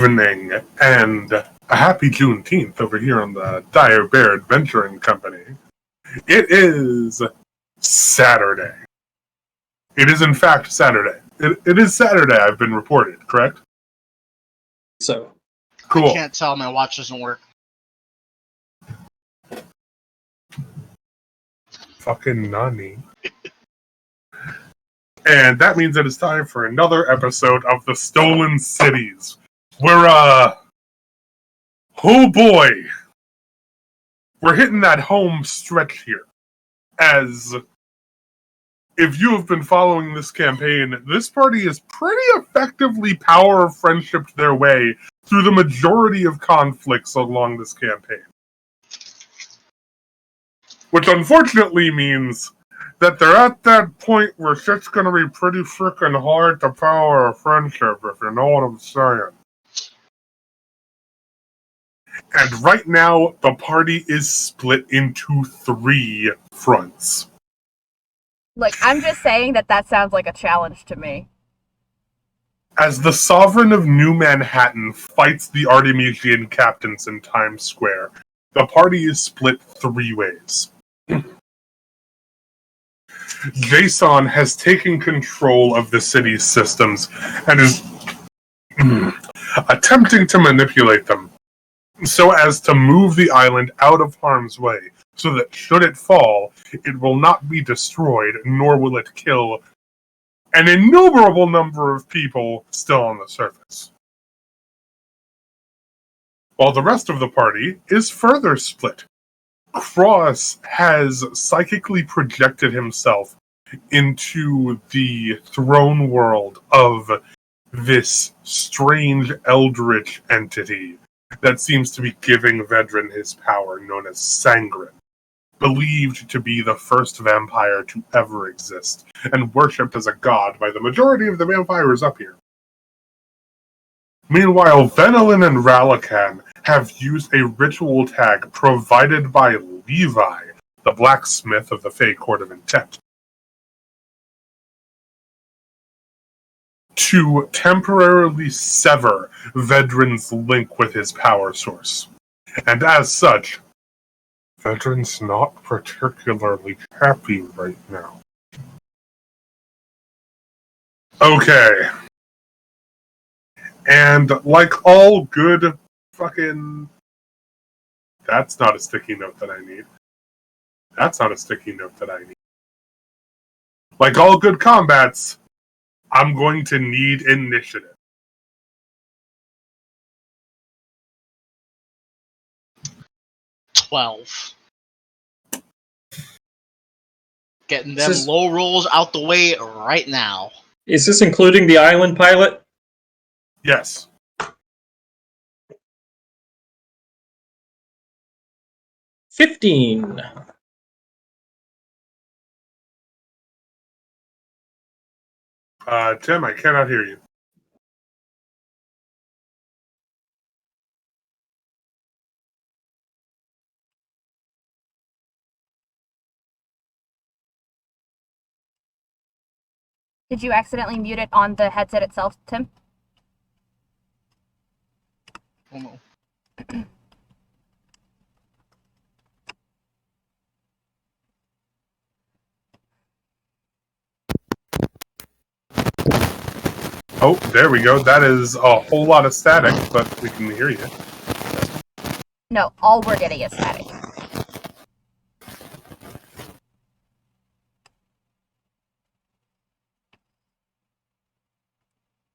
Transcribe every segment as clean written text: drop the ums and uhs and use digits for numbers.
Evening and a happy Juneteenth over here on the Dire Bear Adventuring Company. It is Saturday. It is in fact Saturday. It is Saturday, I've been reported, correct? So. Cool. I can't tell, my watch doesn't work. Fucking nani. And that means it is time for another episode of The Stolen Cities. We're, oh boy. We're hitting that home stretch here. As if you have been following this campaign, this party has pretty effectively power of friendship their way through the majority of conflicts along this campaign. Which unfortunately means that they're at that point where shit's gonna be pretty freaking hard to power a friendship, if you know what I'm saying. And right now, the party is split into 3 fronts. Look, I'm just saying that sounds like a challenge to me. As the Sovereign of New Manhattan fights the Artemisian captains in Times Square, the party is split 3 ways. Jason has taken control of the city's systems and is attempting to manipulate them so as to move the island out of harm's way, so that should it fall, it will not be destroyed, nor will it kill an innumerable number of people still on the surface. While the rest of the party is further split. Cross has psychically projected himself into the throne world of this strange eldritch entity that seems to be giving Vedran his power, known as Sangren, believed to be the first vampire to ever exist, and worshipped as a god by the majority of the vampires up here. Meanwhile, Venelin and Ralakan have used a ritual tag provided by Levi, the blacksmith of the Fey Court of Intent, to temporarily sever Vedran's link with his power source. And as such, Vedran's not particularly happy right now. Okay. And like all good fucking... That's not a sticky note that I need. That's not a sticky note that I need. Like all good combats, I'm going to need initiative. $12. Getting them low rolls out the way right now. Is this including the island pilot? Yes. $15. Tim, I cannot hear you. Did you accidentally mute it on the headset itself, Tim? Oh no. Oh, there we go. That is a whole lot of static, but we can hear you. No, all we're getting is static.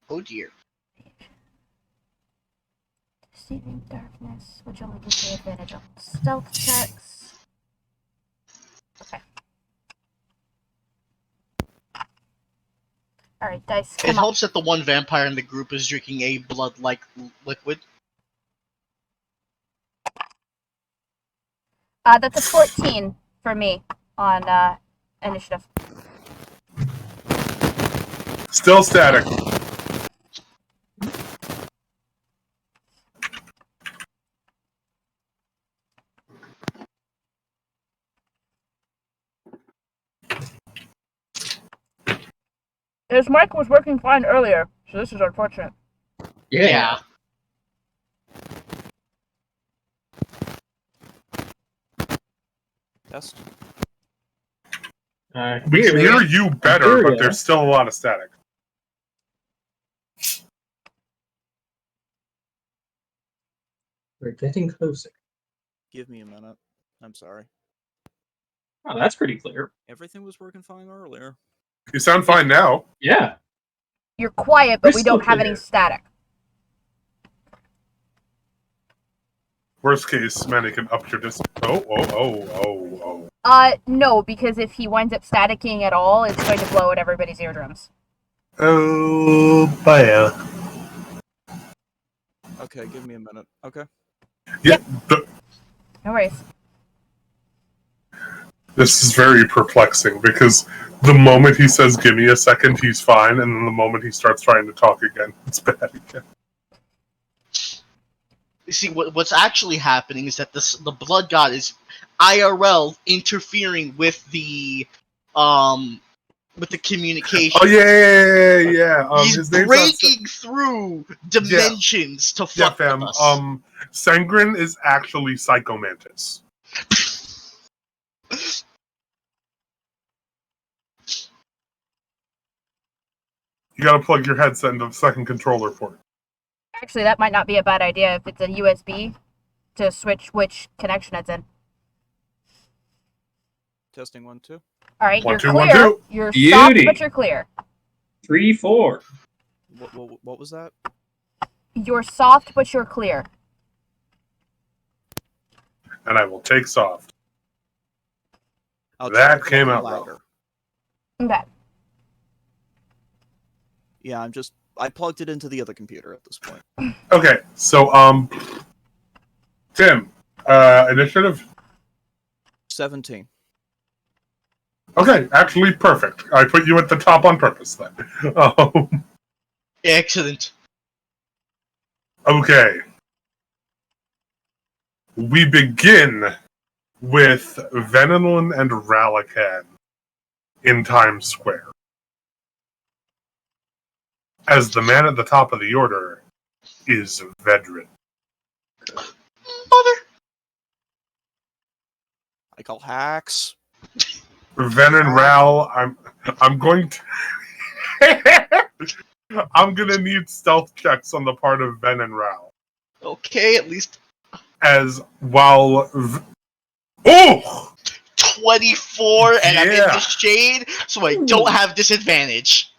Oh dear. Deceiving darkness, which only gives me advantage on stealth checks. Okay. Alright, dice, come It on. helps that the one vampire in the group is drinking a blood-like liquid. That's a 14 for me on initiative. Still static. His mic was working fine earlier, so this is unfortunate. Yeah. Test. We can hear you better, but ya. there's still a lot of static. We're getting closer. Give me a minute. I'm sorry. Oh, that's pretty clear. Everything was working fine earlier. You sound fine now. Yeah. You're quiet, but we Crystal don't have any clear. static. Worst case, Manny can up your dis. Oh. No, because if he winds up staticking at all, it's going to blow out everybody's eardrums. Oh, baya. Okay, give me a minute. Okay. Yeah, No worries. this is very perplexing because the moment he says, give me a second, he's fine, and then the moment he starts trying to talk again, it's bad again. You see, what's actually happening is that the blood god is IRL interfering with the communication. Oh, yeah. He's His name's breaking through dimensions to Yeah, fuck fam. with us. Sangren is actually Psychomantis. You gotta plug your headset into the second controller port. Actually, that might not be a bad idea if it's a USB to switch which connection it's in. Testing 1, 2. All right, One, you're two, clear. one, two. You're Beauty. soft, but you're clear. 3, 4. What was that? You're soft, but you're clear. And I will take soft. I'll That check came the out ladder. Okay. Yeah, I plugged it into the other computer at this point. Okay, so, Tim, initiative? 17. Okay, actually perfect. I put you at the top on purpose then. Excellent. Okay. We begin with Venonlin and Ralakan in Times Square. As the man at the top of the order is Vedran. Mother. I call hacks. Ven and Ral, I'm going to I'm gonna need stealth checks on the part of Ven and Ral. Okay, at least As while oh 24, and I'm in Yeah. the shade, so I don't have disadvantage.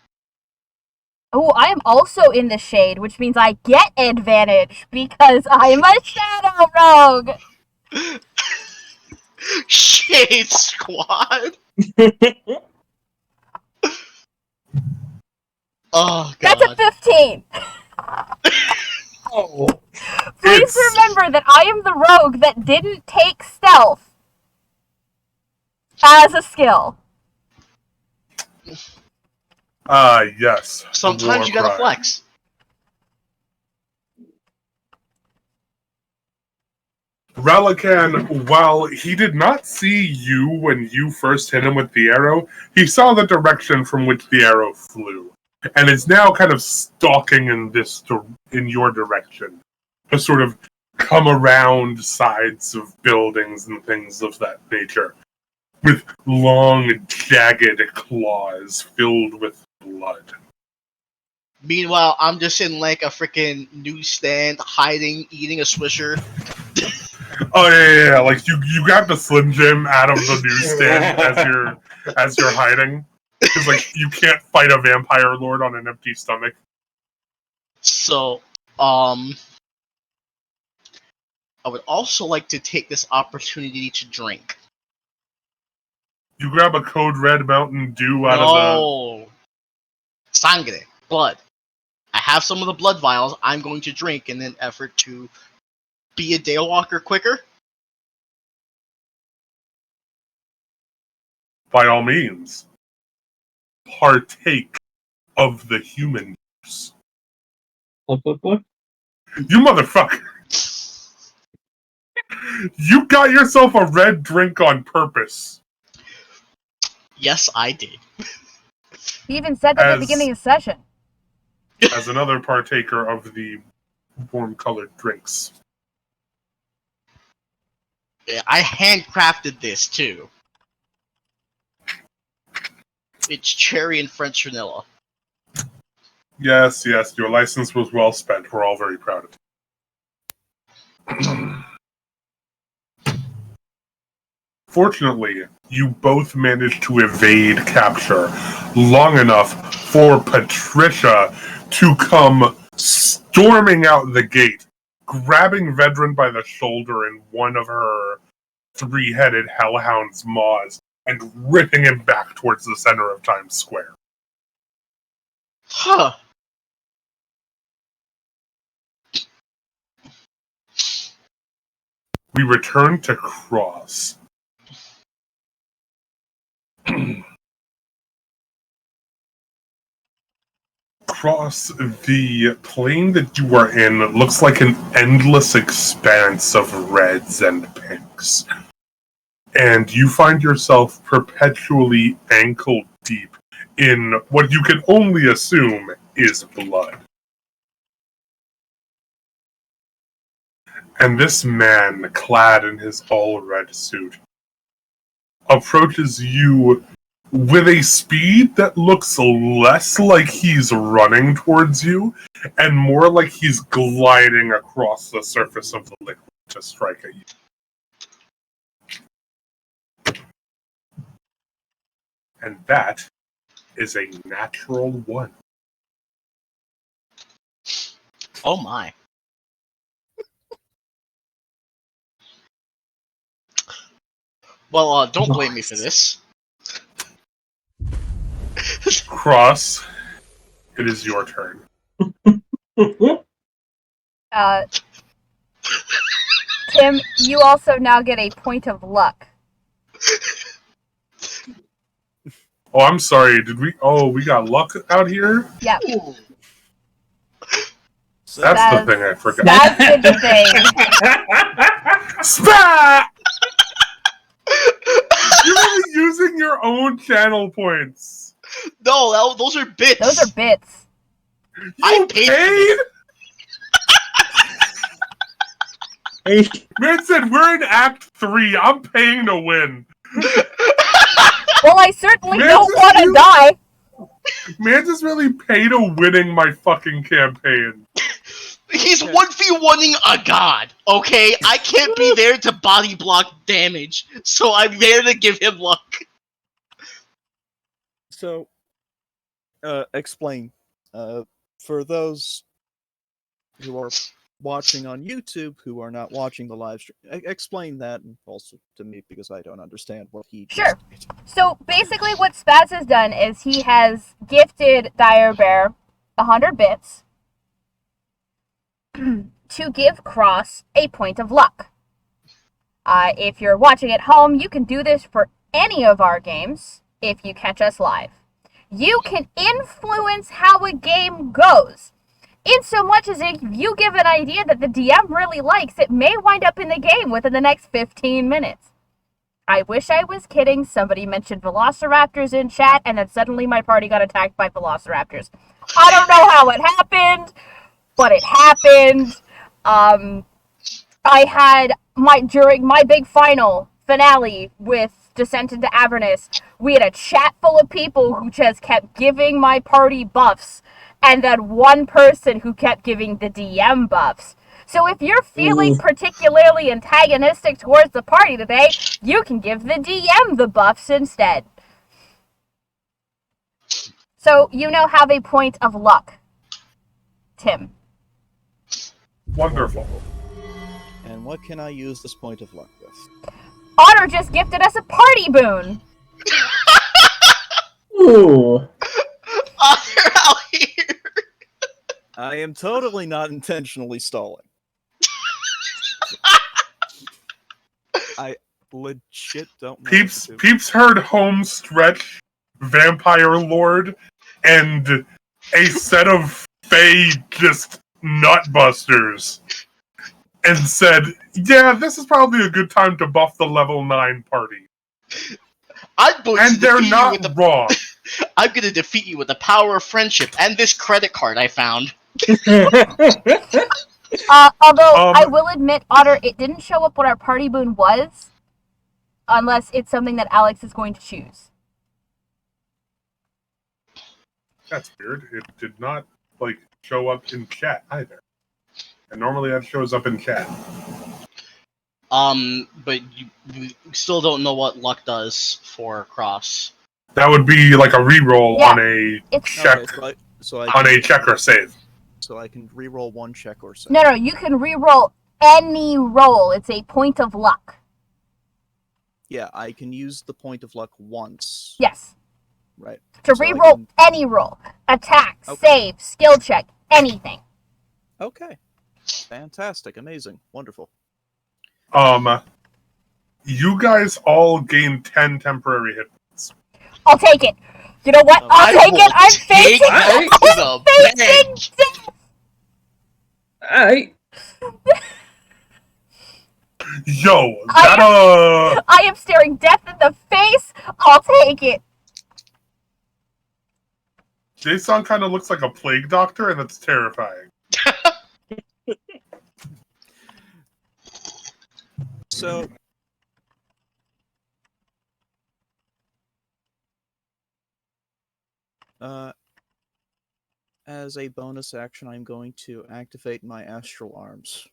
Oh, I am also in the shade, which means I get advantage because I'm a shadow rogue. Shade squad. Oh god. That's a 15. Oh. Please It's- remember that I am the rogue that didn't take stealth as a skill. Yes. Sometimes you gotta Warcry. flex. Ralakan, while he did not see you when you first hit him with the arrow, he saw the direction from which the arrow flew, and is now kind of stalking in your direction to sort of come around sides of buildings and things of that nature, with long, jagged claws filled with blood. Meanwhile, I'm just in like a freaking newsstand, hiding, eating a Swisher. Oh yeah. Like you got the Slim Jim out of the newsstand as you're hiding, because like you can't fight a vampire lord on an empty stomach. So, I would also like to take this opportunity to drink. You grab a Code Red Mountain Dew out No, sangre, blood. I have some of the blood vials. I'm going to drink in an effort to be a daywalker quicker. by all means, partake of the human juice. What? You motherfucker! You got yourself a red drink on purpose. Yes, I did. He even said that at the As- beginning of the session. As another partaker of the warm-colored drinks. I handcrafted this too. It's cherry and French vanilla. Yes, your license was well spent. We're all very proud of it. Fortunately, you both managed to evade capture long enough for Patricia to come storming out the gate, grabbing Vedran by the shoulder in one of her three-headed hellhound's maws, and ripping him back towards the center of Times Square. Huh. We return to Cross. Cross, the plane that you are in looks like an endless expanse of reds and pinks. And you find yourself perpetually ankle deep in what you can only assume is blood. And this man, clad in his all-red suit, approaches you with a speed that looks less like he's running towards you and more like he's gliding across the surface of the liquid to strike at you. And that is a natural 1. Oh my. Well, don't blame me for this. Cross, it is your turn. Tim, you also now get a point of luck. Oh, I'm sorry. Did we? Oh, we got luck out here? Yep. That's the thing I forgot. That's the thing. Spat! You're really using your own channel points. No, those are bits. Those are bits. I You paid paid? Man said, we're in Act 3. I'm paying to win. Well, I certainly Man, don't this want to you- die. Man just really paid to winning my fucking campaign. He's 1v1ing a god, okay? I can't be there to body block damage, so I'm there to give him luck. So, explain. For those who are watching on YouTube who are not watching the live stream, explain that, and also to me because I don't understand what he just Sure. did. So basically what Spaz has done is he has gifted Dire Bear 100 bits to give Cross a point of luck. If you're watching at home, you can do this for any of our games if you catch us live. You can influence how a game goes. In so much as if you give an idea that the DM really likes, it may wind up in the game within the next 15 minutes. I wish I was kidding. Somebody mentioned velociraptors in chat, and then suddenly my party got attacked by velociraptors. I don't know how it happened, but it happened. I had during my big finale with Descent into Avernus, we had a chat full of people who just kept giving my party buffs, and then one person who kept giving the DM buffs. So if you're feeling particularly antagonistic towards the party today, you can give the DM the buffs instead. So you now have a point of luck, Tim. Wonderful. And what can I use this point of luck with? Otter just gifted us a party boon. Ooh. They're out here. I am totally not intentionally stalling. I legit don't know. what to do. Peeps heard home stretch, vampire lord, and a set of fey just nutbusters, and said, yeah, this is probably a good time to buff the level 9 party. I'm going And to they're defeat you not with the wrong. I'm gonna defeat you with the power of friendship and this credit card I found. Although I Um, will admit, Otter, it didn't show up what our party boon was, unless it's something that Alex is going to choose. That's weird. It did not show up in chat either. And normally that shows up in chat. But you still don't know what luck does for Cross. That would be like a reroll Yeah, on a it's- check on a check or save. So I can re-roll one check or save. No, you can re-roll any roll. It's a point of luck. Yeah, I can use the point of luck once. Yes. Right. To So I re-roll can- any roll. Attack, Okay. save, skill check, anything. Okay. Fantastic. Amazing. Wonderful. You guys all gain 10 temporary hit points. I'll take it. You know what? I'll take it. I'm facing the bench. death. Alright. Yo, that I am staring death in the face. I'll take it. Jason kind of looks like a plague doctor, and that's terrifying. So as a bonus action, I'm going to activate my astral arms.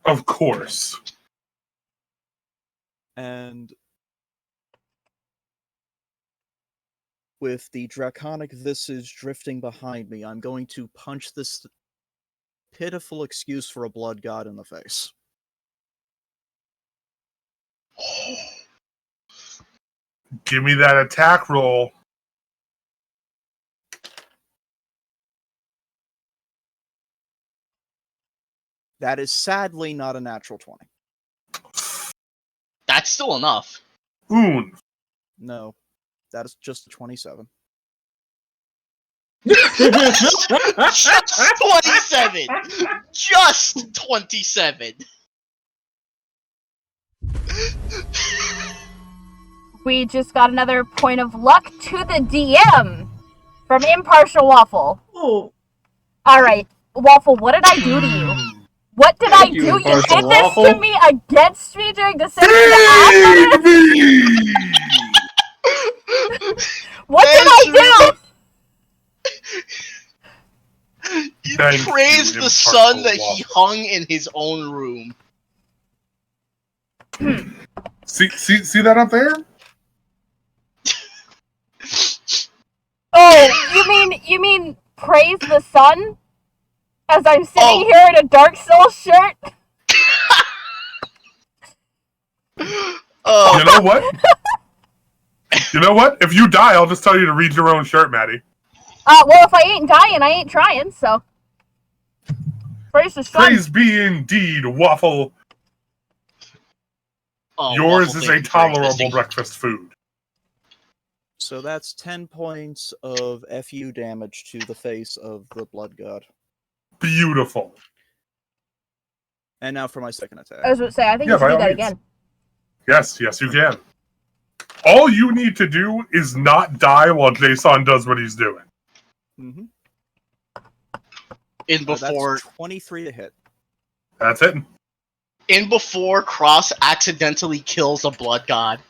Of course. And with the draconic visage drifting behind me, I'm going to punch this pitiful excuse for a blood god in the face. Give me that attack roll. That is sadly not a natural 20. That's still enough. Oon. No, that is just a 27. 27. Just 27. We just got another point of luck to the DM from Impartial Waffle. Oh, All right, Waffle, what did I do to you? What did I Thank you, do? You Impartial did this to Waffle. me against me during December the Save me! What did I do? You Thank praised you, the sun that Impartial he hung in his own room. See that up there? Oh, you mean praise the sun? As I'm sitting Oh. here in a Dark Souls shirt? You know what? You know what? If you die, I'll just tell you to read your own shirt, Maddie. Well, if I ain't dying, I ain't trying, so. Praise the sun. Praise be indeed, Waffle. Oh, Yours Waffle, is thank a you for tolerable existing. breakfast food. So that's 10 points of FU damage to the face of the blood god. Beautiful. And now for my second attack. I was going to say, I think Yeah, you should by do all that means. again. Yes, you can. All you need to do is not die while Jason does what he's doing. Mm-hmm. In before That's 23 to hit. That's it. Cross accidentally kills a blood god.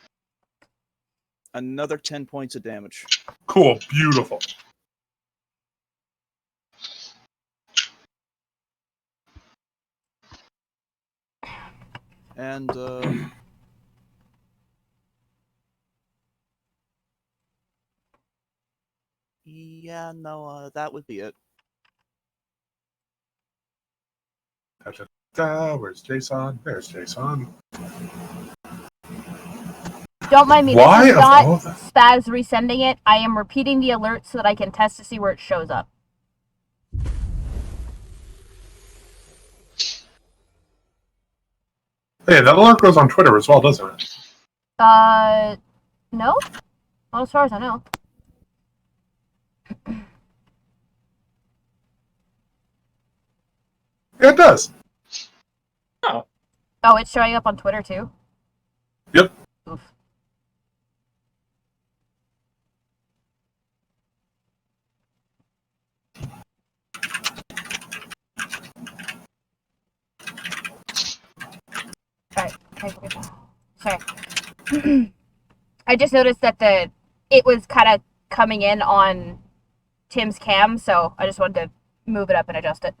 Another 10 points of damage. Cool. Beautiful. And, yeah, no, that would be it. Where's Jason? There's Jason. Don't mind me. Why This is of not all the- Spaz resending it. I am repeating the alert so that I can test to see where it shows up. Hey, that alert goes on Twitter as well, doesn't it? No? Well, as far as I know. Yeah, it does. oh. Oh, it's showing up on Twitter too? Yep. Oof. Sorry. I just noticed that it was kind of coming in on Tim's cam, so I just wanted to move it up and adjust it.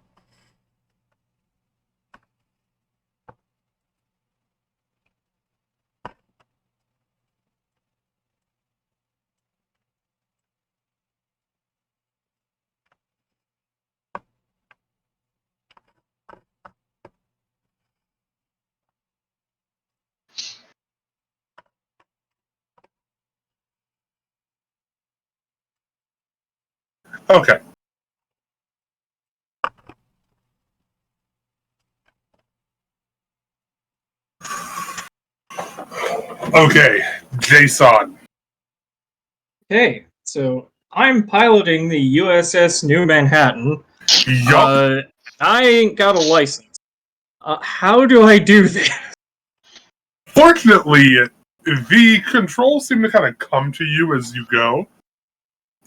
Okay. Okay, Jason. Okay, so I'm piloting the USS New Manhattan. Yup. I ain't got a license. How do I do this? Fortunately, the controls seem to kind of come to you as you go.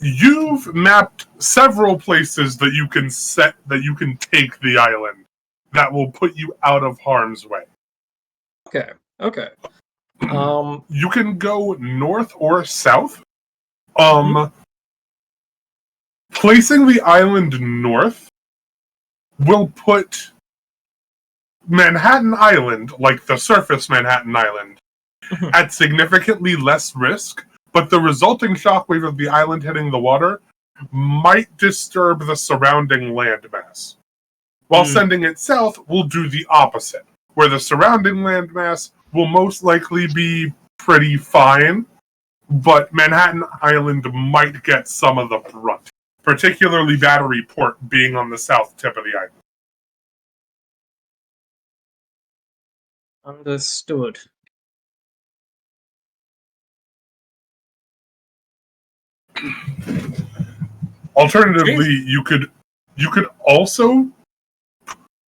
You've mapped several places that you can take the island that will put you out of harm's way. Okay. You can go north or south. Placing the island north will put Manhattan Island, like the surface Manhattan Island, at significantly less risk, but the resulting shockwave of the island hitting the water might disturb the surrounding landmass. While sending it south will do the opposite, where the surrounding landmass will most likely be pretty fine, but Manhattan Island might get some of the brunt, particularly Battery Port being on the south tip of the island. Understood. Alternatively, you could also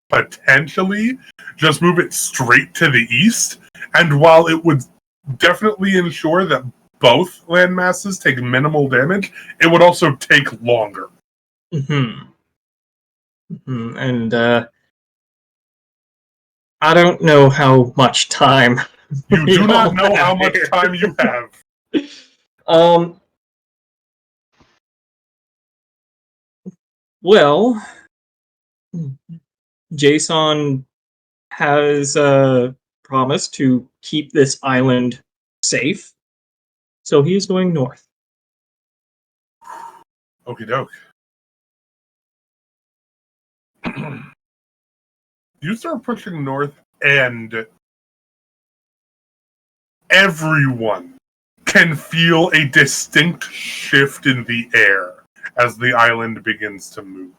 potentially just move it straight to the east, and while it would definitely ensure that both landmasses take minimal damage, it would also take longer. And I don't know how much time. You do not know how much time you have. Well, Jason has promised to keep this island safe, so he is going north. Okie doke. You start pushing north, and everyone can feel a distinct shift in the air as the island begins to move.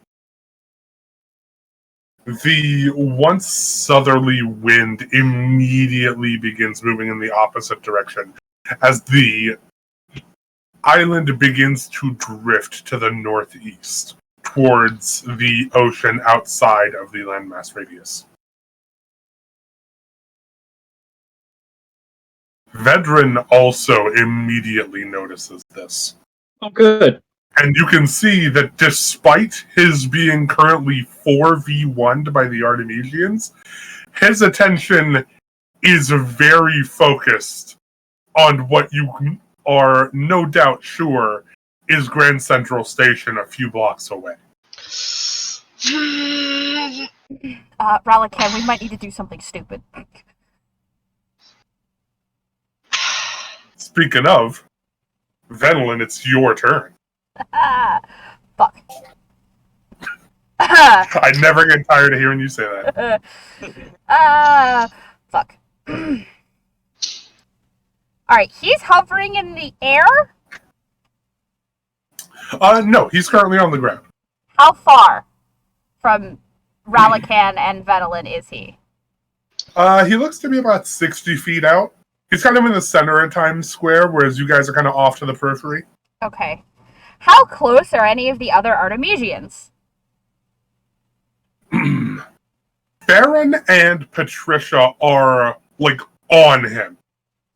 The once southerly wind immediately begins moving in the opposite direction as the island begins to drift to the northeast towards the ocean outside of the landmass radius. Vedran also immediately notices this. Oh, good. And you can see that despite his being currently 4v1'd by the Artemisians, his attention is very focused on what you are no doubt sure is Grand Central Station a few blocks away. Ralakan, we might need to do something stupid. Speaking of, Venlin, it's your turn. Fuck. I never get tired of hearing you say that. Fuck. Alright, he's hovering in the air? No, he's currently on the ground. How far from Ralakan and Venelin is he? He looks to be about 60 feet out. He's kind of in the center of Times Square, whereas you guys are kind of off to the periphery. Okay. How close are any of the other Artemisians? Baron and Patricia are, like, on him.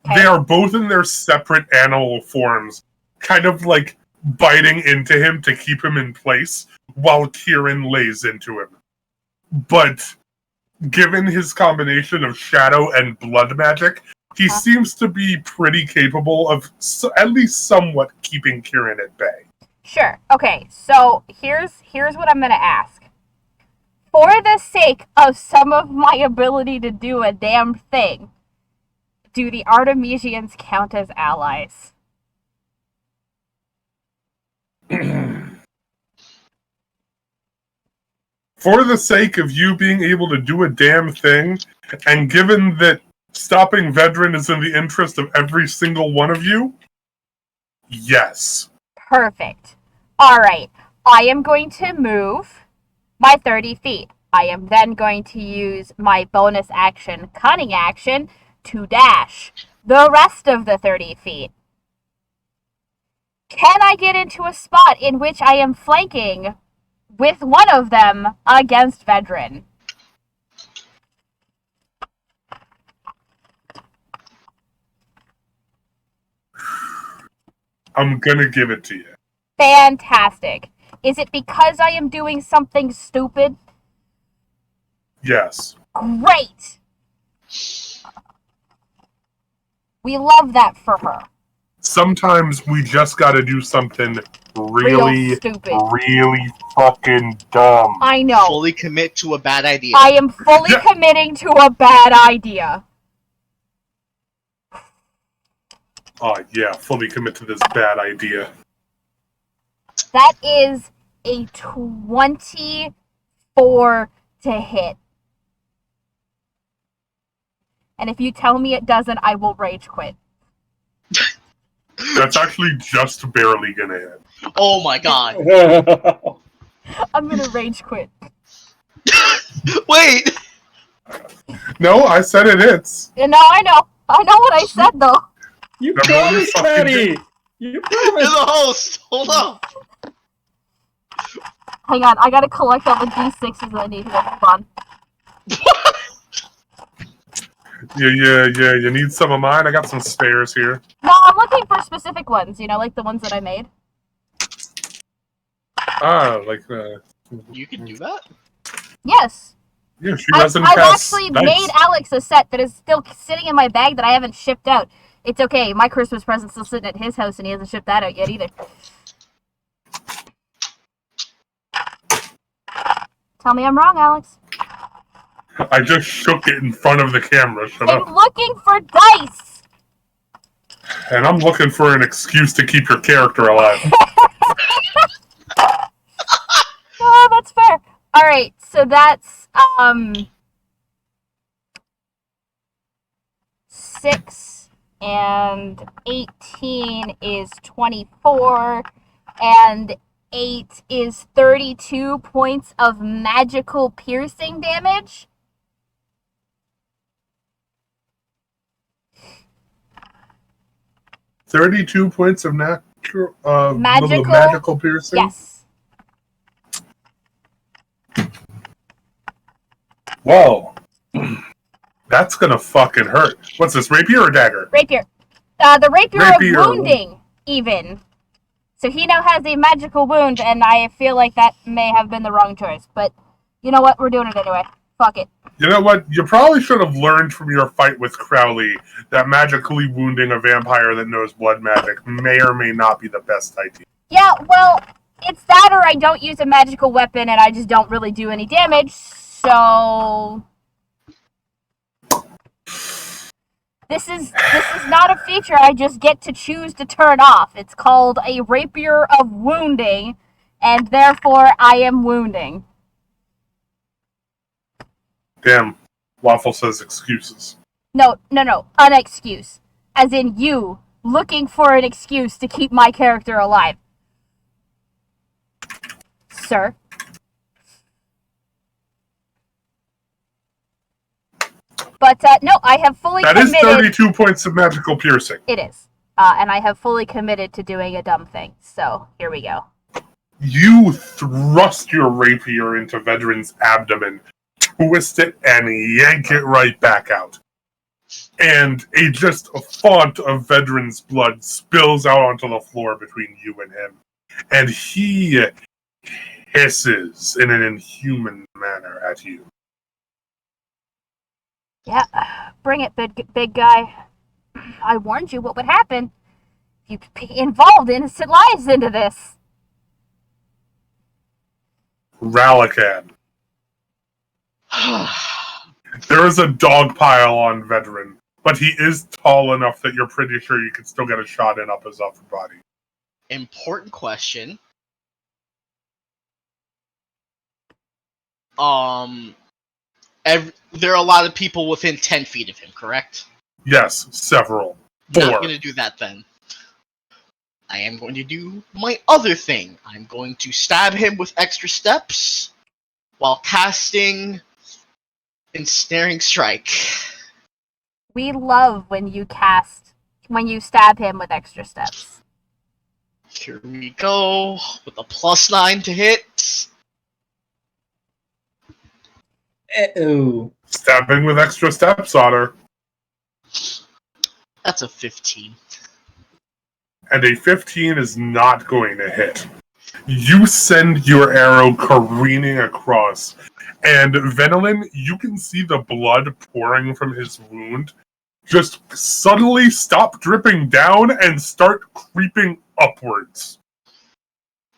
Okay. They are both in their separate animal forms, kind of, like, biting into him to keep him in place, while Kieran lays into him. But given his combination of shadow and blood magic, he seems to be pretty capable of at least somewhat keeping Kieran at bay. Sure. Okay, so here's what I'm gonna ask. For the sake of some of my ability to do a damn thing, do the Artemisians count as allies? For the sake of you being able to do a damn thing, and given that stopping Vedran is in the interest of every single one of you, yes. Perfect. Alright, I am going to move my 30 feet. I am then going to use my bonus action, cunning action, to dash the rest of the 30 feet. Can I get into a spot in which I am flanking with one of them against Vedran? I'm gonna give it to you. Fantastic. Is it because I am doing something stupid? Yes. Great! We love that for her. Sometimes we just gotta do something Real really, stupid. really fucking dumb. I know. Fully commit to a bad idea. I am fully Yeah. committing to a bad idea. Oh, yeah, fully commit to this bad idea. That is a 24 to hit. And if you tell me it doesn't, I will rage quit. That's actually just barely gonna hit. Oh my god. I'm gonna rage quit. Wait! No, I said it hits. No, I know. I know what I said, though. You Number one, promised, fucking Maddie! You You're promised! the host! Hold up! Hang on, I gotta collect all the D6s that I need here. Hold on. Yeah, you need some of mine? I got some spares here. No, I'm looking for specific ones, you know, like the ones that I made. You can do that? Yes. Yeah, she I've doesn't pass. actually Nice. made Alex a set that is still sitting in my bag that I haven't shipped out. It's okay. My Christmas present's still sitting at his house and he hasn't shipped that out yet either. Tell me I'm wrong, Alex. I just shook it in front of the camera. Shut I'm up. looking for dice! And I'm looking for an excuse to keep your character alive. Oh, that's fair. Alright, so that's, 6 and 18 is 24, and 8 is 32 points of magical piercing damage. $32 points of natural Magical? magical piercing. Yes. Whoa. That's gonna fucking hurt. What's this, rapier or dagger? Rapier. The rapier Rapier. of wounding, even. So he now has a magical wound, and I feel like that may have been the wrong choice. But you know what? We're doing it anyway. Fuck it. You know what? You probably should have learned from your fight with Crowley that magically wounding a vampire that knows blood magic may or may not be the best idea. Yeah, well, it's that or I don't use a magical weapon and I just don't really do any damage, so... This is not a feature I just get to choose to turn off. It's called a Rapier of Wounding, and therefore I am wounding. Damn. Waffle says excuses. No, an excuse. As in you, looking for an excuse to keep my character alive. Sir? But, no, I have fully That is committed... 32 points of magical piercing. It is. And I have fully committed to doing a dumb thing. So, here we go. You thrust your rapier into Vedran's abdomen, twist it, and yank it right back out. And a font of Vedran's blood spills out onto the floor between you and him. And he hisses in an inhuman manner at you. Yeah, bring it, big guy. I warned you what would happen if you involved innocent lives into this. Ralakan. There is a dog pile on Vedran, but he is tall enough that you're pretty sure you can still get a shot in up his upper body. Important question. There are a lot of people within 10 feet of him, correct? Yes, several. Not 4. gonna do that then. I am going to do my other thing. I'm going to stab him with extra steps while casting Ensnaring Strike. We love when you stab him with extra steps. Here we go with a +9 to hit. Uh-oh. Stabbing with extra steps, Otter. That's a 15. And a 15 is not going to hit. You send your arrow careening across, and Venelin, you can see the blood pouring from his wound just suddenly stop dripping down and start creeping upwards.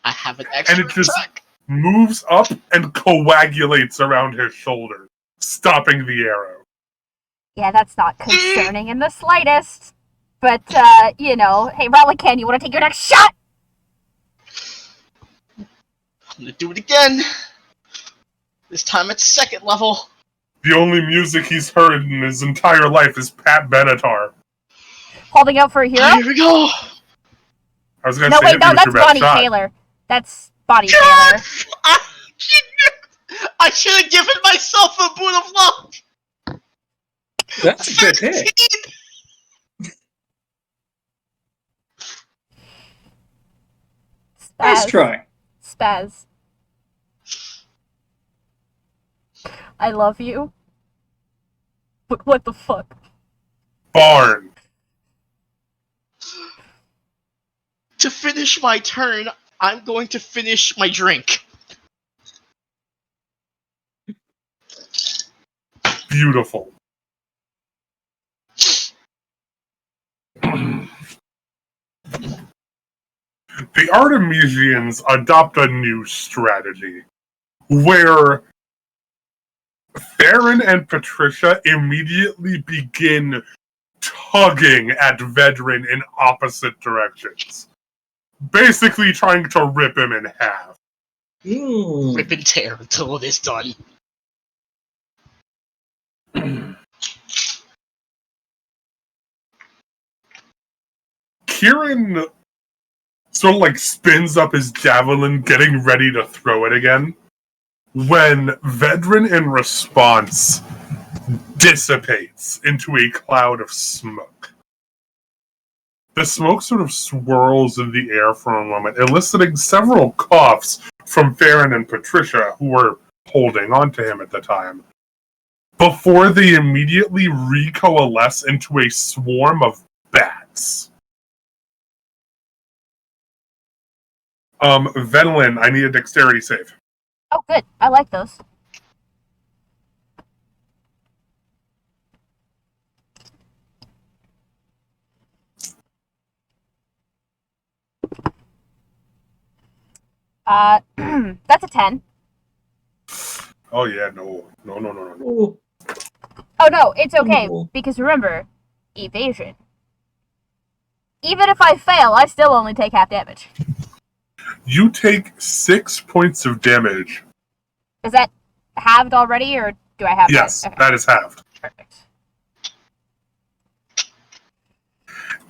I have an extra And it just attack. moves up and coagulates around his shoulder, stopping the arrow. Yeah, that's not concerning in the slightest. But, hey, Ralakan, you want to take your next shot? I'm gonna do it again. This time at 2nd level. The only music he's heard in his entire life is Pat Benatar. Holding out for a hero? Here we go. I was going to No, say, wait, hit no, me with that's your best Bonnie shot. Taylor. That's Bonnie Taylor. I should have given myself a boot of luck. That's a good hit. 13. Nice try. Spaz. I love you. But what the fuck? Barn. To finish my turn, I'm going to finish my drink. Beautiful. The Artemisians adopt a new strategy where Theron and Patricia immediately begin tugging at Vedran in opposite directions, basically trying to rip him in half. Rip and tear until it is done. Kieran sort of like spins up his javelin, getting ready to throw it again, when Vedran in response dissipates into a cloud of smoke. The smoke sort of swirls in the air for a moment, eliciting several coughs from Theron and Patricia, who were holding on to him at the time, before they immediately recoalesce into a swarm of bats. Venelin, I need a dexterity save. Oh, good. I like those. That's a 10. Oh yeah, no. Oh, Oh no, it's okay, Oh. because remember, evasion. Even if I fail, I still only take half damage. You take 6 points of damage. Is that halved already, or do I have Yes, that? Okay, that is halved. perfect.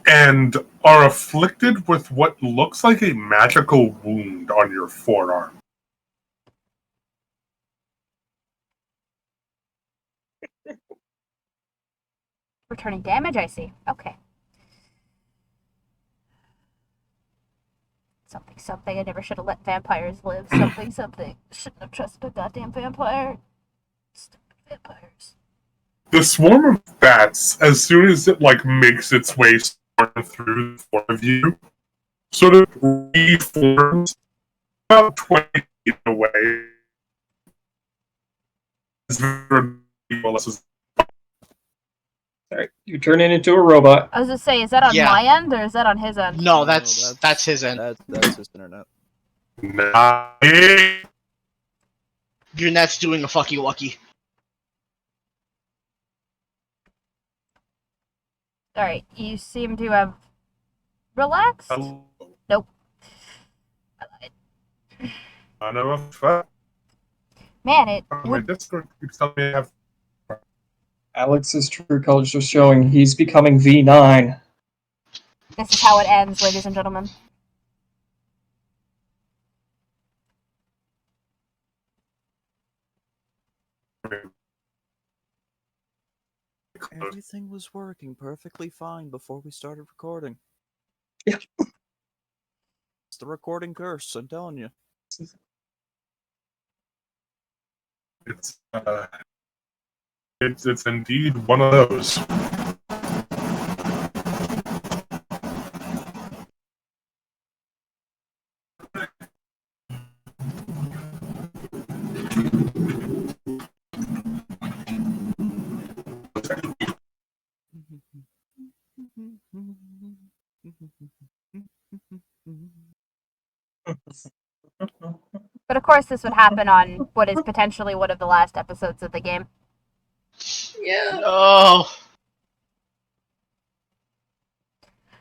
And are afflicted with what looks like a magical wound on your forearm. Returning damage, I see. Okay. Something. I never should have let vampires live. Something. Shouldn't have trusted a goddamn vampire. Stupid vampires. The swarm of bats, as soon as it makes its way through the four of you, sort of reforms about 20 feet away. Alright, you turn it into a robot. I was just say, is that on Yeah. my end or is that on his end? No, that's his end. That's his internet. Nice. Your net's doing a fucky wucky. Alright, you seem to have relaxed? Hello. Nope. I know a fact. Man, it My would. Discord keeps telling me I have. Alex's true colors are showing. He's becoming V9. This is how it ends, ladies and gentlemen. Everything was working perfectly fine before we started recording. Yeah. It's the recording curse, I'm telling you. It's indeed one of those. But of course, this would happen on what is potentially one of the last episodes of the game. Yeah. Oh,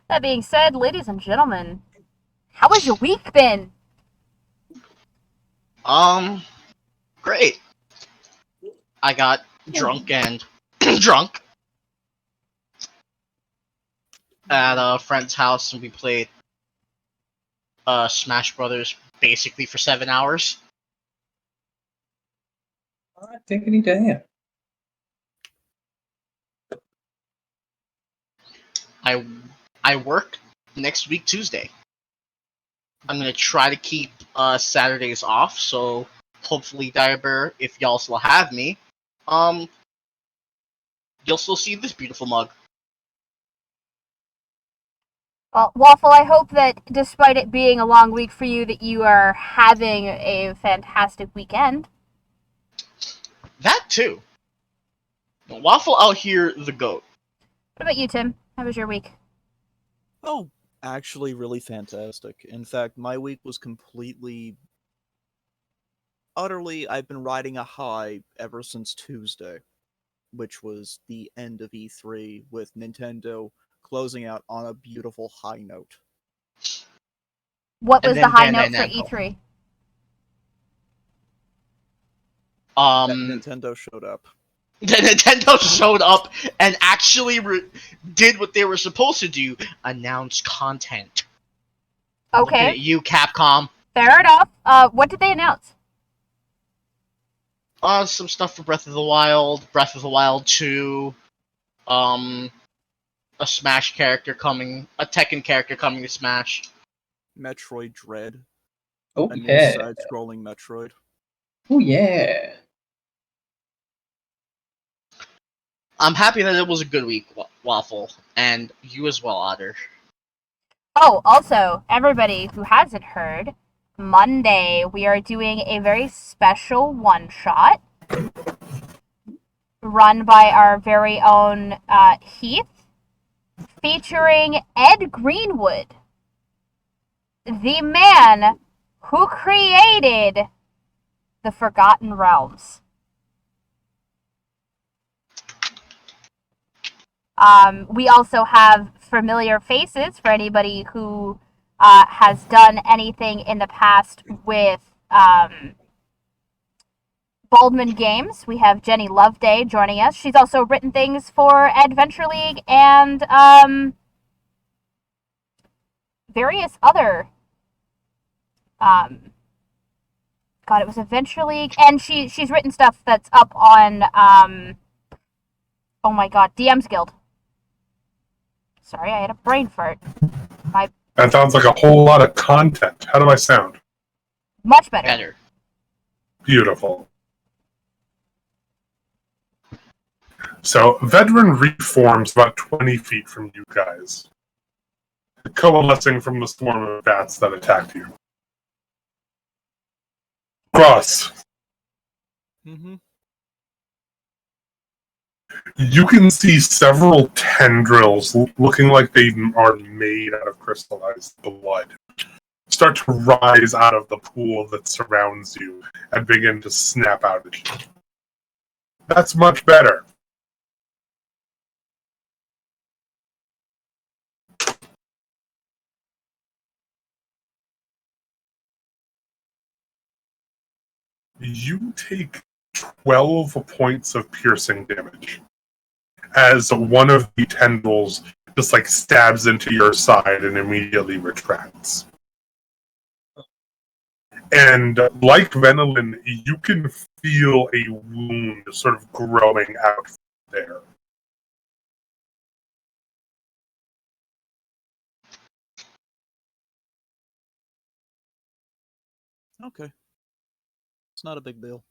That being said, ladies and gentlemen, how has your week been? great. I got drunk and drunk at a friend's house, and we played Smash Brothers basically for 7 hours. Diggity damn. I work next week Tuesday. I'm gonna try to keep Saturdays off, so hopefully, Diabear, if y'all still have me, you'll still see this beautiful mug. Well, Waffle, I hope that despite it being a long week for you, that you are having a fantastic weekend. That too. Waffle out here, the goat. What about you, Tim? How was your week? Oh, actually really fantastic. In fact, my week was utterly, I've been riding a high ever since Tuesday, which was the end of E3, with Nintendo closing out on a beautiful high note. What And was the then high Bandai note for Namco. E3? That Nintendo showed up. The Nintendo showed up and actually did what they were supposed to do: announce content. Looking Okay, at you, Capcom. fair enough. What did they announce? Some stuff for Breath of the Wild, Breath of the Wild 2, a Smash character coming, a Tekken character coming to Smash. Metroid Dread, Oh, a new yeah. side-scrolling Metroid. Oh, yeah. I'm happy that it was a good week, Waffle, and you as well, Otter. Oh, also, everybody who hasn't heard, Monday we are doing a very special one-shot run by our very own Heath, featuring Ed Greenwood, the man who created the Forgotten Realms. We also have familiar faces for anybody who has done anything in the past with Baldman Games. We have Jenny Loveday joining us. She's also written things for Adventure League and various other. God, it was Adventure League, and she's written stuff that's up on. Oh my God, DM's Guild. Sorry, I had a brain fart. That sounds like a whole lot of content. How do I sound? Much better. Better. Beautiful. So, Veteran reforms about 20 feet from you guys, coalescing from the swarm of bats that attacked you. Cross, Mm-hmm. You can see several tendrils looking like they are made out of crystallized blood start to rise out of the pool that surrounds you and begin to snap out at you. That's much better. You take 12 points of piercing damage as one of the tendrils just like stabs into your side and immediately retracts. And like Venolin, you can feel a wound sort of growing out there. Okay. It's not a big deal.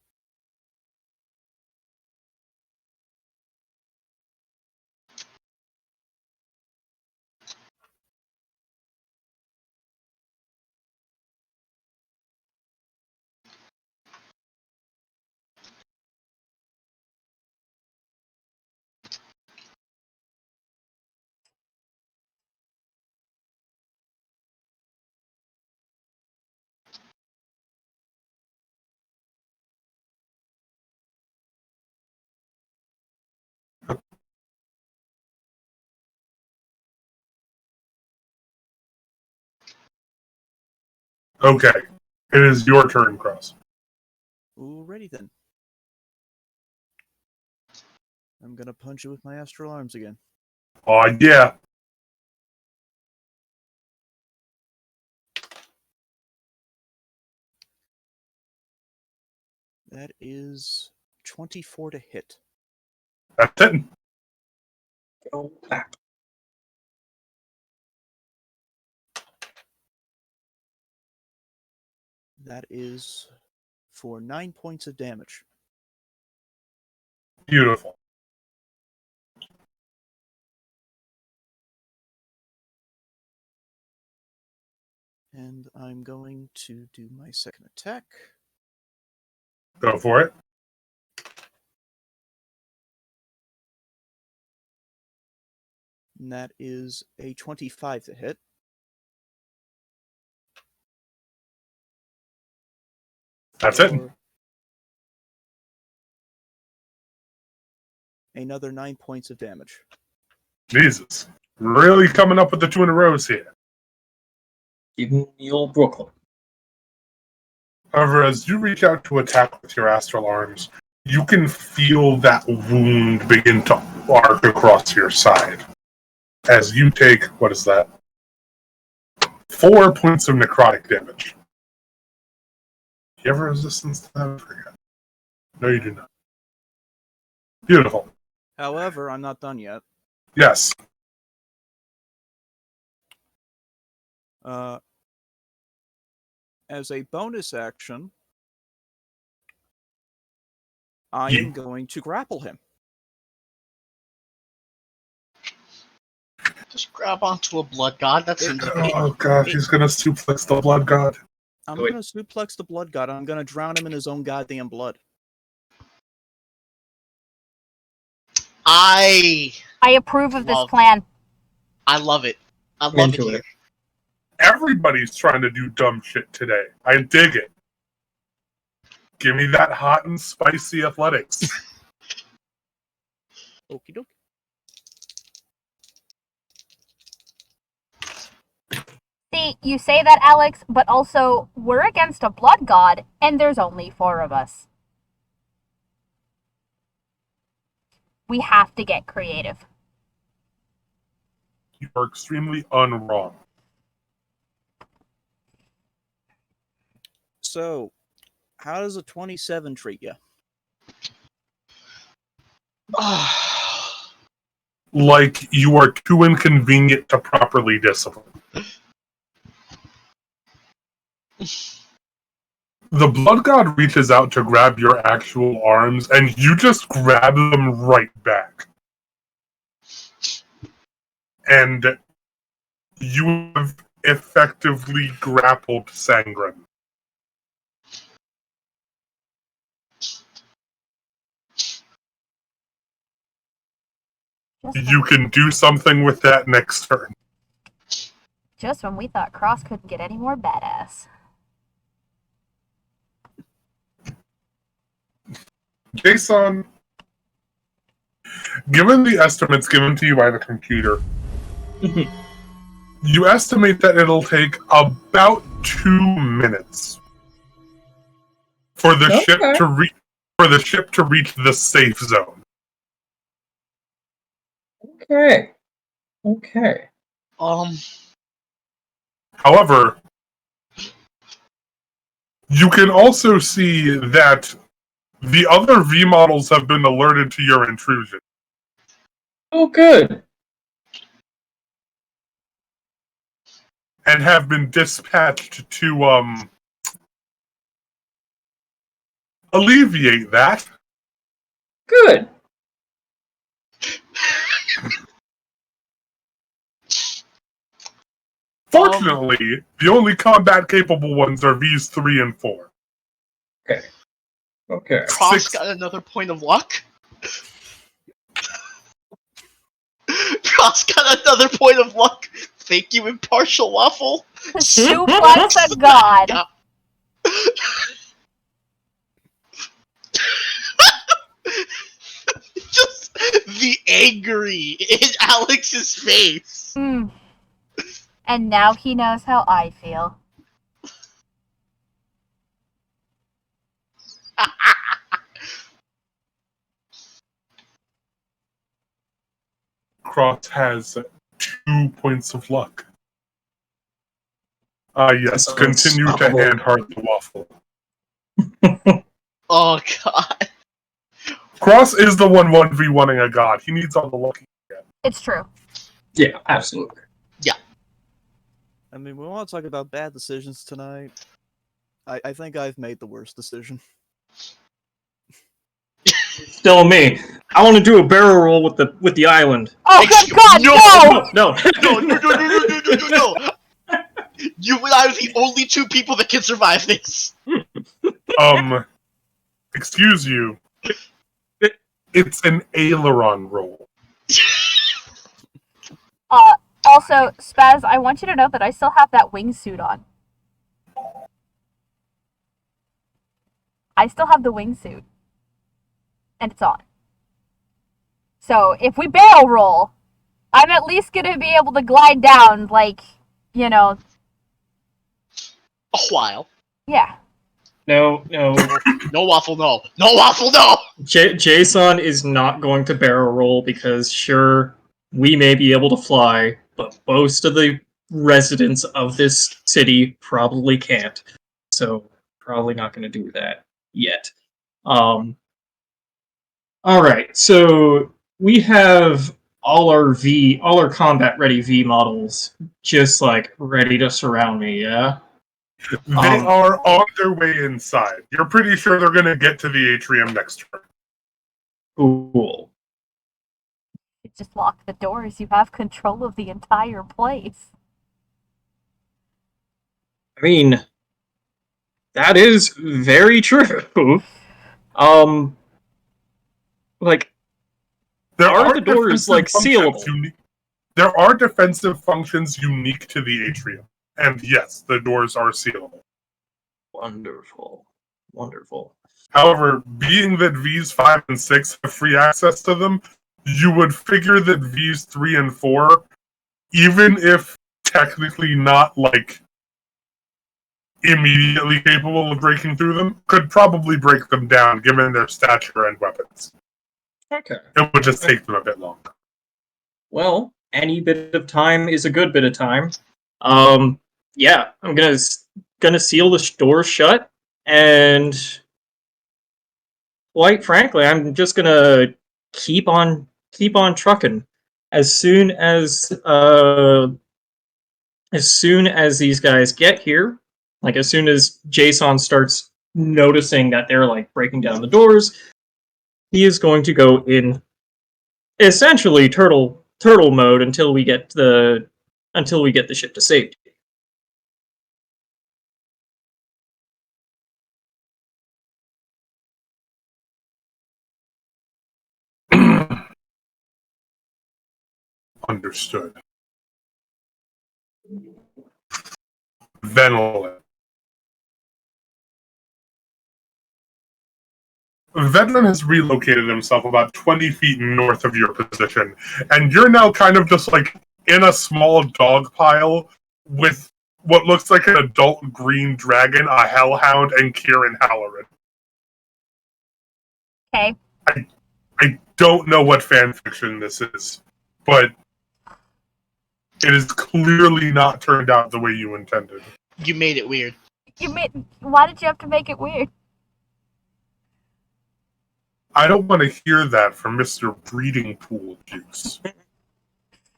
Okay, it is your turn, Cross. Alrighty then. I'm gonna punch you with my astral arms again. Oh, yeah. That is 24 to hit. That's it. Go back. That is for 9 points of damage. Beautiful. And I'm going to do my second attack. Go for it. And that is a 25 to hit. That's it. For another 9 points of damage. Jesus. Really coming up with the two in a row here. Give me old Brooklyn. However, as you reach out to attack with your astral arms, you can feel that wound begin to arc across your side. As you take, what is that? 4 points of necrotic damage. Do you have resistance to that? I forget. No, you do not. Beautiful. However, I'm not done yet. Yes. As a bonus action, I You- am going to grapple him. Just grab onto a blood god. That seems like Oh, God, he's going to suplex the blood god. I'm Wait. going to suplex the blood god. I'm going to drown him in his own goddamn blood. I approve of this Love- plan. love it. I love Into it. it. Everybody's trying to do dumb shit today. I dig it. Give me that hot and spicy athletics. Okie dokie. See, you say that, Alex, but also, we're against a blood god, and there's only 4 of us. We have to get creative. You are extremely unwrong. So, how does a 27 treat you? Like you are too inconvenient to properly discipline. The blood god reaches out to grab your actual arms, and you just grab them right back. And you have effectively grappled Sangren. You can do something with that next turn. Just when we thought Cross couldn't get any more badass. Jason, given the estimates given to you by the computer, you estimate that it'll take about 2 minutes for the ship to reach the safe zone. Okay. However, you can also see that the other V models have been alerted to your intrusion. Oh, good. And have been dispatched to alleviate that. Good. Fortunately, the only combat-capable ones are Vs 3 and 4. Okay. Cross got another point of luck. Cross got another point of luck. Thank you, Impartial Waffle. Suplex a god. Yeah. Just the angry in Alex's face. And now he knows how I feel. Cross has 2 points of luck. Yes, That's continue to unstoppable. hand heart the waffle. Oh god. Cross is the one 1v1ing a god. He needs all the luck he can get. It's true. Yeah, absolutely. I mean, we want to talk about bad decisions tonight. I think I've made the worst decision. Still me. I want to do a barrel roll with the island. Oh, good god, no! No. No. You and I are the only 2 people that can survive this. Excuse you. It's an aileron roll. Also, Spaz, I want you to know that I still have that wingsuit on. I still have the wingsuit. And it's on. So, if we barrel roll, I'm at least gonna be able to glide down, like, you know. A while. No. No waffle, no. No waffle, no! Jason is not going to barrel roll because, sure, we may be able to fly, but most of the residents of this city probably can't. So, probably not going to do that yet. Alright, so we have all our combat ready V models just like ready to surround me, yeah? They are on their way inside. You're pretty sure they're going to get to the atrium next turn. Cool. You just lock the doors, you have control of the entire place. I mean, that is very true. Like, are the doors like sealable? There are defensive functions unique to the atrium. And yes, the doors are sealable. Wonderful. However, being that Vs 5 and 6 have free access to them, you would figure that Vs 3 and 4, even if technically not, like, immediately capable of breaking through them, could probably break them down given their stature and weapons. Okay. It would just take them a bit longer. Well, any bit of time is a good bit of time. Yeah, I'm gonna seal the door shut, and quite frankly, I'm just gonna keep on trucking. As soon as these guys get here, like as soon as Jason starts noticing that they're like breaking down the doors, he is going to go in essentially turtle mode until we get the ship to safety. Understood. Venolin. Veteran has relocated himself about 20 feet north of your position, and you're now kind of just like in a small dog pile with what looks like an adult green dragon, a hellhound, and Kieran Halloran. Okay. I don't know what fanfiction this is, but it is clearly not turned out the way you intended. You made it weird. Why did you have to make it weird? I don't want to hear that from Mr. Breeding Pool Juice.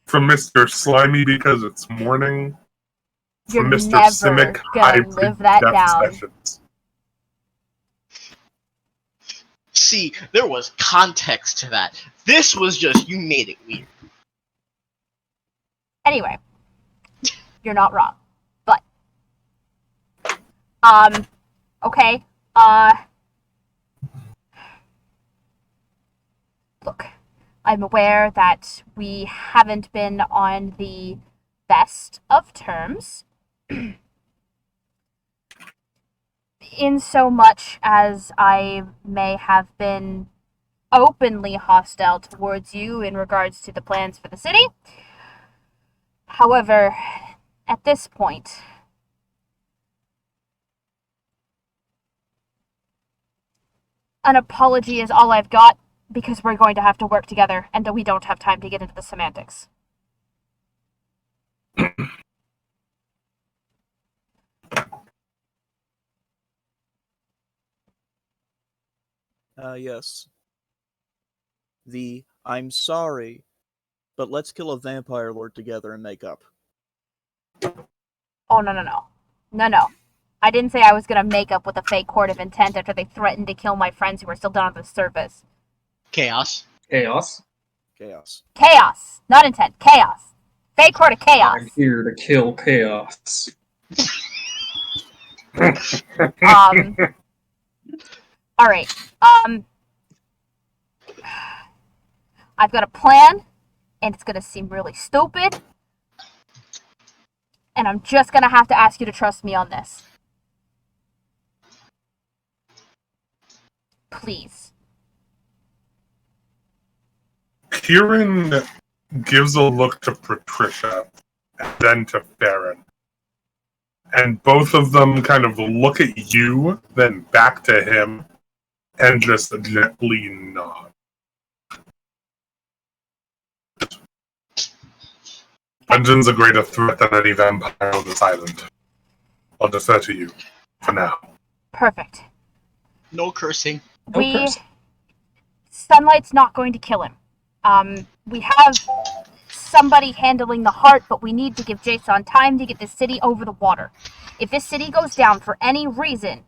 From Mr. Slimy because it's morning. You're From Mr. never Simic gonna Hybrid live that Death down. Sessions. See, there was context to that. This was just, you made it weird. Anyway, you're not wrong. But, okay, look, I'm aware that we haven't been on the best of terms. In so much as I may have been openly hostile towards you in regards to the plans for the city. However, at this point, an apology is all I've got because we're going to have to work together and we don't have time to get into the semantics. Yes. I'm sorry, but let's kill a vampire lord together and make up. Oh, no. I didn't say I was going to make up with a fake court of intent after they threatened to kill my friends who were still down on the surface. Chaos. Chaos. Chaos, not intent. Chaos. Fake court of chaos. I'm here to kill chaos. Alright. I've got a plan, and it's gonna seem really stupid. And I'm just gonna have to ask you to trust me on this. Please. Kieran gives a look to Patricia and then to Farron. And both of them kind of look at you, then back to him, and just gently nod. Dungeon's a greater threat than any vampire on this island. I'll defer to you for now. Perfect. No cursing. Sunlight's not going to kill him. We have somebody handling the heart, but we need to give Jason time to get this city over the water. If this city goes down for any reason,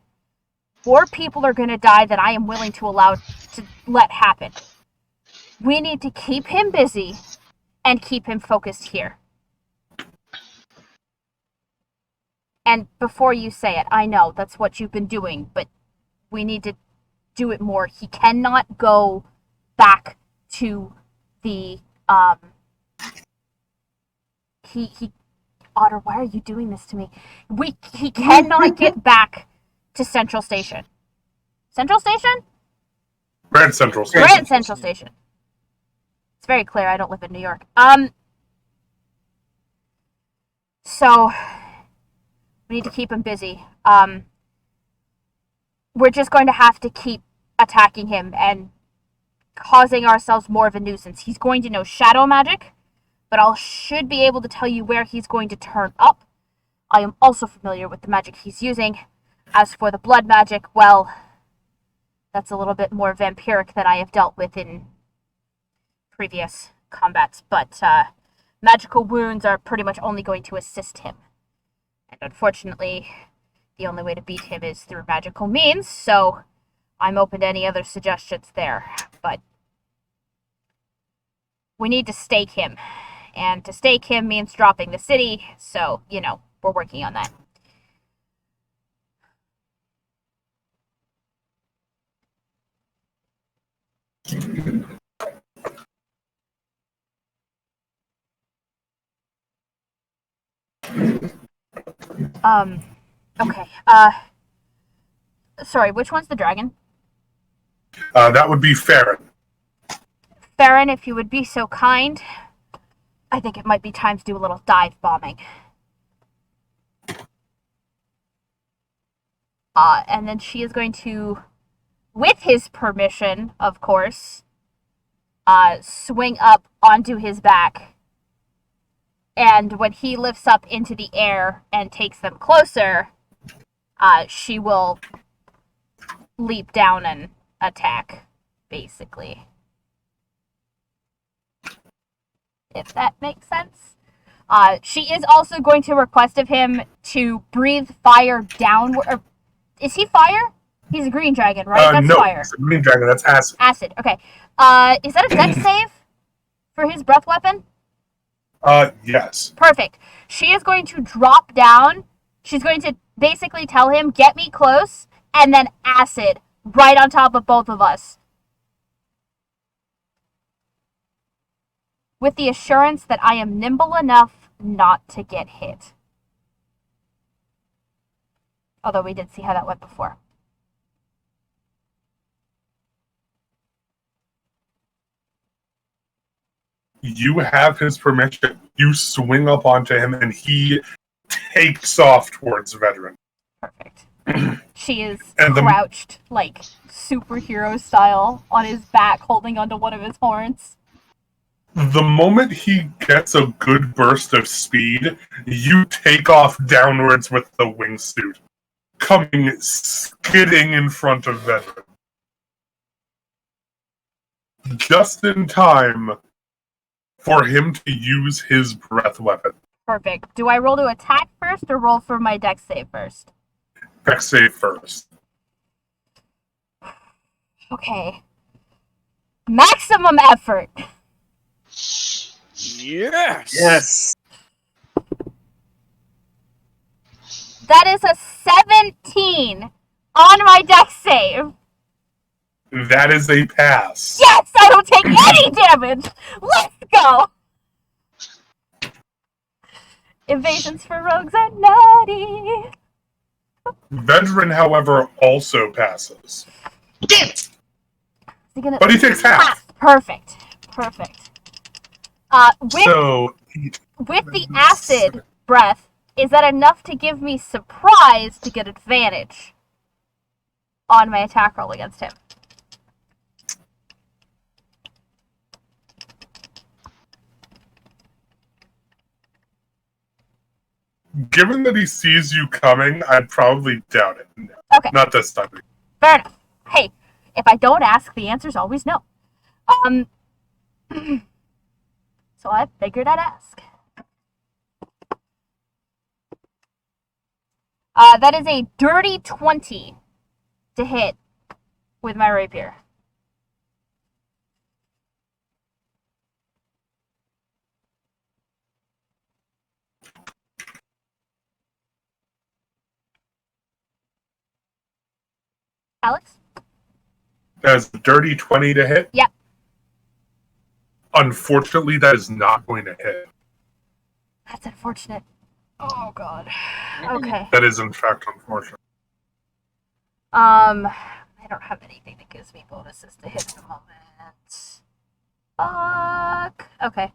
more people are going to die than I am willing to let happen. We need to keep him busy and keep him focused here. And before you say it, I know that's what you've been doing, but we need to do it more. He cannot go back to the, Otter, why are you doing this to me? He cannot get back to Central Station. Central Station? Grand Central Station. Grand Central Station. It's very clear I don't live in New York. So, we need to keep him busy. We're just going to have to keep attacking him and causing ourselves more of a nuisance. He's going to know shadow magic, but I should be able to tell you where he's going to turn up. I am also familiar with the magic he's using. As for the blood magic, well, that's a little bit more vampiric than I have dealt with in previous combats, but magical wounds are pretty much only going to assist him. And unfortunately, the only way to beat him is through magical means, so I'm open to any other suggestions there. But we need to stake him. And to stake him means dropping the city, so, we're working on that. Okay. Sorry, which one's the dragon? That would be Farron. Farron, if you would be so kind, I think it might be time to do a little dive bombing. And then she is going to, with his permission, of course, swing up onto his back. And when he lifts up into the air and takes them closer, she will leap down and attack, basically. If that makes sense. She is also going to request of him to breathe fire downward. Is he fire? He's a green dragon, right? That's no, fire. It's a green dragon. That's acid. Acid. Okay. Is that a dex save for his breath weapon? Yes. Perfect. She is going to drop down. She's going to basically tell him, "Get me close," and then acid right on top of both of us. With the assurance that I am nimble enough not to get hit. Although we did see how that went before. You have his permission. You swing up onto him, and he takes off towards Veteran. Perfect. She is And crouched, like superhero style, on his back, holding onto one of his horns. The moment he gets a good burst of speed, you take off downwards with the wingsuit, coming skidding in front of Veteran. Just in time for him to use his breath weapon. Perfect. Do I roll to attack first or roll for my dex save first? Dex save first. Okay. Maximum effort. Yes! Yes. That is a 17 on my dex save. That is a pass. Yes, I don't take any damage. Let's go. Evasions for rogues are nutty. Veteran, however, also passes. Damn it! But he takes half. Perfect. With So, the acid breath, is that enough to give me surprise to get advantage on my attack roll against him? given that he sees you coming, I'd probably doubt it. No, Okay. not this time. Fair enough. Hey, if I don't ask, the answer's always no. So I figured I'd ask. That is a dirty 20 to hit with my rapier. Alex? That's a dirty 20 to hit? Yep. Unfortunately, that is not going to hit. That's unfortunate. Oh, God. Okay. That is, in fact, unfortunate. I don't have anything that gives me bonuses to hit at the moment. Fuck. Okay.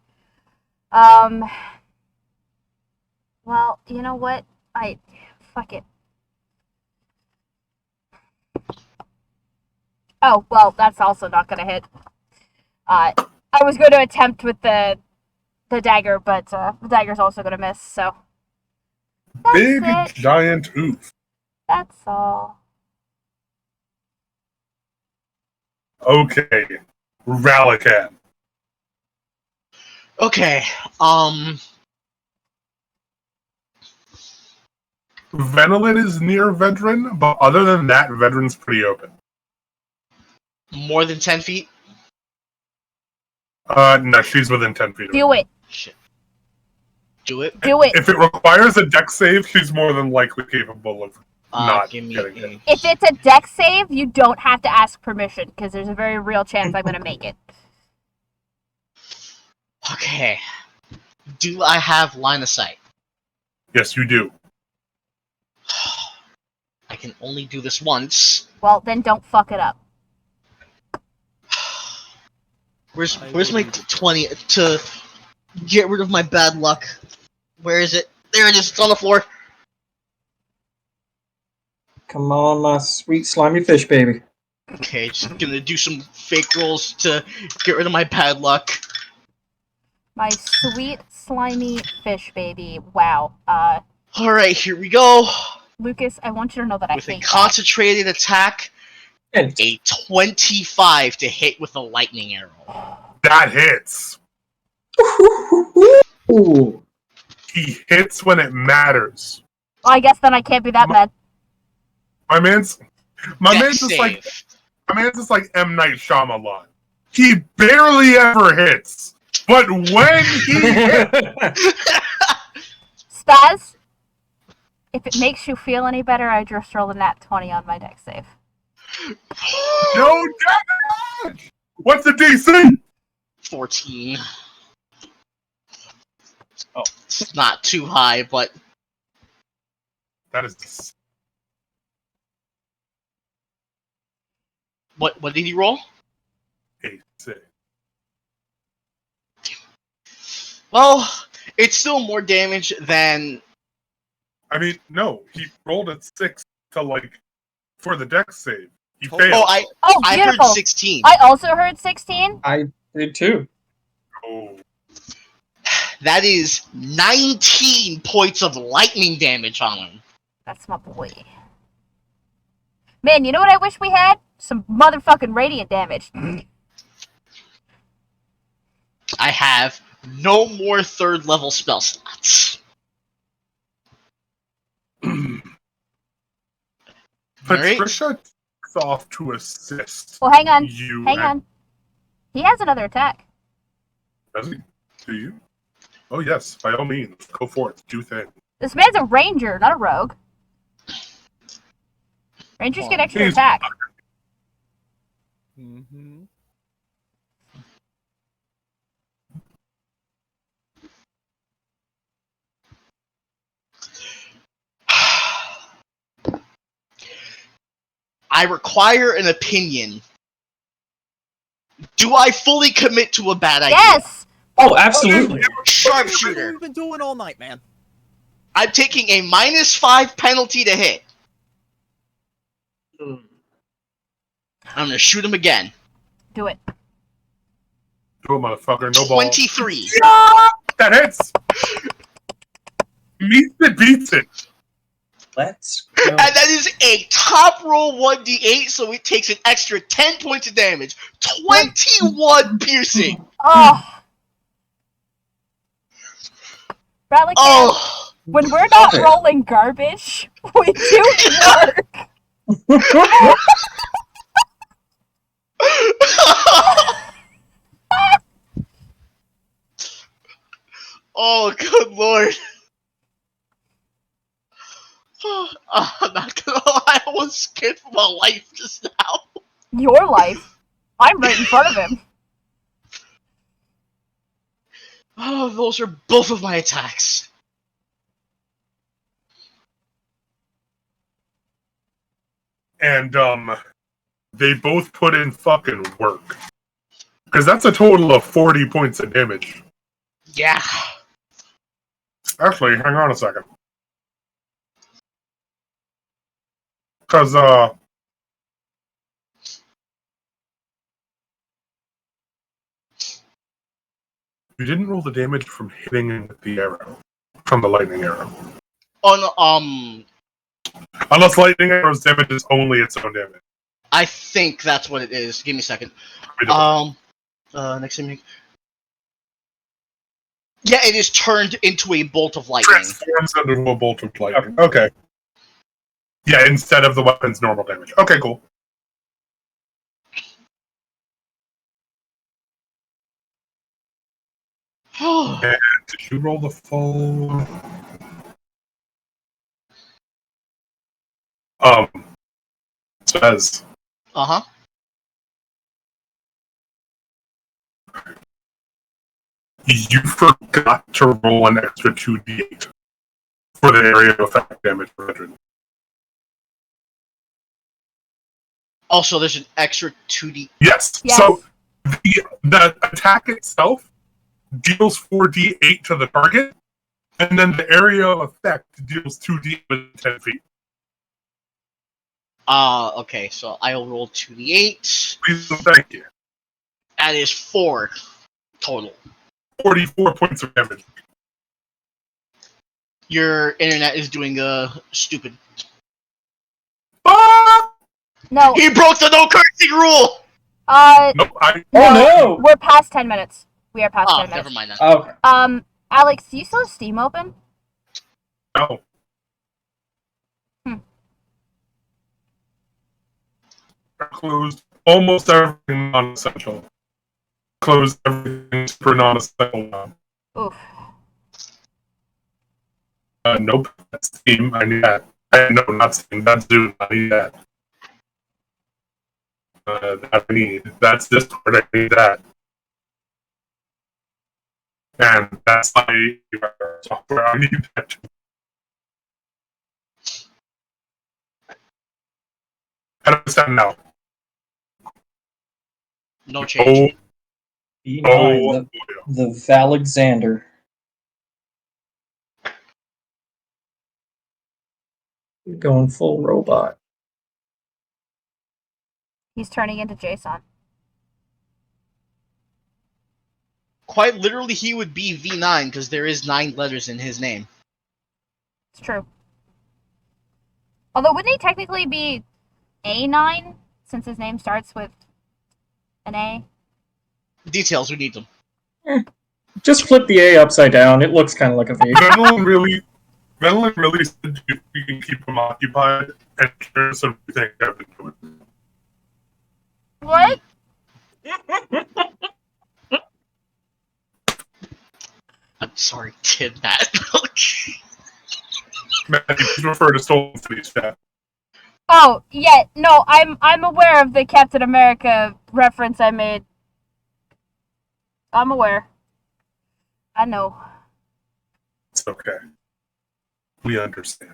Well, you know what? Fuck it. Oh, well, that's also not gonna hit. I was going to attempt with the dagger, but the dagger's also gonna miss, so. That's Big, it. giant oof. That's all. Okay. Ralakan. Okay, Venolin is near Vedran, but other than that, Vedran's pretty open. more than 10 feet? No, she's within 10 feet of him. Do it. Shit. Do it? Do it. If it requires a dex save, she's more than likely capable of not Give me getting it. If it's a dex save, you don't have to ask permission, because there's a very real chance I'm going to make it. Okay. Do I have line of sight? Yes, you do. can only do this once. Well, then don't fuck it up. Where's my 20 to get rid of my bad luck? Where is it? There it is. It's on the floor. Come on, my sweet slimy fish baby. Okay, just gonna do some fake rolls to get rid of my bad luck. My sweet, slimy fish baby. Wow. Alright, here we go. Lucas, I want you to know that With I a hate concentrated attack, And a 25 to hit with a lightning arrow. That hits. Ooh. He hits when it matters. that. Well, I guess then I can't be that mad. My man's Dex just save. like M. Night Shyamalan. He barely ever hits. But when he hits, Spaz, if it makes you feel any better, I just rolled a nat 20 on my dex save. no damage! What's the DC? 14. Oh, it's not too high, but That is what did he roll? AC. Well, it's still more damage than I mean, no, he rolled at 6 to for the dex save. He Oh, failed. I heard Beautiful. 16. I also heard 16. I did too. Oh. That is 19 points of lightning damage on him. That's my boy. Man, you know what I wish we had? Some motherfucking radiant damage. I have no more 3rd level spell slots. Alright. Patricia takes off to assist Well, hang on. you. Hang on. He has another attack. Does he? Do you? Oh, yes, by all means. Go forth. Do thing. This man's a ranger, not a rogue. Rangers get extra He's- attack. Mm-hmm. I require an opinion. Do I fully commit to a bad idea? Yes! Oh, absolutely. What Sharpshooter. have you been doing all night, man? I'm taking a -5 penalty to hit. I'm gonna shoot him again. Do it. Do it, motherfucker. No ball. 23. That hits! Meets it, beats it. Let's go. And that is a top roll 1d8, so it takes an extra 10 points of damage. 21 piercing. Oh. Bradley, Oh. when we're not rolling garbage, we do work. Oh, good lord. I'm not gonna lie, I almost scared for my life just now. Your life. I'm right in front of him. Oh, those are both of my attacks. And, they both put in fucking work. Because that's a total of 40 points of damage. Yeah. Actually, hang on a second. Because, you didn't roll the damage from hitting the arrow. From the lightning arrow. Unless lightning arrow's damage is only its own damage. I think that's what it is. Give me a second. We don't- Next thing. Yeah, it is turned into a bolt of lightning. Transforms into a bolt of lightning. Okay. Yeah, instead of the weapon's normal damage. Okay, cool. Did you roll the full? Says Uh-huh. you forgot to roll an extra 2d8 for the area of effect damage per 100. Also, there's an extra 2d. Yes. Yes. So the attack itself deals 4d8 to the target, and then the area of effect deals 2d within 10 feet. Okay, so I'll roll 2d8. Please and thank you. That is 4 total. 44 points of damage. Your internet is doing stupid. Ah! No. He broke the no cursing rule! Nope, Oh no! We're past 10 minutes. We are past Oh, 10 minutes. never mind that. Okay. Alex, do you still have Steam open? No. Hmm. I closed almost everything non-essential. Closed everything super non-essential now. Oof. Nope, that's Steam. I need that. No, not Steam. That's Zoom. I need that. That I need. That's Discord. I need that. And that's my software. I need that. How do I stand now? No change. E9, Oh, the Valexander. Going full robot. He's turning into Jason. Quite literally, he would be V9 because there is 9 letters in his name. It's true. Although, wouldn't he technically be A9 since his name starts with an A? Details, we need them. Just flip the A upside down. It looks kind of like a V. Venelin really said we can keep him occupied, and here's everything I've been doing. What? I'm sorry, did that. Man, please refer to Stolen Cities chat. Oh, yeah, no, I'm aware of the Captain America reference I made. I'm aware. I know. It's okay. We understand.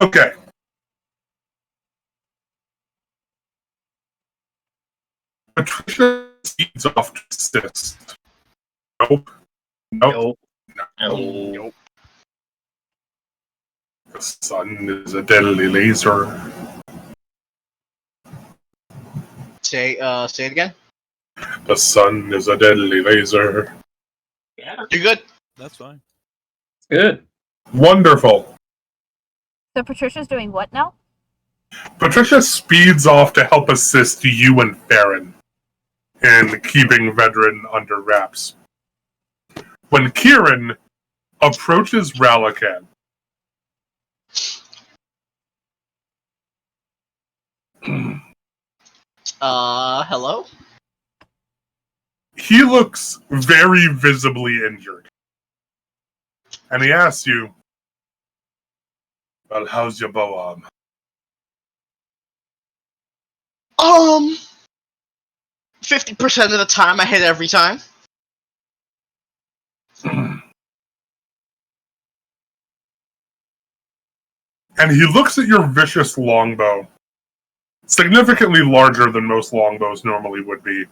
Okay. Patricia speeds off to assist. Nope. Nope. Nope. The sun is a deadly laser. Say it again. The sun is a deadly laser. You're good. That's fine. Good. Wonderful. So Patricia's doing what now? Patricia speeds off to help assist you and Farron in keeping Vedran under wraps. When Kieran approaches Ralakan, Hello? he looks very visibly injured. And he asks you, well, how's your bow arm? 50% of the time I hit every time. And he looks at your vicious longbow, significantly larger than most longbows normally would be.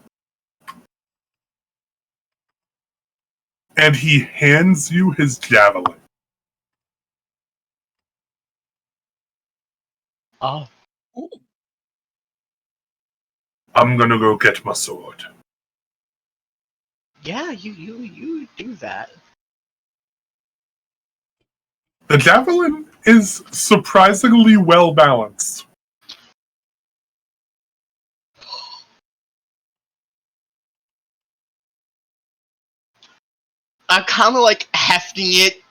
And he hands you his javelin. Oh. I'm gonna go get my sword. Yeah, you do that. The javelin is surprisingly well balanced. I'm kind of like hefting it,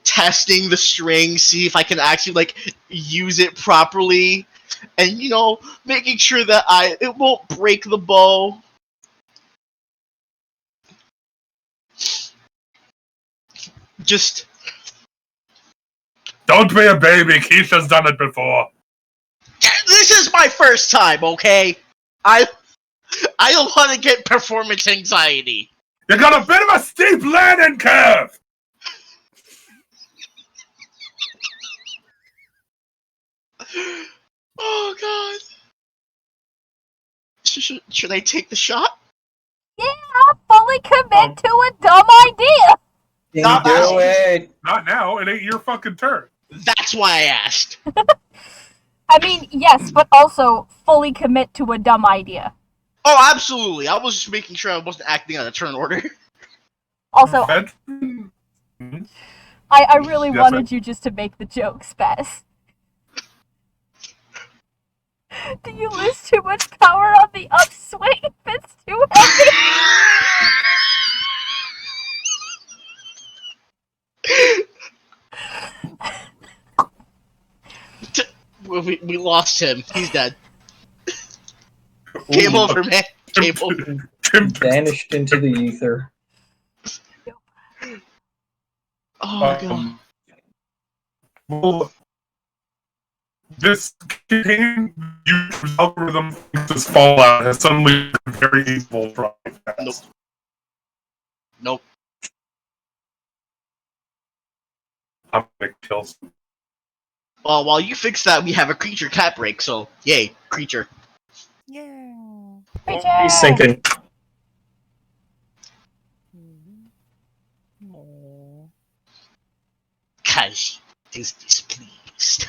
testing the string, see if I can actually like use it properly, and making sure that it won't break the bow. Just Don't be a baby. Keisha's done it before. this is my first time, okay? I don't want to get performance anxiety. You got a bit of a steep learning curve. Oh god. Should I take the shot? Yeah, fully commit Um, to a dumb idea. Not Do that- it. Not now. It ain't your fucking turn. That's why I asked. I mean, yes, but also fully commit to a dumb idea. Oh, absolutely. I was just making sure I wasn't acting on a turn order. Also, Veteran. I really Yes, wanted you just to make the joke, Spaz. Do you lose too much power on the upswing if it's too heavy? We lost him. He's dead. Game over, man. Game over. Vanished into the ether. Oh god. Well, this campaign YouTube's algorithm thinks Fallout has suddenly been very evil from fast. Nope. I'm gonna kill some. Well, while you fix that, we have a creature cat break, so yay, creature. Yeah. He's sinking. Aw. Kaji is displeased.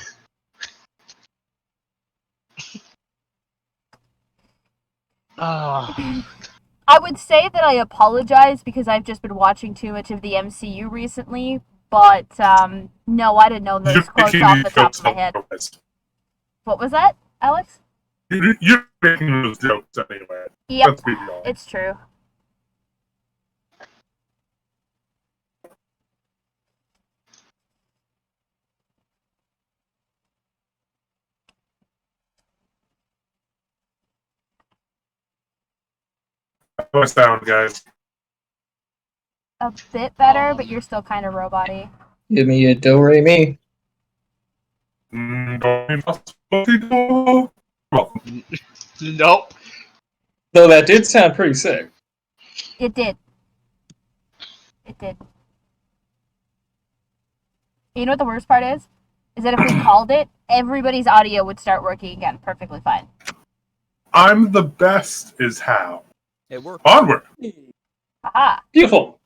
Ah. I would say that I apologize because I've just been watching too much of the MCU recently, but no, I didn't know those quotes off the top of my head. What was that, Alex? You're making those jokes anyway. Yep, Let's be real. it's true. How do I sound, guys? A bit better, but you're still kind of robot-y. Give me a do re mi. Well, Nope. Though that did sound pretty sick. It did. It did. You know what the worst part is? Is that if we called it, everybody's audio would start working again perfectly fine. I'm the best is how. It worked. Onward. Aha! Beautiful.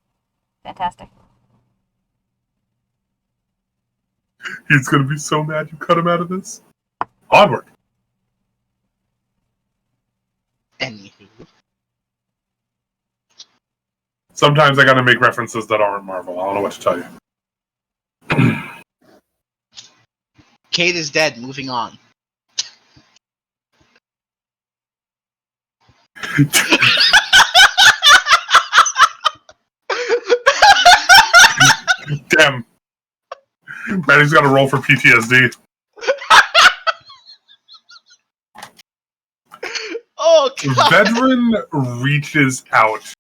Fantastic. He's gonna be so mad you cut him out of this. Onward. Anywho. Sometimes I gotta make references that aren't Marvel. I don't know what to tell you. Kate is dead. Moving on. Damn. Manny's got to roll for PTSD. Oh god. Veteran reaches out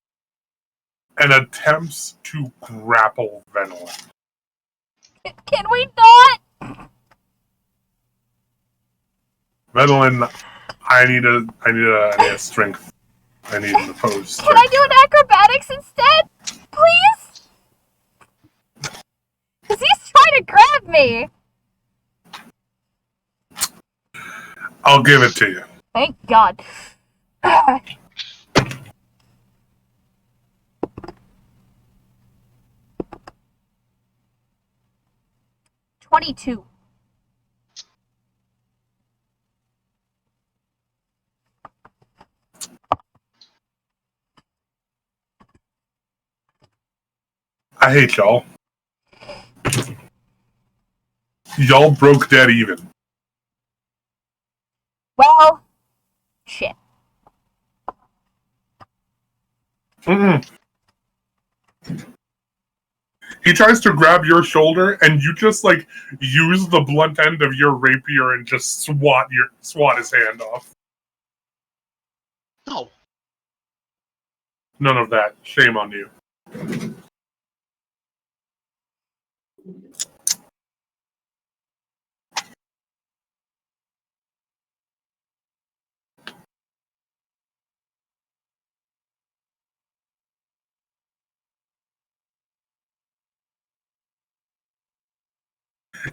and attempts to grapple Venolin. Can we not? Venolin, I need a strength. I need an opposed Can I strength. do an acrobatics instead? Please? Because he's trying to grab me. I'll give it to you. Thank God. 22. I hate y'all. Y'all broke dead even. Well, shit. Mm-mm. He tries to grab your shoulder, and you just like use the blunt end of your rapier and just swat his hand off. No. None of that. Shame on you.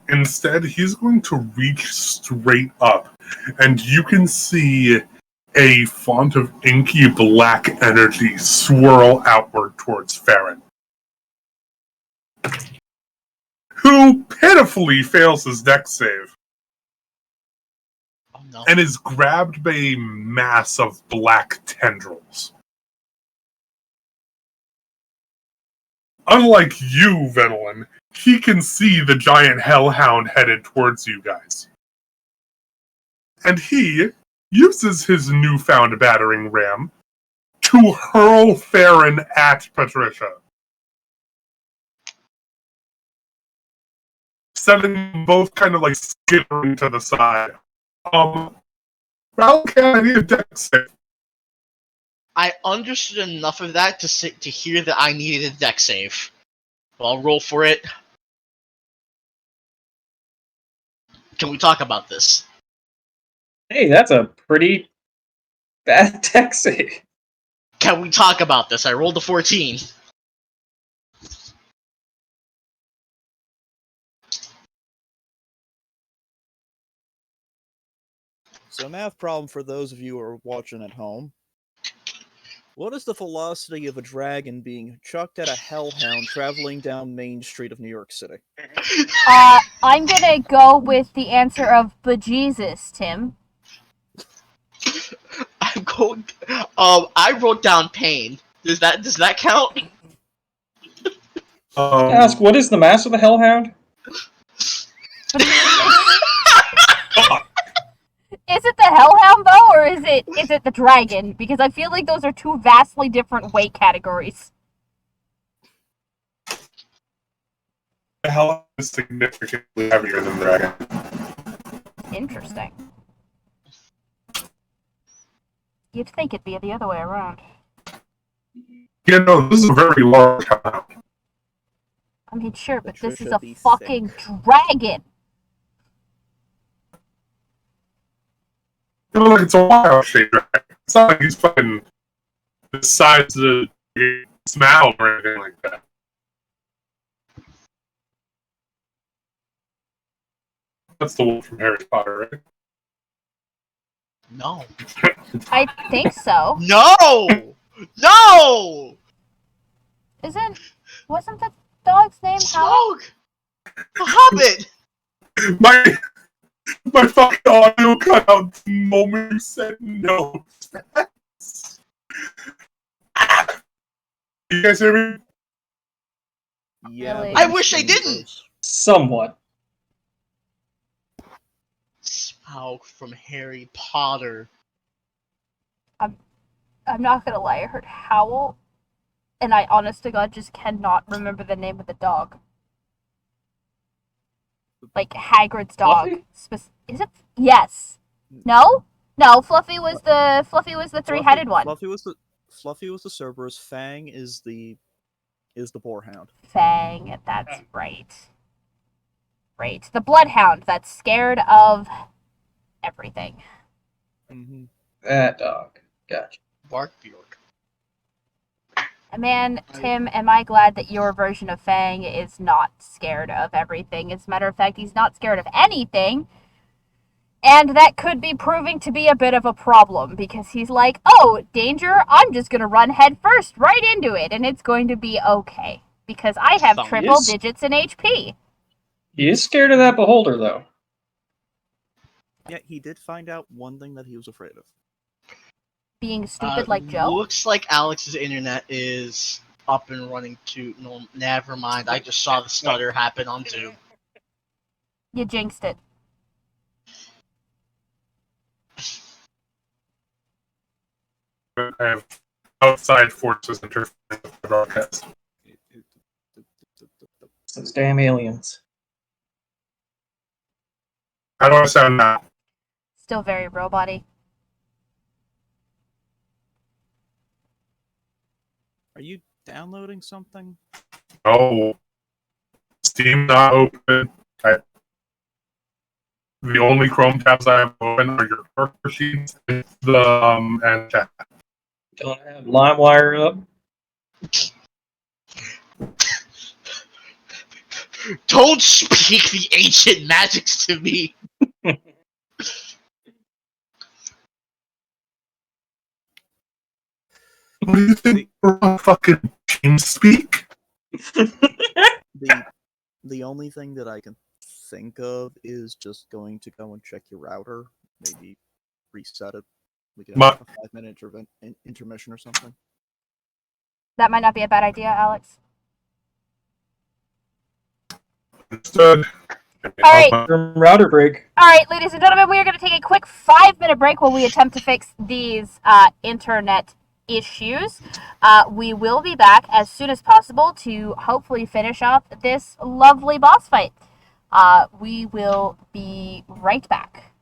Instead, he's going to reach straight up, and you can see a font of inky black energy swirl outward towards Farron, who pitifully fails his dex save Oh no. and is grabbed by a mass of black tendrils. Unlike you, Venelin, he can see the giant hellhound headed towards you guys. And he uses his newfound battering ram to hurl Farron at Patricia, sending them both kind of like skittering to the side. Valkan, I need a dex save. I understood enough of that to hear that I needed a deck save. Well, I'll roll for it. Can we talk about this? Hey, that's a pretty bad tech save. Can we talk about this? I rolled a 14. So, math problem for those of you who are watching at home. What is the velocity of a dragon being chucked at a hellhound traveling down Main Street of New York City? I'm gonna go with the answer of bejesus, Tim. I'm going. I wrote down pain. Does that count? Ask, what is the mass of the Hellhound? Is it the hellhound though, or is it the dragon? Because I feel like those are two vastly different weight categories. The hell is significantly heavier than the dragon. Interesting. You'd think it'd be the other way around. You know, this is a very large hellhound. I mean, sure, but this is Patricia, a be fucking dragon. You know, like it's a wild shaped dragon. It's not like he's fucking the size of his mouth or anything like that. That's the wolf from Harry Potter, right? No. I think so. No. No. Wasn't the dog's name Howl? Smoke. The Hobbit. My fucking audio cut out the moment you said no. You guys hear me? Yeah. Really? but I the wish I screen didn't. froze. Somewhat. Smoke from Harry Potter. I'm not gonna lie, I heard Howl, and I honest to God just cannot remember the name of the dog. Like Hagrid's dog. Fluffy? Is it? Yes. No? No, Fluffy was the three-headed one. Fluffy was the Cerberus. Fang is the boarhound. Fang, that's right. Right. The Bloodhound that's scared of everything. Mm-hmm. That dog. Gotcha. Bark Bjork. Man, Tim, am I glad that your version of Fang is not scared of everything. As a matter of fact, he's not scared of anything. And that could be proving to be a bit of a problem because he's like, oh, danger, I'm just going to run head first right into it and it's going to be okay. Because I have Thumb triple is- digits in HP. He is scared of that beholder, though. Yeah, he did find out one thing that he was afraid of. Being stupid like Joe. Looks like Alex's internet is up and running too. No, never mind. I just saw the stutter happen on Zoom. You jinxed it. I have outside forces interfering with the broadcast. Those damn aliens. How do I sound now? Still very robot-y. Are you downloading something? Oh, Steam not open. The only Chrome tabs I have open are your work machines and and chat. Don't have LimeWire up. Don't speak the ancient magics to me. What do you think we're on fucking TeamSpeak? The only thing that I can think of is just going to go and check your router, maybe reset it. We could have a 5-minute intermission or something. That might not be a bad idea, Alex. Understood. All right. Router break. All right, ladies and gentlemen, we are going to take a quick 5-minute break while we attempt to fix these internet issues. We will be back as soon as possible to hopefully finish up this lovely boss fight. We will be right back.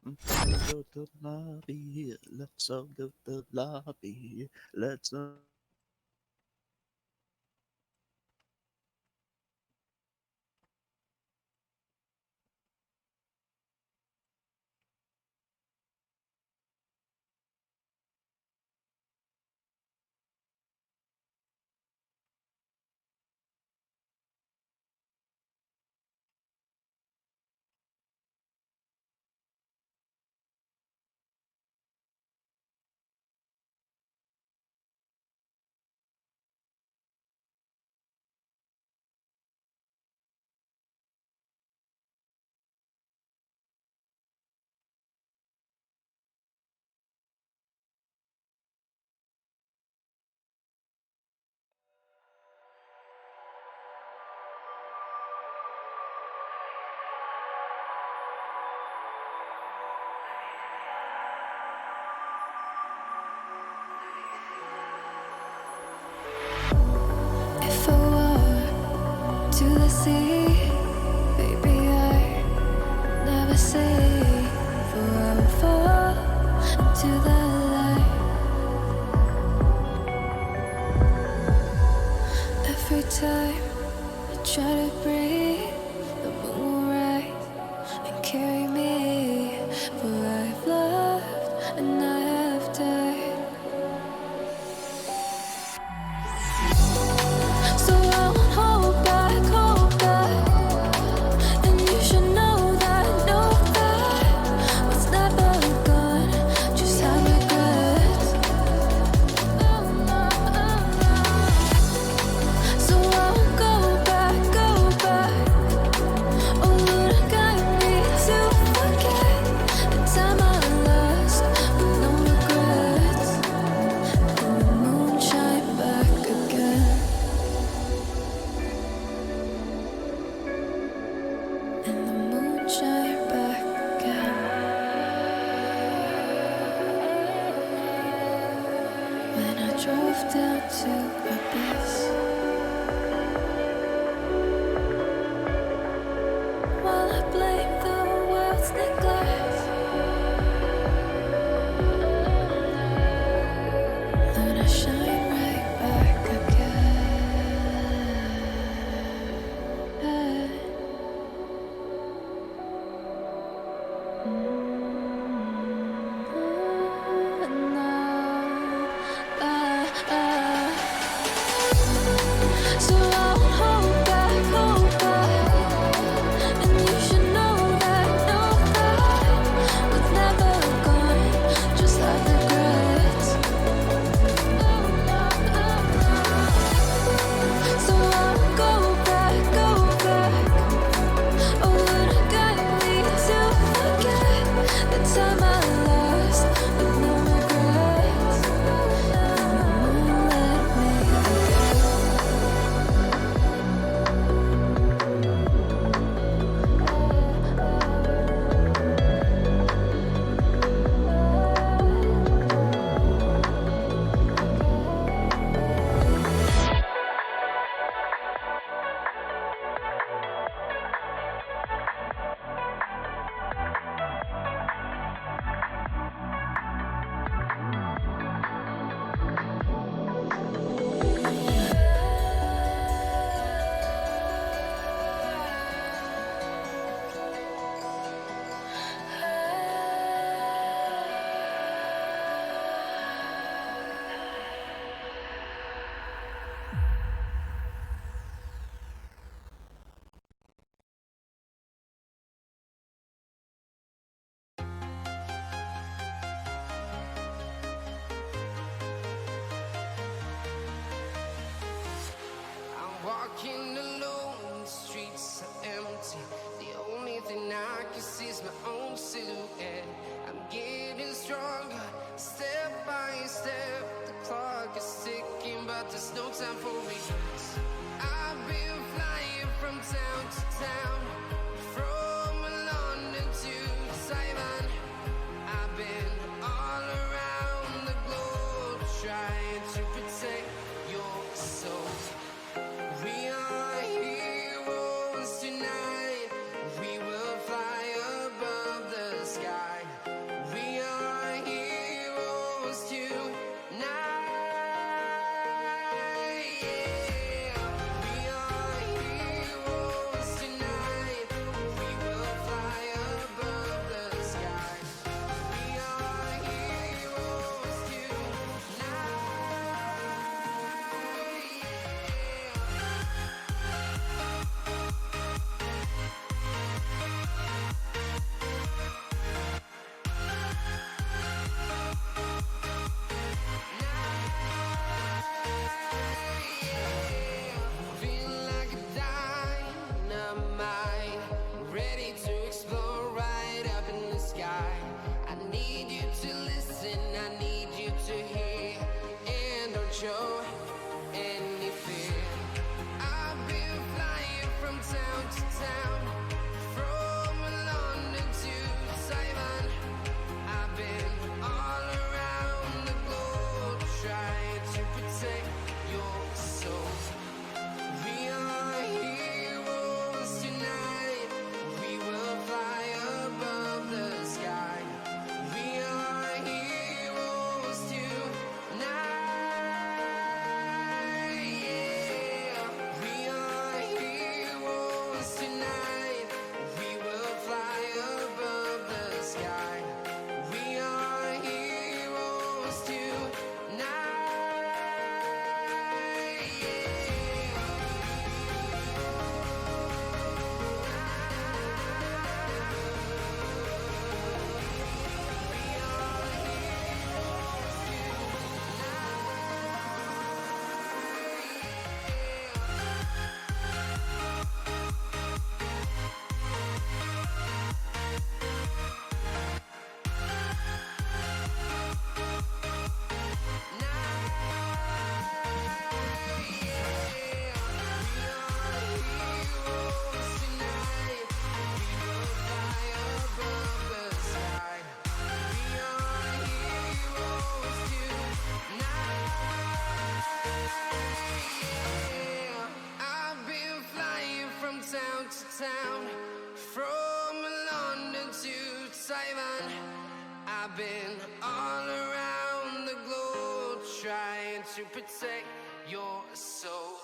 Let's go to the lobby. Let's all go to the lobby. Let's. If I were to the sea, baby, I never say, for I will fall into the light. Every time I try to breathe, the moon will rise and carry me, for I've loved and I have died. So I won't hold back, and you should know that what's never gone, just have regrets. So I won't go back, oh Lord, guide me to forget the time I lost with no regrets, and the moon shine back again. And the moon shine back again. When I drove down to Abyss, while I blame the world's neglect, then I shine right back again. time for reasons. I've been flying from town to town, from London to Taiwan. I've been all around the globe trying to protect your soul. We are heroes tonight. We will fly above the sky. We are heroes tonight. Yeah. We are heroes tonight. We will fly above the sky. We are heroes tonight. Feel like a dynamite, ready to explode right up in the sky. I need you to listen, I need you to hear, and don't show any fear. I've been flying from town to town, from London to Taiwan. I've been all around the globe trying to protect your soul. We are heroes tonight. We will fly above the sky. We are heroes tonight. Yeah. We are heroes tonight. We will fly above the sky. We are heroes I've been flying from town to town, from London to Taiwan. I've been all around the globe trying to protect your soul.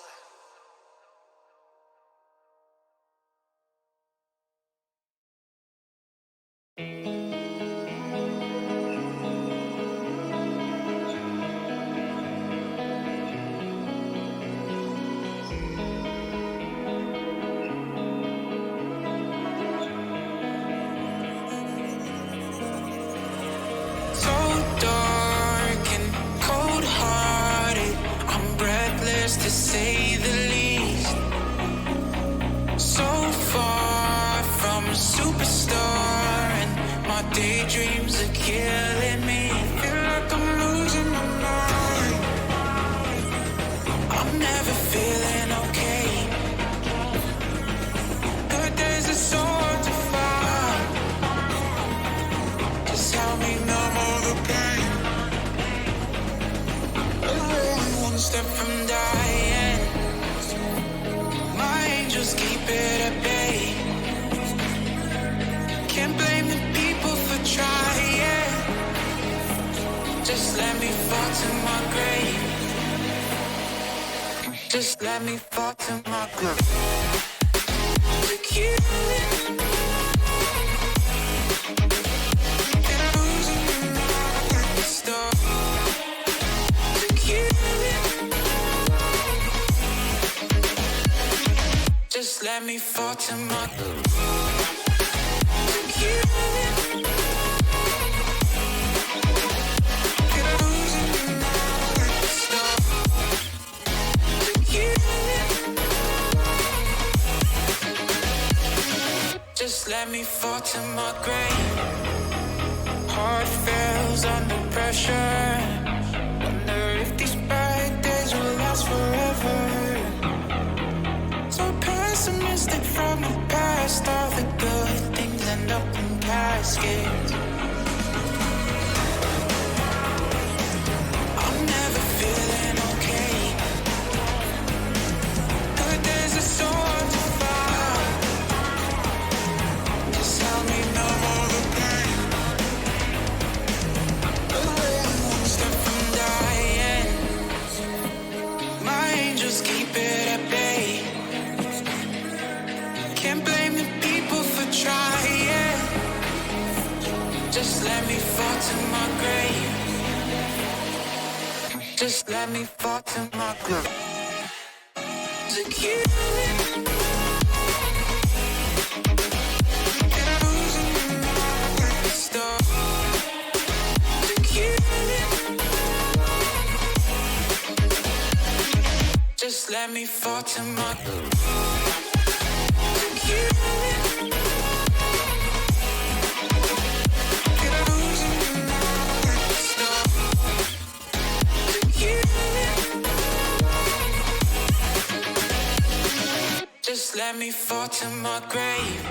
So dark and cold-hearted, I'm breathless to say the least. So far from a superstar, and my daydreams are killing me. Feel like I'm losing my mind. I'm never feeling okay. Good days are so hard to find. Just help me numb all the pain. I'm only one step from dying. My angels keep it at bay. Can't blame the people for trying. Just let me fall to my grave. Just let me fall to my grave. Look you. Just let me fall to my Just let me fall to my grave. Heart fails under pressure. Wonder if these bad days will last forever. past, all the good things end up in caskets. I'm never feeling okay. Good days are so hard to find. Just help me numb all the pain. One step from dying. My angels keep it at bay. Can't blame the people for trying. Just let me fall to my grave. Just let me fall to my grave. To kill it. And I'm losing my stuff. To kill it. Just let me fall to my grave. To kill it. And I'm losing my stuff. To kill it. Just let me fall to my grave.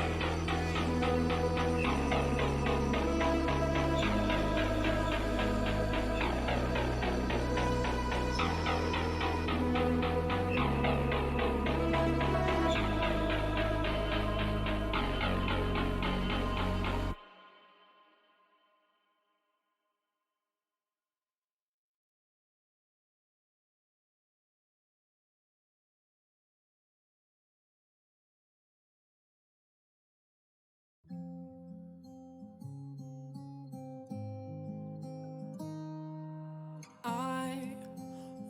I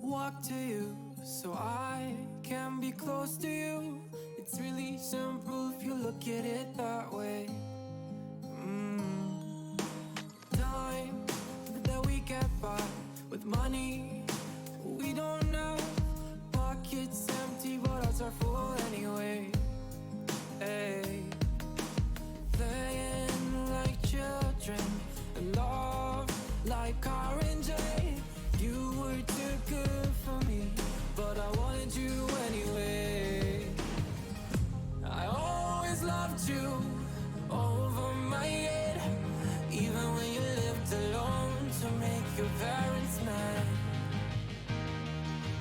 walk to you so I can be close to you. It's really simple if you look at it that way. Time that we get by with money we don't know. Pockets empty but hearts are full anyway. Hey. Playing like children and love like R&J. You were too good for me, but I wanted you anyway. I always loved you over my head, even when you lived alone to make your parents mad.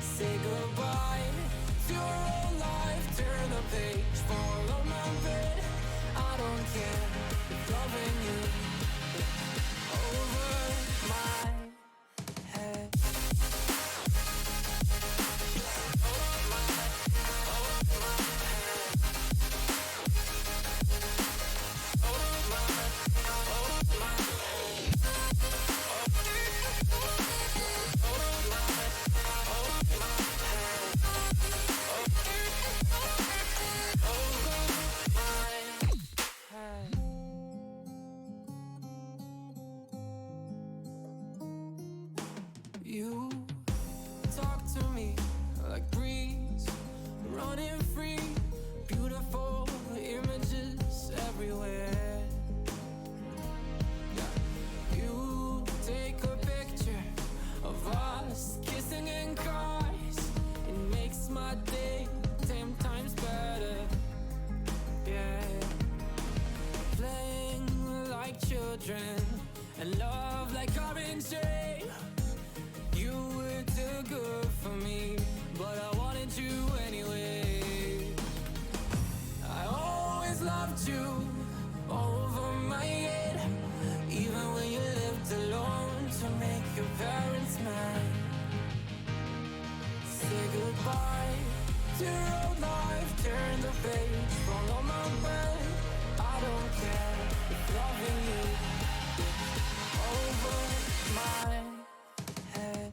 Say goodbye to your old life, turn the page, follow my bed. I don't care if loving you over my head. You talk to me like breeze, running free, beautiful images everywhere. Yeah. You take a picture of us kissing in cars, it makes my day 10 times better. Yeah. Playing like children and love like R&J. You were too good for me, but I wanted you anyway. I always loved you over my head, even when you lived alone to make your parents mad. Say goodbye to your old life, turn the page, follow my bed. I don't care if loving you over my head.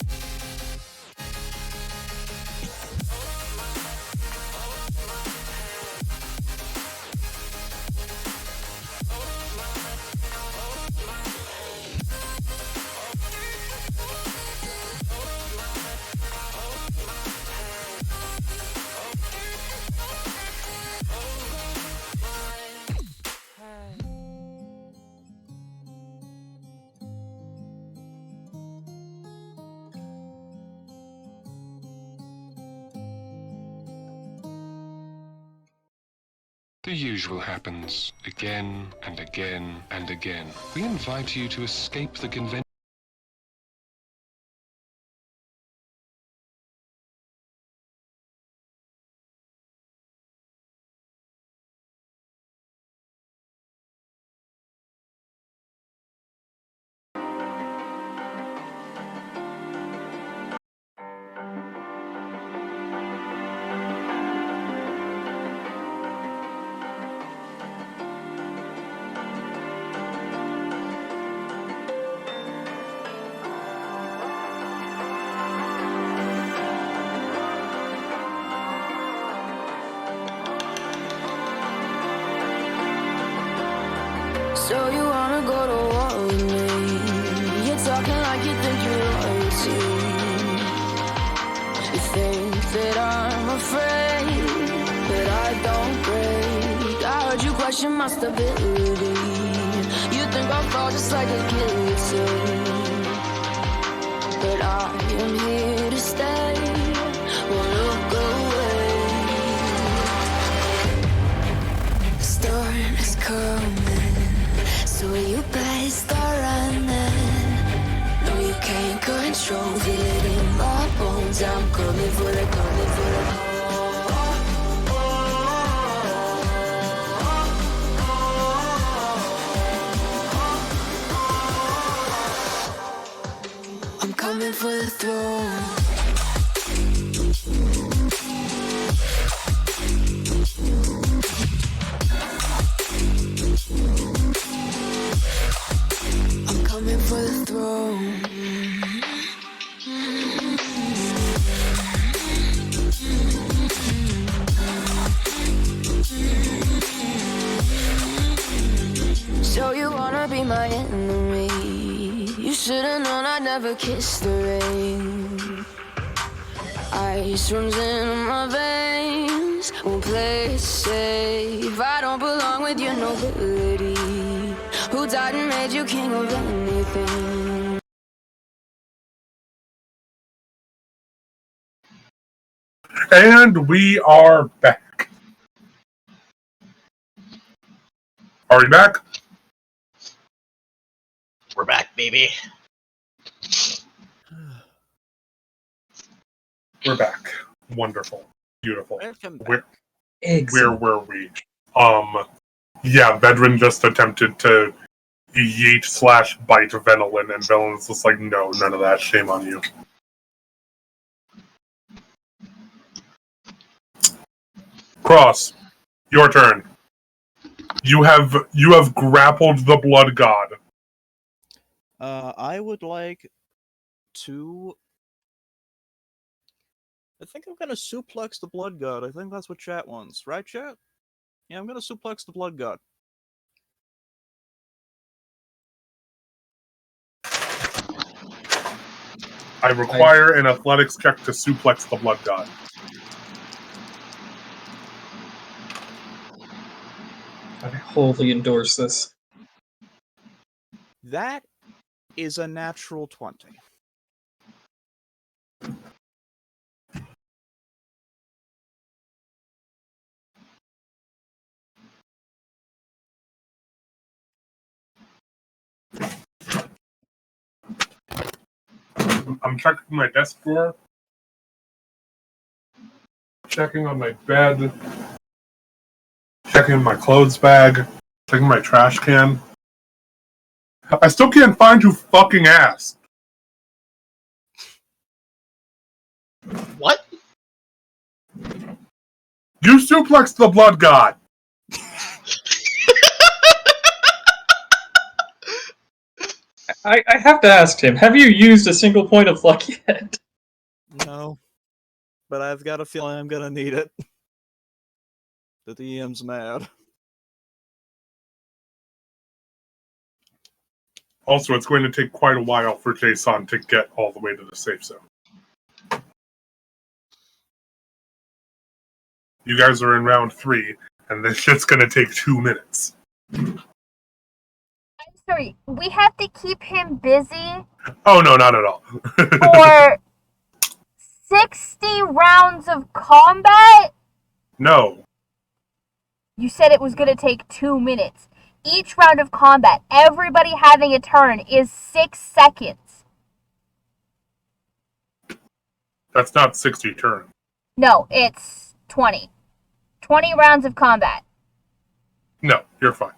The usual happens again and again and again. We invite you to escape the convention. So you wanna go to war with me? You're talking like you think you're royalty. You think that I'm afraid, but I don't break. I heard you question my stability. You think I'll fall just like a guillotine, but I am here to stay. Won't look away. The storm is coming, so you better start running. No, you can't control, feel it in my bones. I'm coming for the, coming for the. I'm coming for the throne. I'm coming for the throne. So you wanna be my enemy? You should've known I'd never kiss the rain. Ice runs in my veins, won't play it safe. I don't belong with your nobility. Who died and made you king of anything? And we are back. Are we back? We're back, baby. We're back. Wonderful. Beautiful. Welcome back. Where were we? Yeah, Vedran just attempted to yeet/bite Venelin, and Venelin's just like, no, none of that. Shame on you. Cross, your turn. You have grappled the blood god. I would like to. I think I'm gonna suplex the blood god. I think that's what chat wants, right, chat? Yeah, I'm gonna suplex the blood god. I require an athletics check to suplex the blood god. I wholly endorse this. That is a natural 20. I'm checking my desk drawer. Checking on my bed. Checking my clothes bag. Checking my trash can. I still can't find who fucking asked. What? You suplexed the blood god. I have to ask him, have you used a single point of luck yet? No. But I've got a feeling I'm gonna need it. The DM's mad. Also, it's going to take quite a while for Jason to get all the way to the safe zone. You guys are in round 3, and this shit's going to take 2 minutes. I'm sorry, we have to keep him busy Oh, no, not at all. for 60 rounds of combat? No. You said it was going to take 2 minutes. Each round of combat, everybody having a turn, is 6 seconds. That's not 60 turns. No, it's 20. 20 rounds of combat. No, you're fine.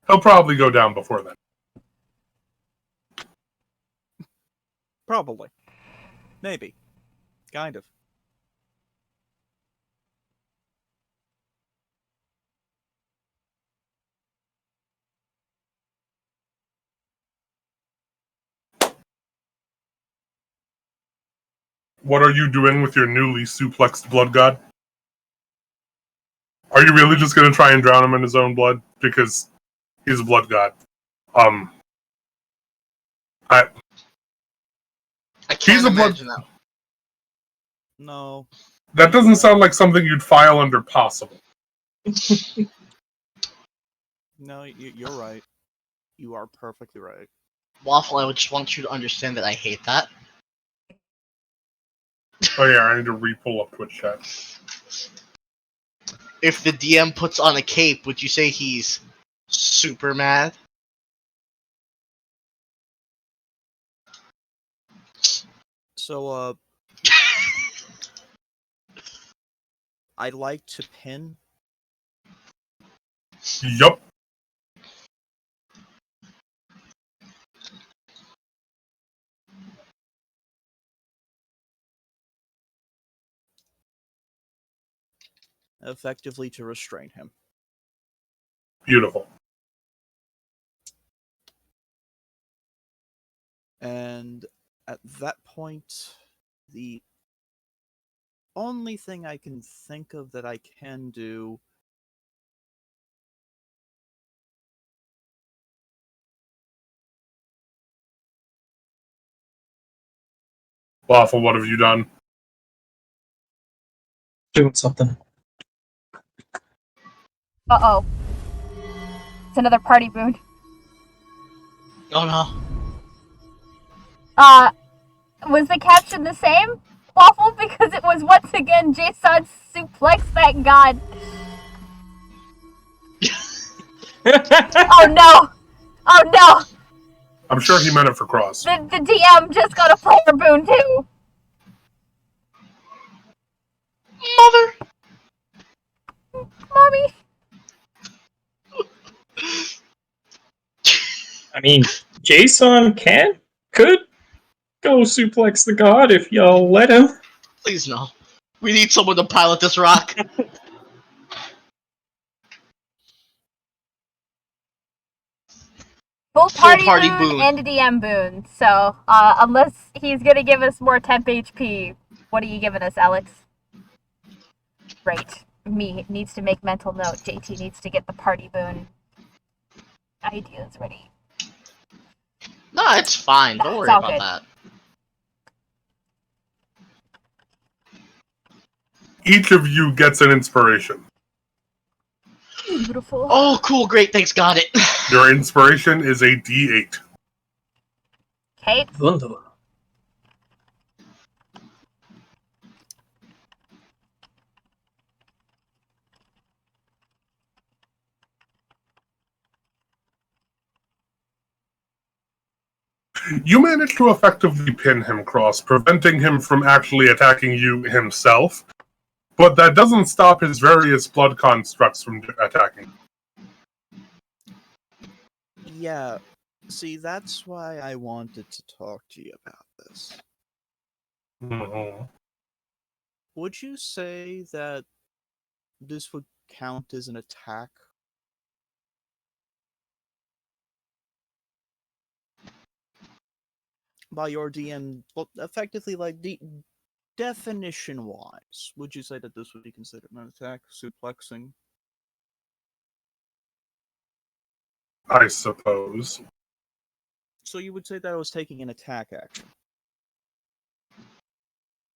He'll probably go down before then. Probably. Maybe. Kind of. What are you doing with your newly suplexed blood god? Are you really just going to try and drown him in his own blood? Because he's a blood god. I can't He's a blood- imagine that. No. That doesn't sound like something you'd file under possible. No, you're right. You are perfectly right. Waffle, I would just want you to understand that I hate that. Oh yeah, I need to re-pull up Twitch chat. If the DM puts on a cape, would you say he's super mad? So, I like to pin. Yup. Effectively to restrain him. Beautiful. And at that point, the only thing I can think of that I can do Waffle, what have you done? Doing something. Uh-oh. It's another party boon. Oh no. Was the caption the same, Waffle? Because it was once again Jason suplex that god. Oh no! Oh no! I'm sure he meant it for Cross. The DM just got a player boon too! Mother! Mommy! I mean, Jason could go suplex the god if y'all let him. Please no. We need someone to pilot this rock. Full Full party boon and a DM boon. So, unless he's gonna give us more temp HP, what are you giving us, Alex? Right. Me needs to make mental note. JT needs to get the party boon ideas ready. No, it's fine. Don't It's worry all about good. that. Each of you gets an inspiration. Beautiful. Oh, cool, great, thanks, got it. Your inspiration is a D8. Okay. Wunderbar. You manage to effectively pin him, Cross, preventing him from actually attacking you himself, but that doesn't stop his various blood constructs from attacking. Yeah, see, that's why I wanted to talk to you about this. Mhm. Would you say that this would count as an attack? By your DM, well, effectively, like, definition-wise, would you say that this would be considered an attack, suplexing? I suppose. So you would say that I was taking an attack action.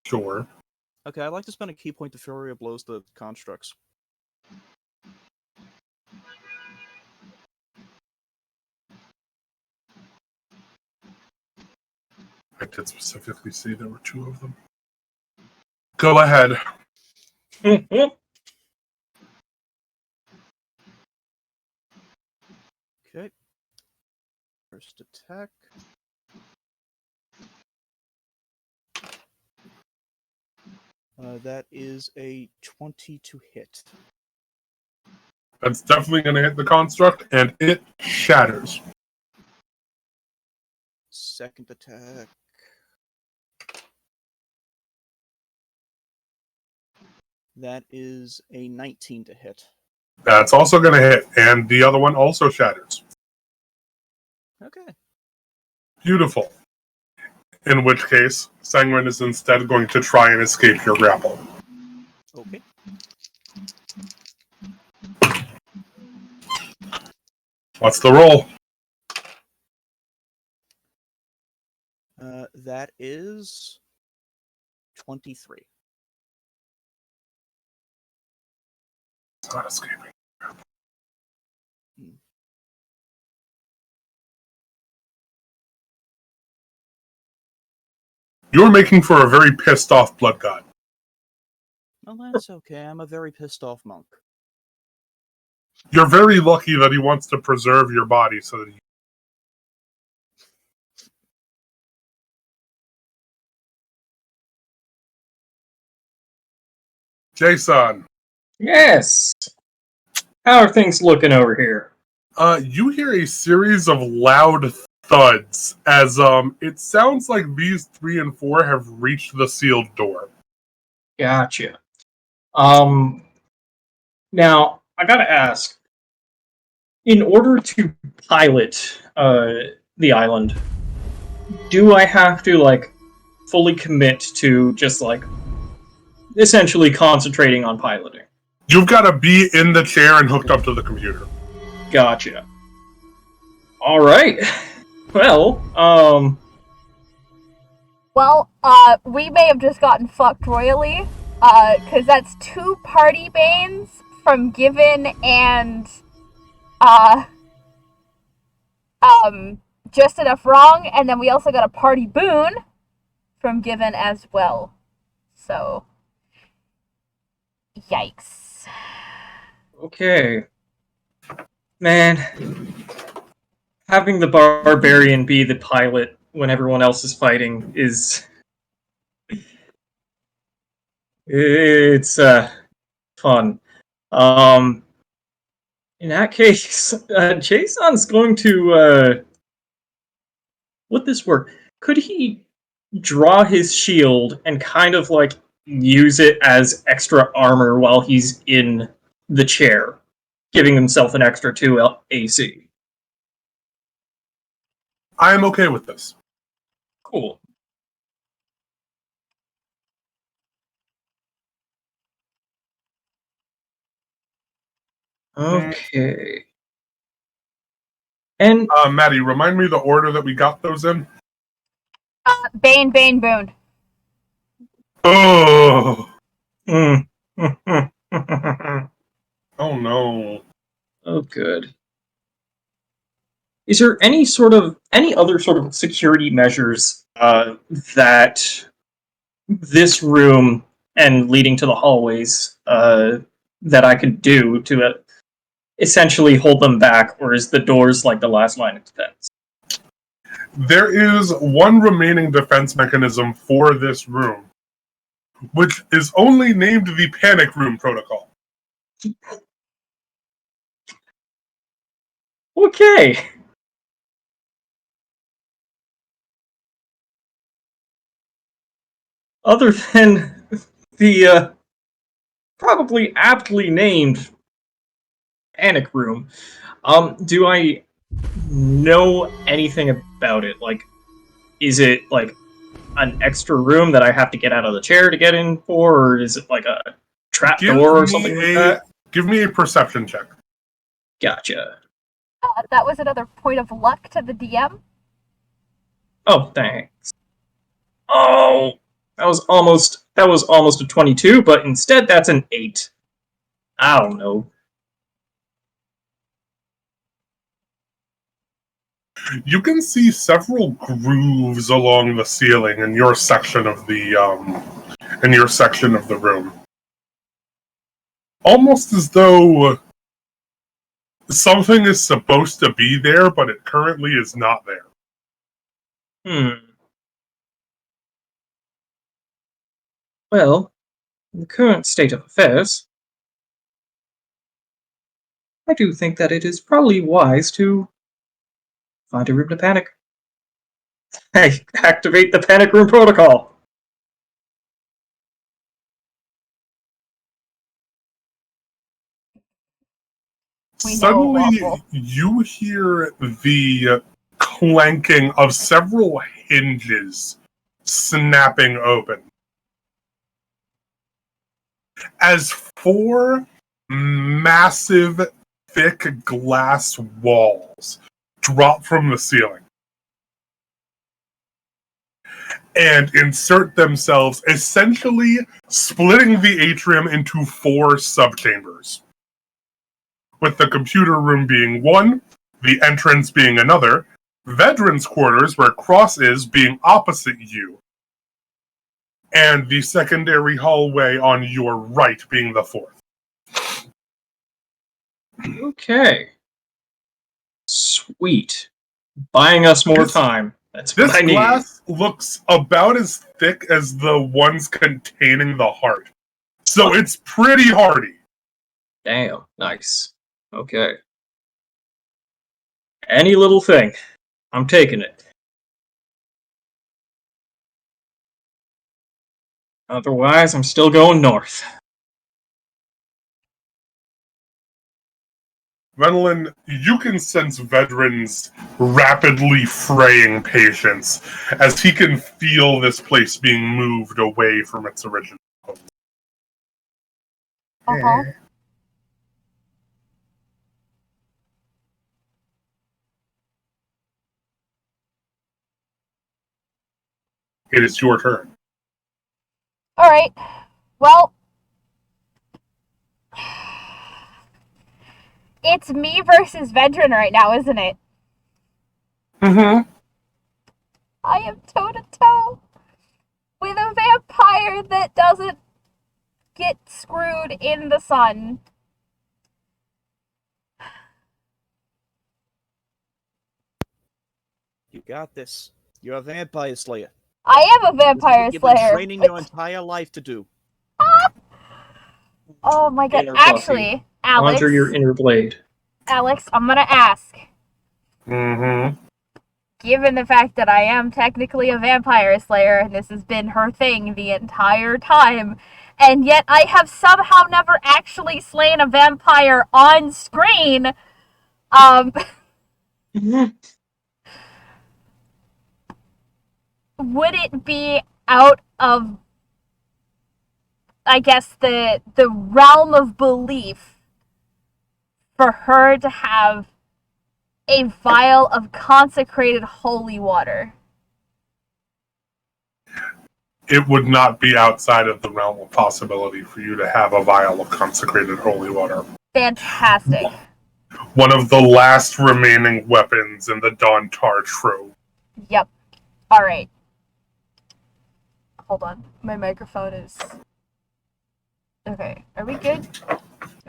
Sure. Okay, I'd like to spend a key point to Fury blows the constructs. I did specifically say there were two of them. Go ahead. first attack. That is a 20 to hit. That's definitely going to hit the construct, and it shatters. Second attack. That is a 19 to hit. That's also going to hit, and the other one also shatters. Okay. Beautiful. In which case, Sanguine is instead going to try and escape your grapple. Okay. What's the roll? That is 23. It's not escaping. You're making for a very pissed off blood god. Well, that's okay. I'm a very pissed off monk. You're very lucky that he wants to preserve your body so that he... Jason, Yes. How are things looking over here? you hear a series of loud thuds as it sounds like these 3 and 4 have reached the sealed door. Gotcha. Now I gotta ask. In order to pilot the island, do I have to like fully commit to just like essentially concentrating on piloting? You've got to be in the chair and hooked up to the computer. Gotcha. All right. Well, Well, we may have just gotten fucked royally, because that's 2 party banes from Given and, just enough wrong, and then we also got a party boon from Given as well. So, yikes. okay. Man, having the barbarian be the pilot when everyone else is fighting is... It's, fun. In that case, Jason's going to, would this work? Could he draw his shield and kind of, like, use it as extra armor while he's in the chair, giving himself an extra 2 AC? I am okay with this. Cool. Okay. And Maddie, remind me the order that we got those in? Bane, boon. Oh, oh oh no. good. Is there any other sort of security measures that this room and leading to the hallways that I could do to essentially hold them back, or is the doors like the last line of defense? There is one remaining defense mechanism for this room, which is only named the Panic Room Protocol. Okay. Other than the probably aptly named Panic Room, do I know anything about it? Like, is it like an extra room that I have to get out of the chair to get in for, or is it like a trap door or something like that? Give me a perception check. Gotcha. That was another point of luck to the DM. Oh, thanks. Oh, that was almost a 22, but instead that's an 8. I don't know. You can see several grooves along the ceiling in your section of the room. Almost as though Something is supposed to be there, but it currently is not there. Well, in the current state of affairs, I do think that it is probably wise to find a room to panic. Hey, activate the panic room protocol. We know Suddenly, awful. you hear the clanking of several hinges snapping open as four massive, thick glass walls drop from the ceiling and insert themselves, essentially splitting the atrium into four subchambers, with the computer room being one, the entrance being another, Veteran's quarters, where Cross is, being opposite you, and the secondary hallway on your right being the fourth. Okay. Sweet. Buying us more This- time. That's what This I need. glass looks about as thick as the ones containing the heart, so it's pretty hardy. Damn. Nice. Okay. Any little thing. I'm taking it. Otherwise, I'm still going north. Venelin, you can sense Veteran's rapidly fraying patience as he can feel this place being moved away from its original home. Uh-huh. It is your turn. All right. Well, it's me versus Vedran right now, isn't it? Mm-hmm. I am toe to toe with a vampire that doesn't get screwed in the sun. You got this. You're a vampire slayer. I am a vampire You've been slayer. training your entire life to do. Oh my god. Inner Buffy. Actually, Alex, Conjure your inner blade. Alex, I'm gonna ask. Mm-hmm. Given the fact that I am technically a vampire slayer, and this has been her thing the entire time, and yet I have somehow never actually slain a vampire on screen, would it be out of, I guess, the realm of belief for her to have a vial of consecrated holy water? It would not be outside of the realm of possibility for you to have a vial of consecrated holy water. Fantastic. One of the last remaining weapons in the Dawntar trove. Yep. Alright. Hold on. My microphone is... Okay. Are we good? Are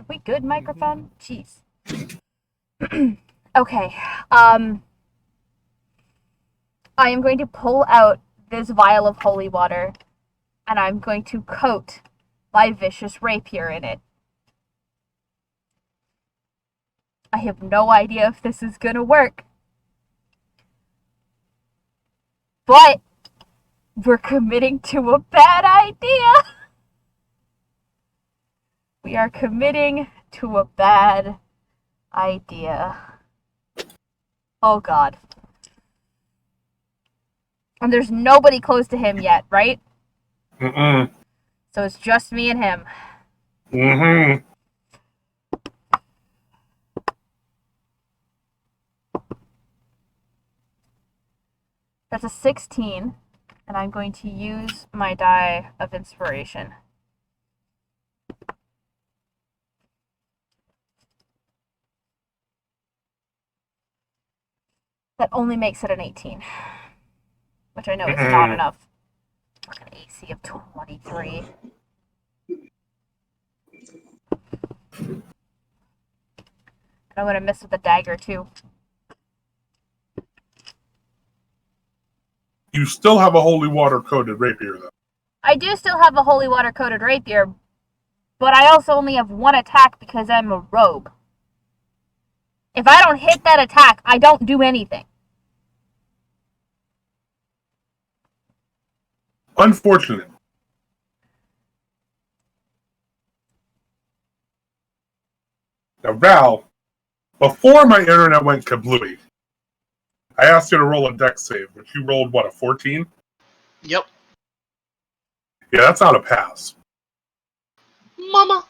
we good, microphone? Jeez. Okay. I am going to pull out this vial of holy water, and I'm going to coat my vicious rapier in it. I have no idea if this is gonna work. But we're committing to a bad idea. We are committing to a bad idea. Oh god. And there's nobody close to him yet, right? Mm-mm. So it's just me and him. Mm-hmm. That's a 16, and I'm going to use my die of inspiration. That only makes it an 18, which I know is not enough. Fucking AC of 23. And I'm gonna miss with the dagger too. You still have a holy water coated rapier, though. I do still have a holy water coated rapier, but I also only have one attack because I'm a rogue. If I don't hit that attack, I don't do anything. Unfortunate. Now, Val, before my internet went kablooey, I asked you to roll a dex save, which you rolled, what, a 14? Yep. Yeah, that's not a pass. Mama.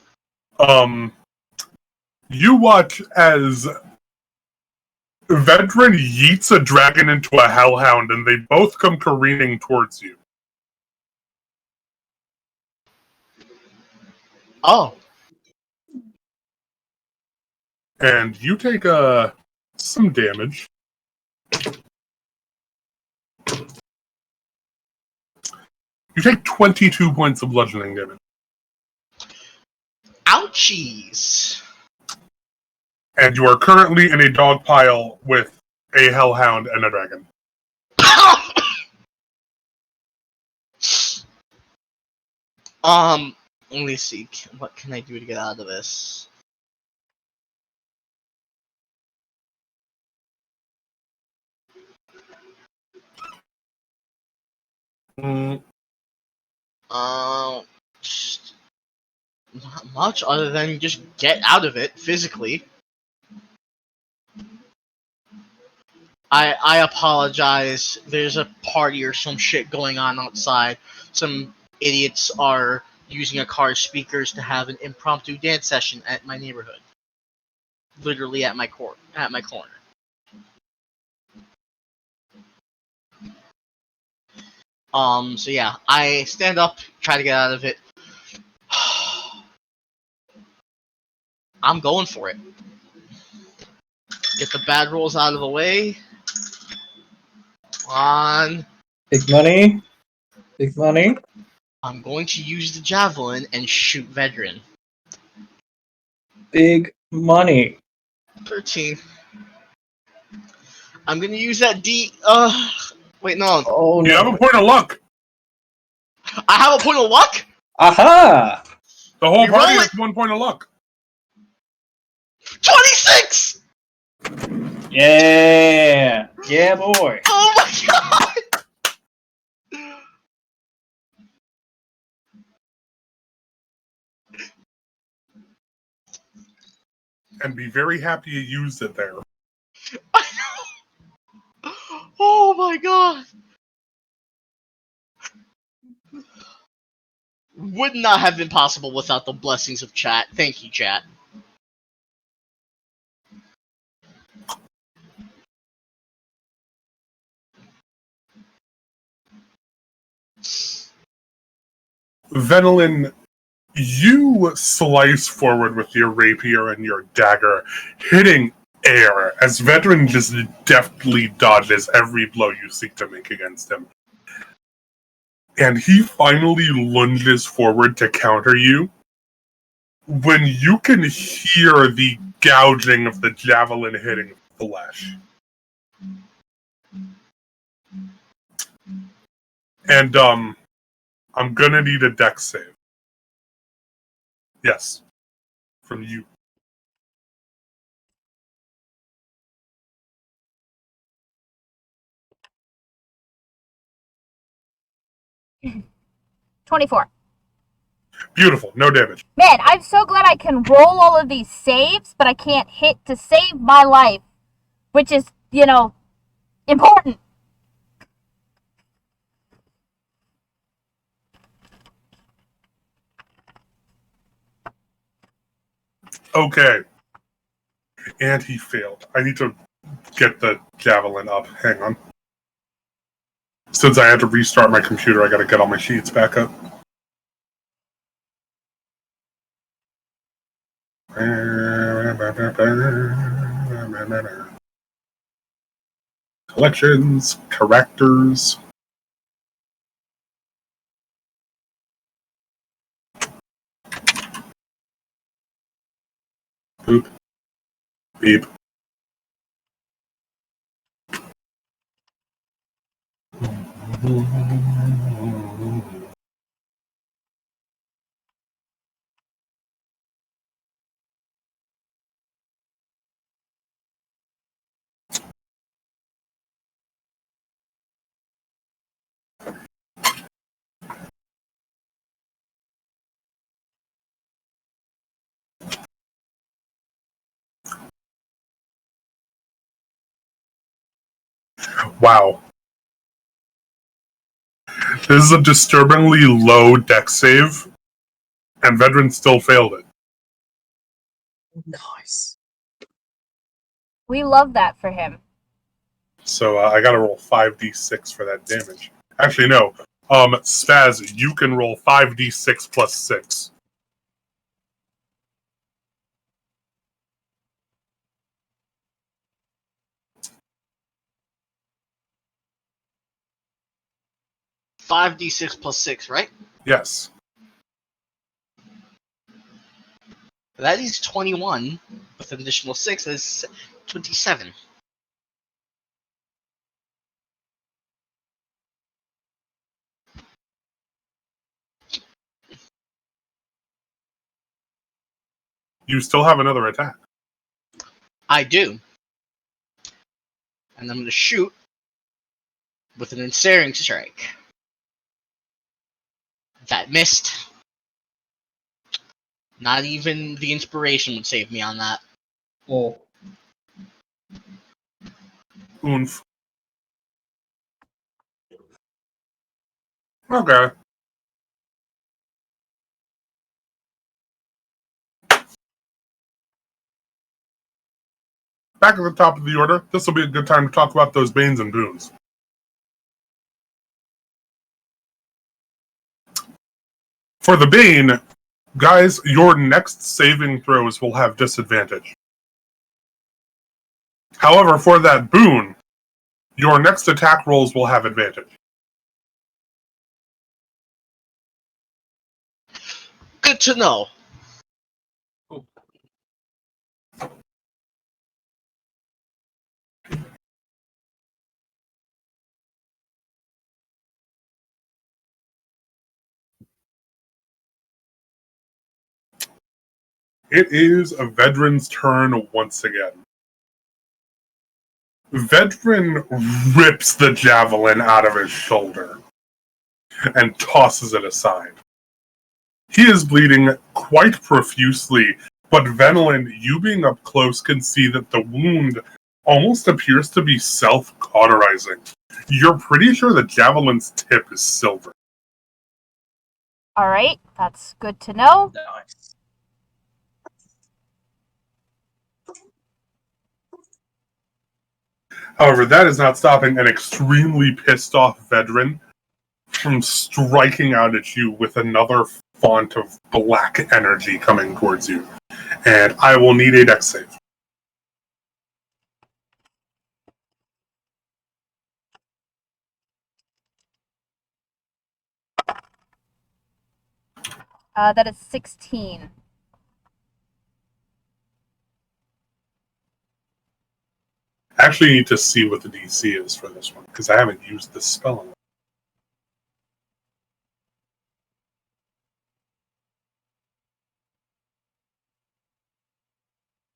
You watch as Vedran yeets a dragon into a hellhound, and they both come careening towards you. Oh. And you take some damage. You take 22 points of bludgeoning damage. Ouchies. And you are currently in a dog pile with a hellhound and a dragon. Let me see. What can I do to get out of this? Just not much other than just get out of it physically. I apologize. There's a party or some shit going on outside. Some idiots are using a car's speakers to have an impromptu dance session at my neighborhood. Literally at my corner. So yeah, I stand up, try to get out of it. I'm going for it. Get the bad rolls out of the way. On. Big money. Big money. I'm going to use the javelin and shoot Vedran. Big money. 13. I'm gonna use that wait, no. Oh no. You have a point of luck. I have a point of luck? Aha! The whole You party roll has 1 point of luck. 26! Yeah! Yeah, boy. Oh my god! And be very happy you used it there. I know! Oh my god! Would not have been possible without the blessings of chat. Thank you, chat. Venelin, you slice forward with your rapier and your dagger, hitting air as Vedran just deftly dodges every blow you seek to make against him. And he finally lunges forward to counter you when you can hear the gouging of the javelin hitting flesh. And, I'm gonna need a dex save. Yes. From you. $24. Beautiful. No damage. Man, I'm so glad I can roll all of these saves, but I can't hit to save my life. Which is, important. Okay. And he failed. I need to get the javelin up. Hang on. Since I had to restart my computer, I gotta get all my sheets back up. Collections, characters. Boop. Beep. Wow. This is a disturbingly low dex save, and Vedran still failed it. Nice. We love that for him. So I gotta roll 5d6 for that damage. Actually, no. Spaz, you can roll 5d6 plus 6. Five d6 plus 6, right? Yes. That is 21. With an additional 6, that is 27. You still have another attack. I do. And I'm going to shoot with an ensnaring strike. That missed. Not even the inspiration would save me on that. Oh. Oomph. Okay. Back at the top of the order, this will be a good time to talk about those banes and boons. For the bane, guys, your next saving throws will have disadvantage. However, for that boon, your next attack rolls will have advantage. Good to know. It is Vedran's turn once again. Vedran rips the javelin out of his shoulder and tosses it aside. He is bleeding quite profusely, but Venelin, you being up close, can see that the wound almost appears to be self-cauterizing. You're pretty sure the javelin's tip is silver. All right, that's good to know. Nice. However, that is not stopping an extremely pissed off Vedran from striking out at you with another font of black energy coming towards you. And I will need a dex save. That is 16. I actually need to see what the DC is for this one, because I haven't used this spell in a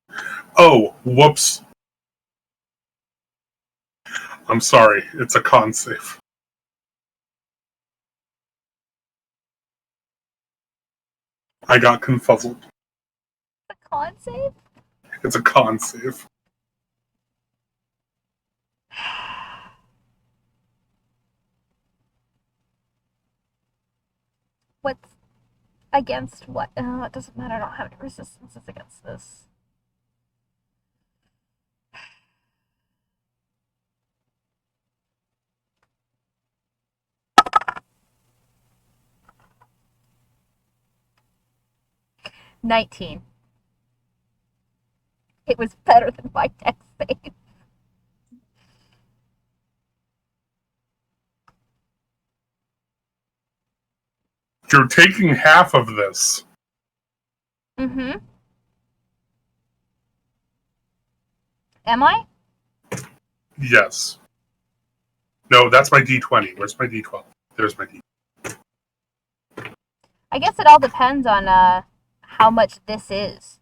while. Oh, whoops. I'm sorry, it's a con save. I got confuzzled. A con save? It's a con save. What's against what? It doesn't matter. I don't have any resistances against this. $19. It was better than my dex save. You're taking half of this. Mm-hmm. Am I? Yes. No, that's my D20. Where's my D12? There's my D. I guess it all depends on how much this is.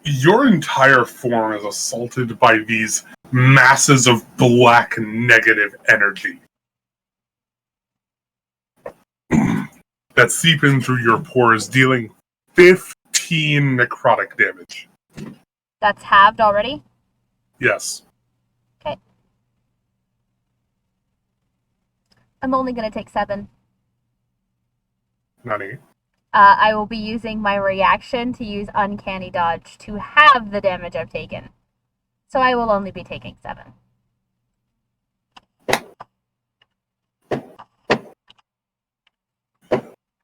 Your entire form is assaulted by these masses of black negative energy that seep in through your pores, dealing 15 necrotic damage. That's halved already? Yes. Okay. I'm only going to take 7. Nani? I will be using my reaction to use Uncanny Dodge to halve the damage I've taken. So I will only be taking 7.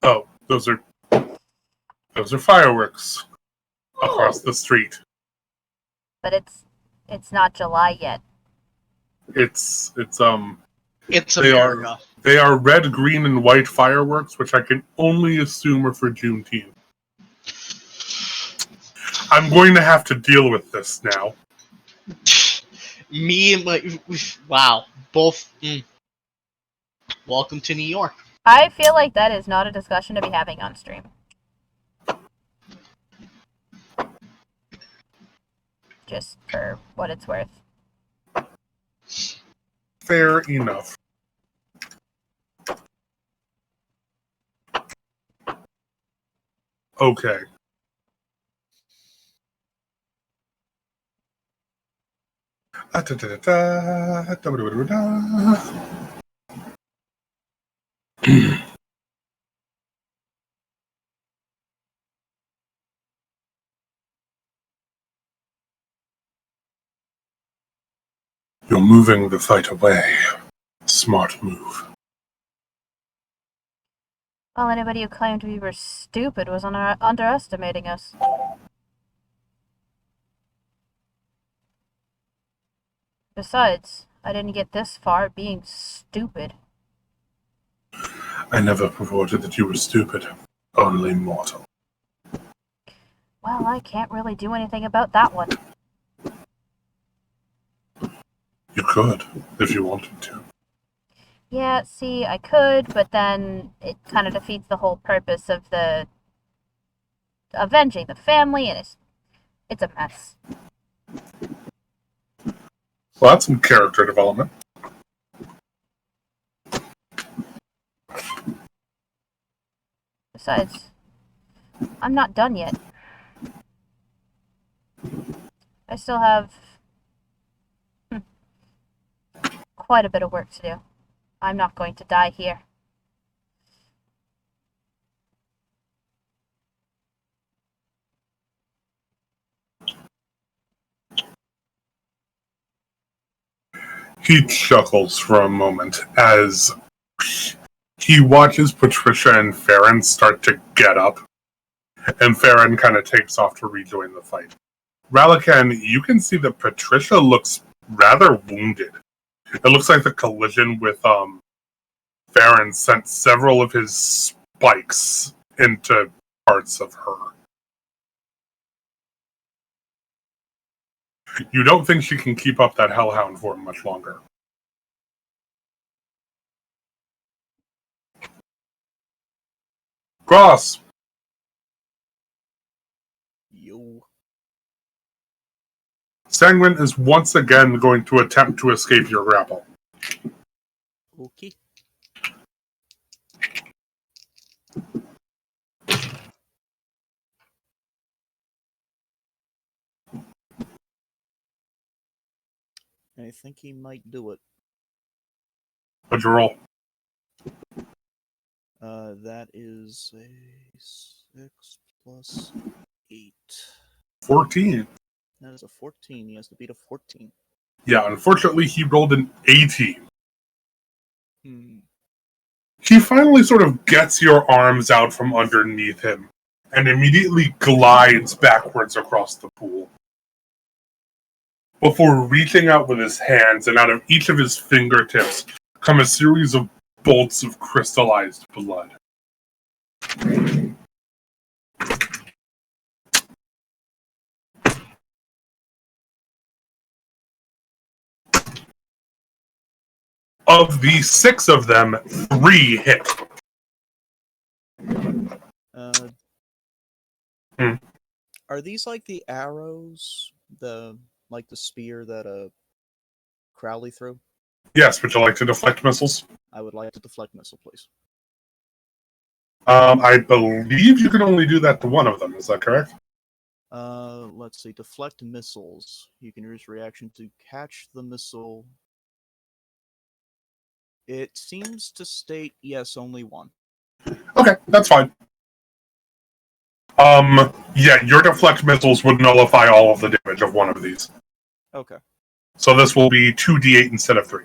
Oh, those are fireworks across the street. But it's not July yet. It's It's They are- America. They are red, green, and white fireworks, which I can only assume are for Juneteenth. I'm going to have to deal with this now. Me and my wow, both. Welcome to New York. I feel like that is not a discussion to be having on stream. Just for what it's worth. Fair enough. Okay. You're moving the fight away. Smart move. Well, anybody who claimed we were stupid was underestimating us. Besides, I didn't get this far being stupid. I never purported that you were stupid. Only mortal. Well, I can't really do anything about that one. You could, if you wanted to. Yeah, see, I could, but then it kind of defeats the whole purpose of the avenging the family, and it's a mess. Well, that's some character development. Besides, I'm not done yet. I still have quite a bit of work to do. I'm not going to die here. He chuckles for a moment as he watches Patricia and Farron start to get up, and Farron kind of takes off to rejoin the fight. Ralakan, you can see that Patricia looks rather wounded. It looks like the collision with Farron sent several of his spikes into parts of her. You don't think she can keep up that hellhound form much longer. Gross! Yo. Sanguine is once again going to attempt to escape your grapple. Okay. I think he might do it. What'd you roll? That is a 6 plus 8. 14. That is a 14. He has to beat a 14. Yeah, unfortunately he rolled an 18. He finally sort of gets your arms out from underneath him and immediately glides backwards across the pool. Before reaching out with his hands, and out of each of his fingertips come a series of bolts of crystallized blood. Of the 6 of them, 3 hit. Hmm. Are these like the arrows, the spear that Crowley threw? Yes, would you like to deflect missiles? I would like to deflect missile, please. I believe you can only do that to one of them. Is that correct? Let's see. Deflect missiles. You can use reaction to catch the missile. It seems to state yes, only one. Okay, that's fine. Yeah, your deflect missiles would nullify all of the damage of one of these. Okay. So this will be 2d8 instead of 3.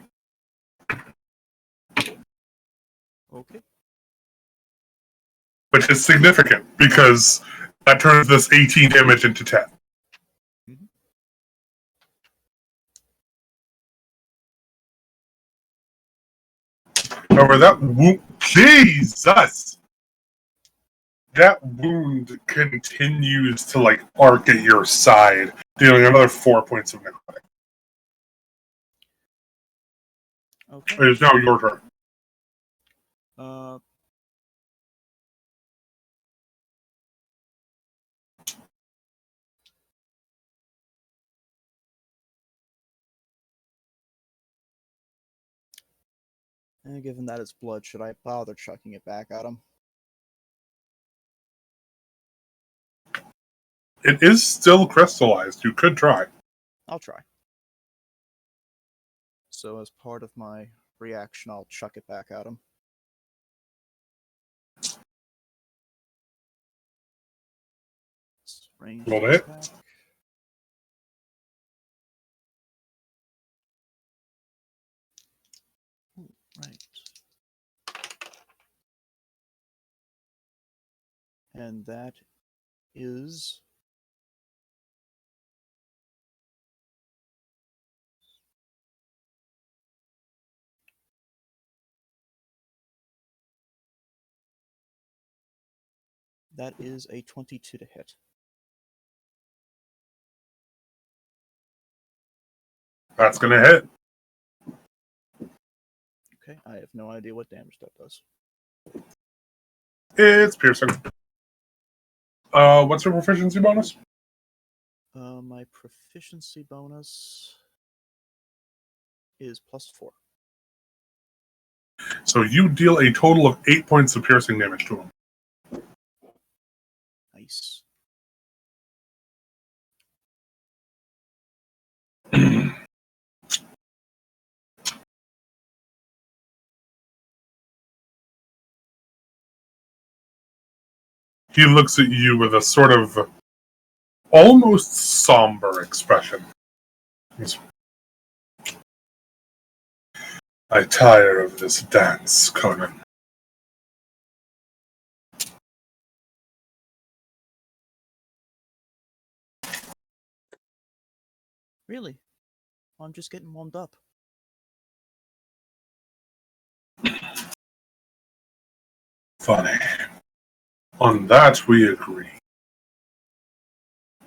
Okay. Which is significant, because that turns this 18 damage into 10. However, that wound... Jesus! That wound continues to, like, arc at your side, dealing another 4 points of necrotic. Okay. It is now your turn. And given that it's blood, should I bother chucking it back at him? It is still crystallized. You could try. I'll try. So as part of my reaction, I'll chuck it back at him. Range Roll it. attack. Ooh, right. And that is a 22 to hit. That's going to hit. Okay, I have no idea what damage that does. It's piercing. What's your proficiency bonus? My proficiency bonus is +4. So you deal a total of 8 points of piercing damage to him. Nice. He looks at you with a sort of almost somber expression. I tire of this dance, Conan. Really? I'm just getting warmed up. Funny. On that we agree.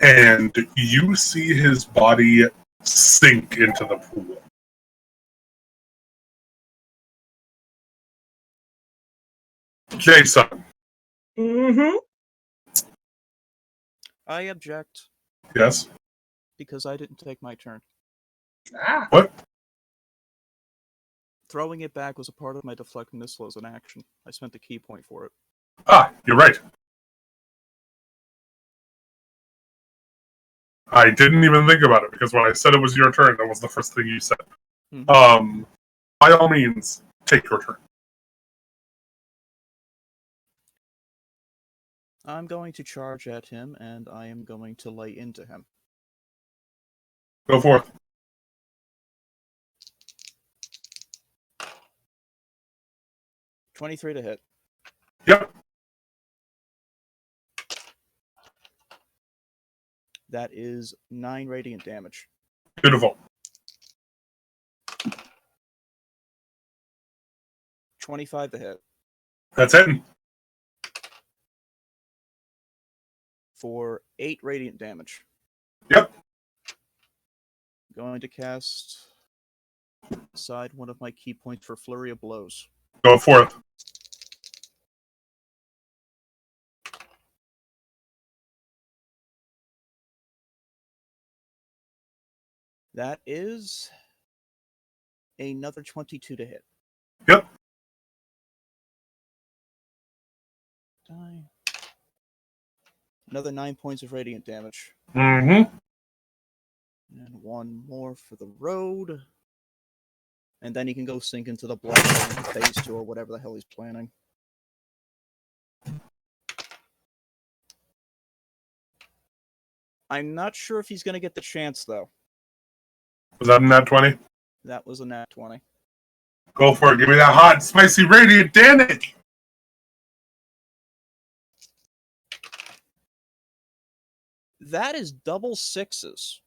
And you see his body sink into the pool. Jason. Mm-hmm. I object Yes? because I didn't take my turn. Ah. What? Throwing it back was a part of my deflect missile as an action. I spent a key point for it. Ah, you're right. I didn't even think about it, because when I said it was your turn, that was the first thing you said. Mhm. By all means, take your turn. I'm going to charge at him, and I am going to lay into him. Go forth. $23 to hit. Yep. That is 9 radiant damage. Beautiful. 25 to hit. That's it. For 8 radiant damage. Yep. Going to cast aside one of my key points for Flurry of Blows. Go forth. That is another 22 to hit. Yep. Die. Another 9 points of radiant damage. Mm-hmm. And one more for the road. And then he can go sink into the blood in phase 2 or whatever the hell he's planning. I'm not sure if he's going to get the chance, though. Was that a nat 20? That was a nat 20. Go for it. Give me that hot, spicy radiant damage. That is double sixes.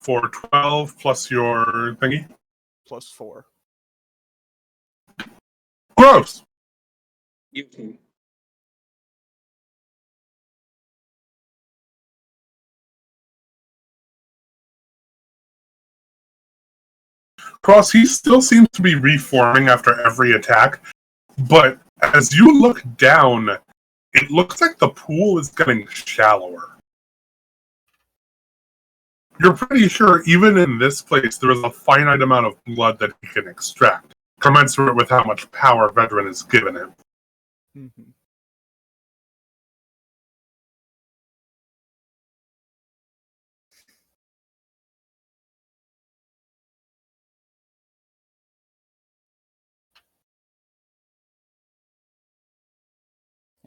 For 12 plus your thingy. Plus 4. Gross. You Cross, he still seems to be reforming after every attack, but as you look down, it looks like the pool is getting shallower. You're pretty sure even in this place there is a finite amount of blood that he can extract, commensurate with how much power Vedran has given him. Mm-hmm.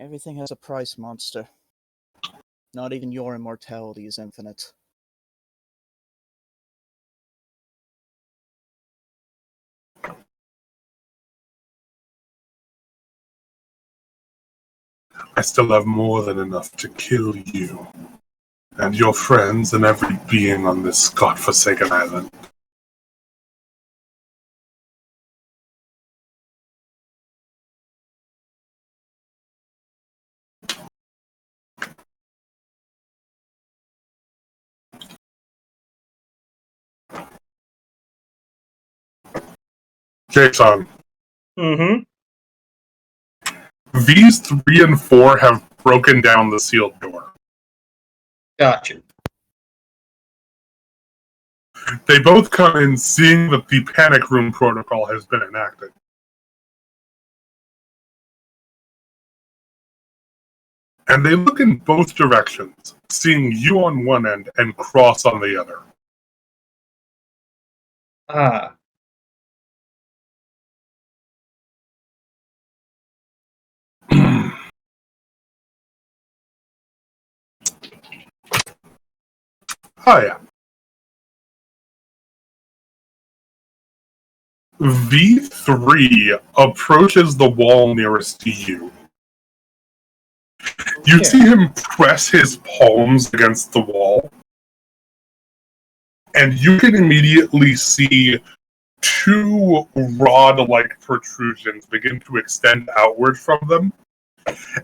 Everything has a price, monster. Not even your immortality is infinite. I still have more than enough to kill you, and your friends, and every being on this godforsaken island. Jason, Mm-hmm. V's 3 and 4 have broken down the sealed door. Gotcha. They both come in seeing that the panic room protocol has been enacted. And they look in both directions, seeing you on one end and Cross on the other. Ah. Oh, yeah. V3 approaches the wall nearest to you. You see him press his palms against the wall, and you can immediately see two rod-like protrusions begin to extend outward from them,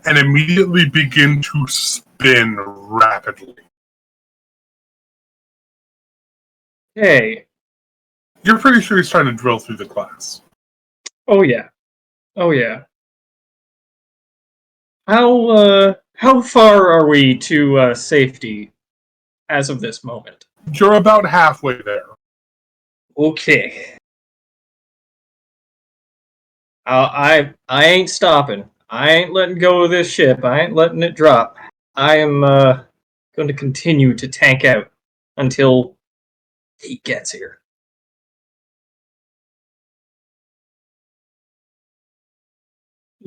and immediately begin to spin rapidly. Hey. You're pretty sure he's trying to drill through the glass. Oh yeah. Oh yeah. How far are we to safety as of this moment? You're about halfway there. Okay. I ain't stopping. I ain't letting go of this ship. I ain't letting it drop. I am going to continue to tank out until he gets here.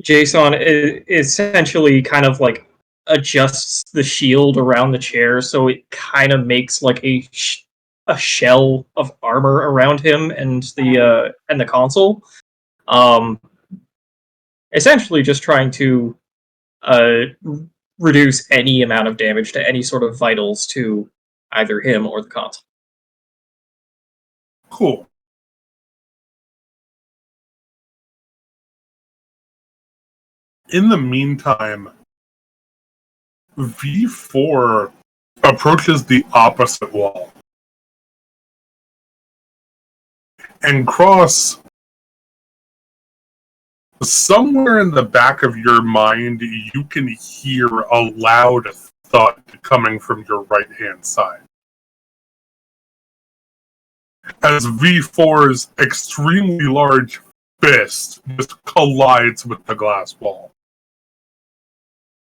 Jason essentially kind of like adjusts the shield around the chair so it kind of makes like a shell of armor around him and the console. Essentially just trying to reduce any amount of damage to any sort of vitals to either him or the console. Cool. In the meantime, V4 approaches the opposite wall. And Cross, somewhere in the back of your mind, you can hear a loud thud coming from your right-hand side. As V4's extremely large fist just collides with the glass wall.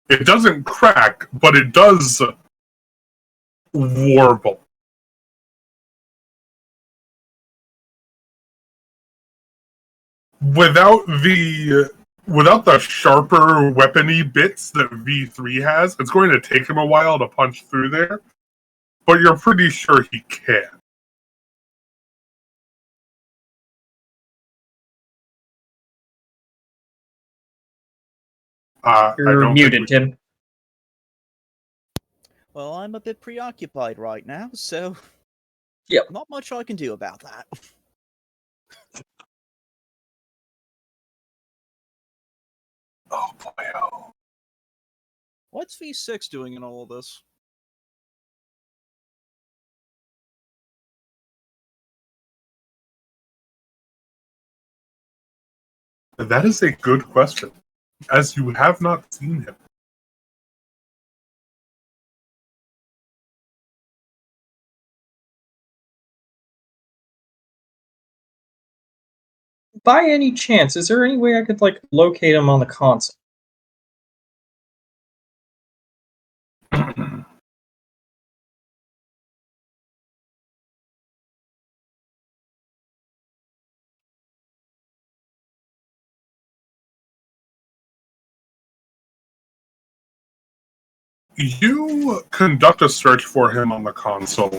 It doesn't crack, but it does warble. Without the sharper weapony bits that V3 has, it's going to take him a while to punch through there, but you're pretty sure he can. You're muted, Tim. Well, I'm a bit preoccupied right now, so Yep. not much I can do about that. Oh boy, oh. What's V6 doing in all of this? That is a good question, as you have not seen him. By any chance, is there any way I could locate him on the console? You conduct a search for him on the console,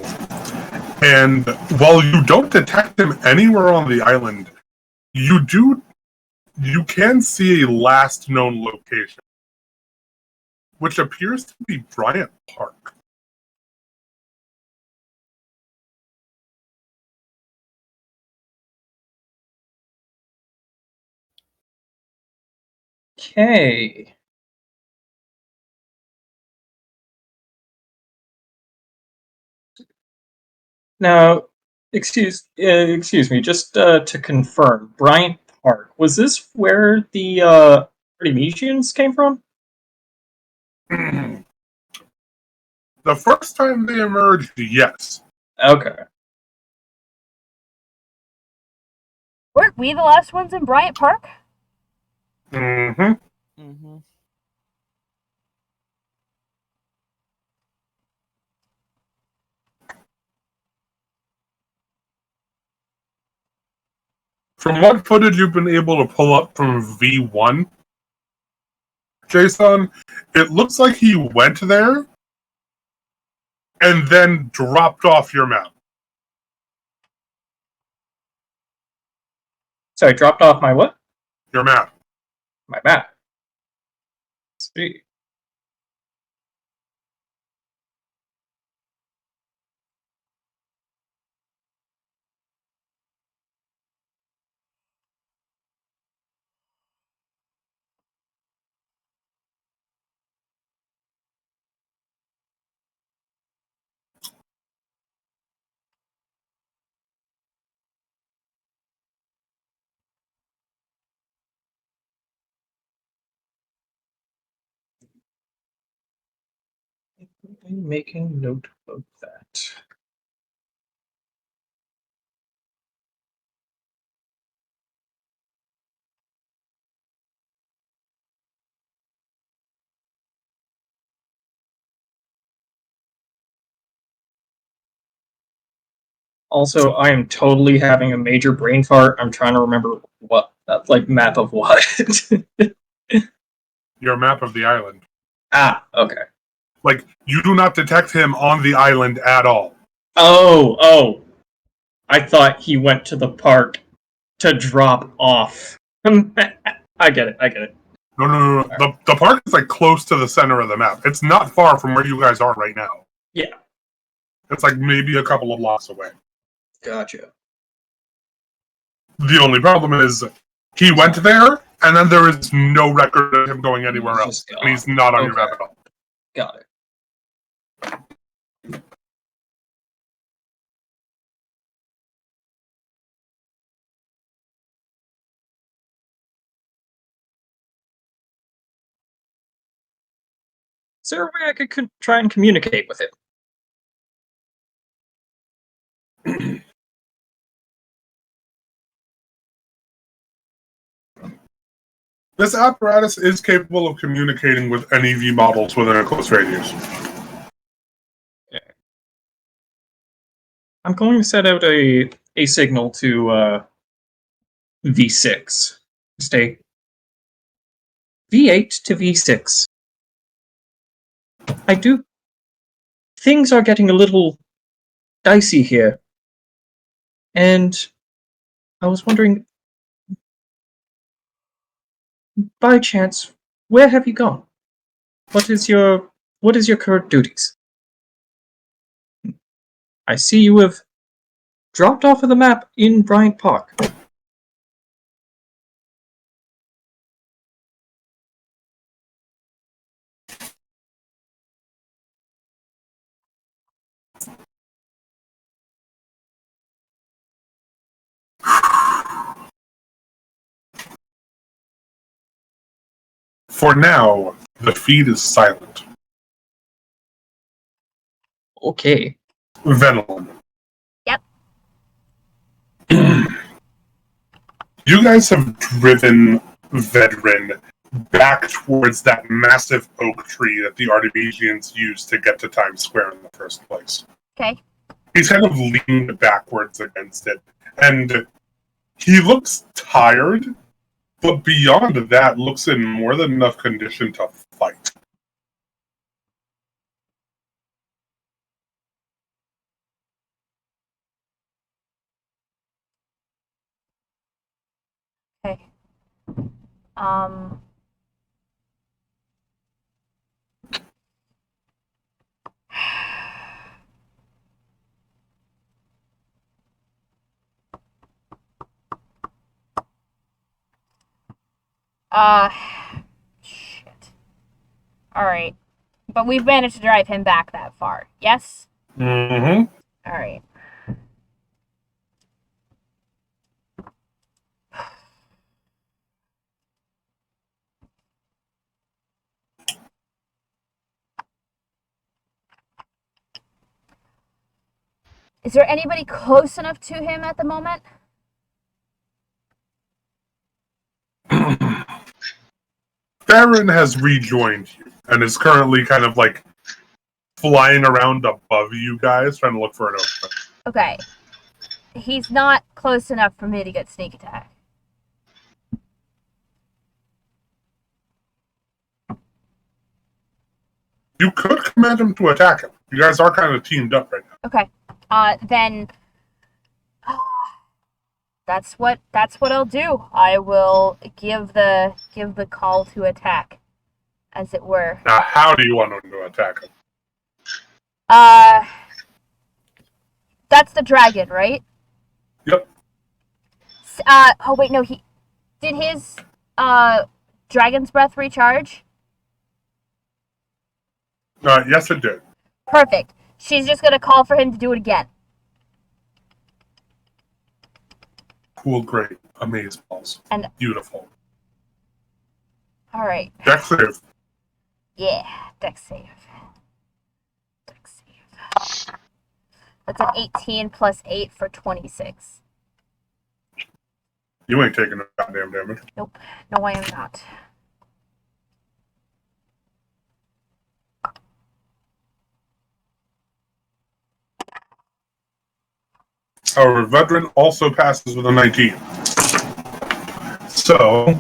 and while you don't detect him anywhere on the island, you can see a last known location, which appears to be Bryant Park. Okay. Now, excuse me, just to confirm, Bryant Park, was this where the Artemisians came from? The first time they emerged, yes. Okay. Weren't we the last ones in Bryant Park? Mm-hmm. Mm-hmm. From what footage you've been able to pull up from V1, Jason, it looks like he went there and then dropped off your map. Sorry, dropped off my what? Your map. My map. Let's see. I'm making note of that. Also, I am totally having a major brain fart. I'm trying to remember what, map of what. Your map of the island. Ah, okay. Like, you do not detect him on the island at all. Oh. I thought he went to the park to drop off. I get it. No. The park is close to the center of the map. It's not far from where you guys are right now. Yeah. It's maybe a couple of blocks away. Gotcha. The only problem is he went there, and then there is no record of him going anywhere else. And he's not on your map at all. Got it. Is there a way I could try and communicate with it? This apparatus is capable of communicating with NEV models within a close radius. I'm going to set out a signal to V6. Stay V8 to V6. I do. Things are getting a little dicey here. And I was wondering, by chance, where have you gone? What is your current duties? I see you have dropped off of the map in Bryant Park. For now, the feed is silent. Okay. Venelin. Yep. You guys have driven Vedran back towards that massive oak tree that the Artemisians used to get to Times Square in the first place. Okay. He's kind of leaned backwards against it, and he looks tired, but beyond that, looks in more than enough condition to fight. Okay. Um. Shit. Alright. But we've managed to drive him back that far, yes? Mm-hmm. Alright. Is there anybody close enough to him at the moment? Baron has rejoined you and is currently kind of like flying around above you guys, trying to look for an opening. Okay. He's not close enough for me to get sneak attack. You could command him to attack him. You guys are kind of teamed up right now. Okay. Then that's what I'll do. I will give the call to attack, as it were. Now, how do you want him to attack him? That's the dragon, right? Yep. Oh wait, no, he did his dragon's breath recharge? Yes, it did. Perfect. She's just gonna call for him to do it again. Cool, great, amazeballs. And Beautiful. alright. Dex save. Yeah, dex save. Dex save. That's an 18 plus 8 for 26. You ain't taking no goddamn damage. Nope. No, I am not. However, Veteran also passes with a 19. So,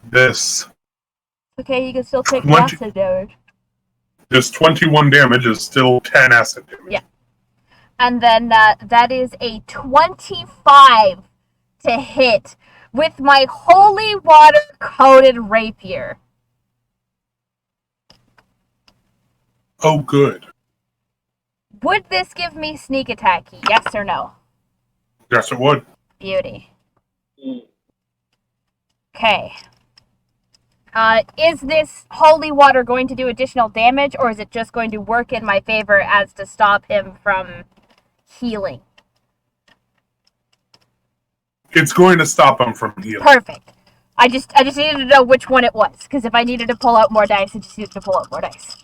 this Okay, you can still take 20 acid damage. this 21 damage is still 10 acid damage. Yeah. And then that is a 25 to hit with my holy water coated rapier. Oh, good. Would this give me sneak attack? Yes or no? Yes, it would. Beauty. Okay. Is this holy water going to do additional damage, or is it just going to work in my favor as to stop him from healing? It's going to stop him from healing. Perfect. I just needed to know which one it was, because if I needed to pull out more dice, I just needed to pull out more dice.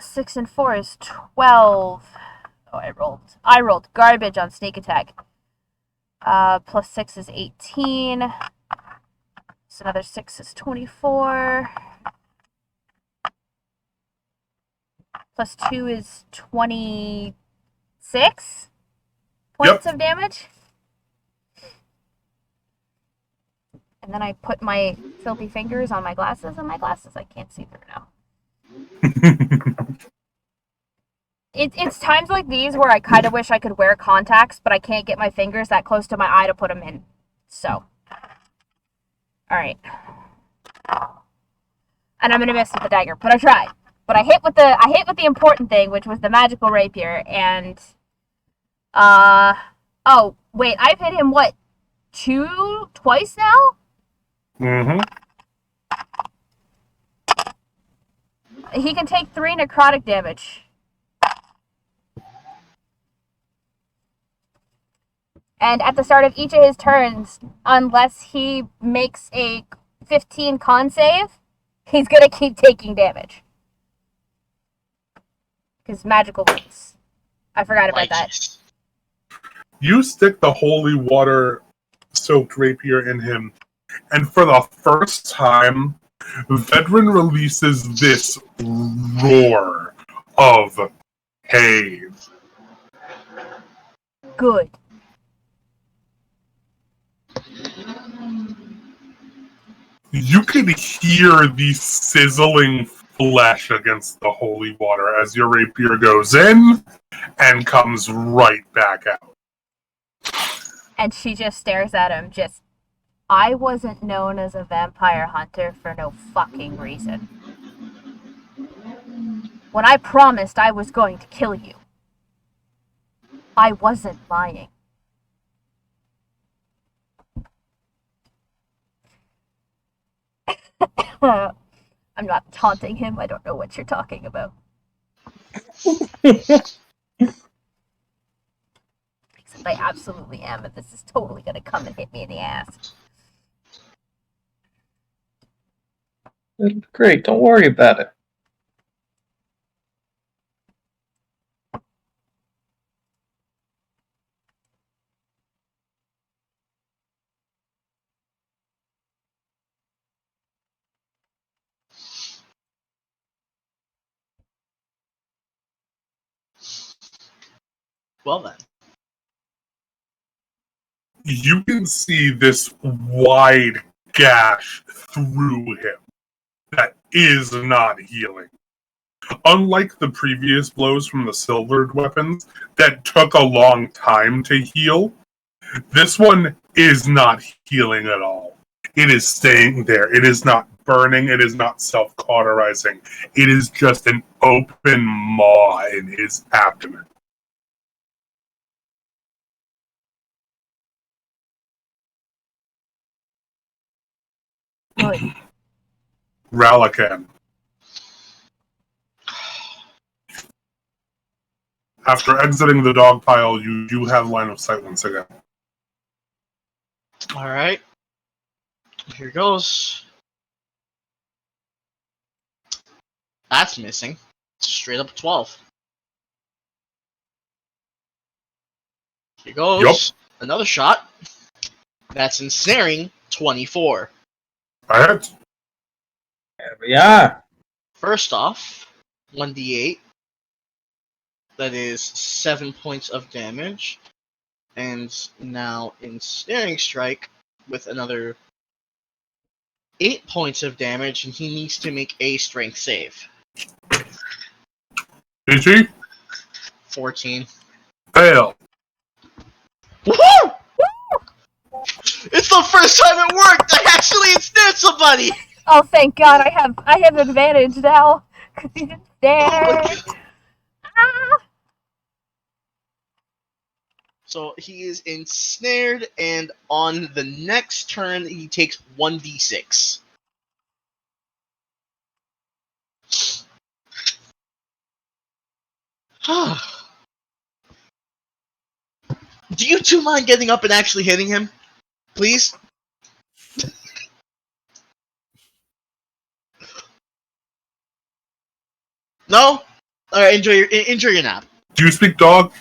6 and 4 is 12. Oh, I rolled garbage on sneak attack. Plus 6 is 18. So another 6 is 24. Plus 2 is 26 points of damage. And then I put my filthy fingers on my glasses, and my glasses I can't see through now. It's times like these where I kind of wish I could wear contacts, but I can't get my fingers that close to my eye to put them in. So, alright. And I'm gonna miss with the dagger, but I tried. But I hit with the important thing, which was the magical rapier, and oh wait, I've hit him twice now? Mm-hmm. He can take 3 necrotic damage. And at the start of each of his turns, unless he makes a 15 con save, he's gonna keep taking damage. Because magical wounds. I forgot about that. You stick the holy water soaked rapier in him, and for the first time, Vedran releases this roar of pain. Good. You can hear the sizzling flesh against the holy water as your rapier goes in and comes right back out. And she just stares at him, I wasn't known as a vampire hunter for no fucking reason. When I promised I was going to kill you, I wasn't lying. I'm not taunting him. I don't know what you're talking about. Except I absolutely am, and this is totally gonna come and hit me in the ass. Great, don't worry about it. Well then. You can see this wide gash through him that is not healing. Unlike the previous blows from the silvered weapons that took a long time to heal, this one is not healing at all. It is staying there. It is not burning. It is not self-cauterizing. It is just an open maw in his abdomen. Good. Ralakan. After exiting the dog pile, you do have line of sight once again. Alright. Here goes. That's missing. Straight up 12. Here goes. Yup. Another shot. That's ensnaring 24. Alright. There we are. First off, 1d8. That is 7 points of damage. And now ensnaring strike with another 8 points of damage, and he needs to make a strength save. GG. 14. Fail. Woohoo! It's the first time it worked! I actually ensnared somebody! Oh, thank God! I have advantage now because he's there. Ah! So he is ensnared, and on the next turn, he takes 1d6. Do you two mind getting up and actually hitting him? Please? No? Alright, enjoy your nap. Do you speak dog?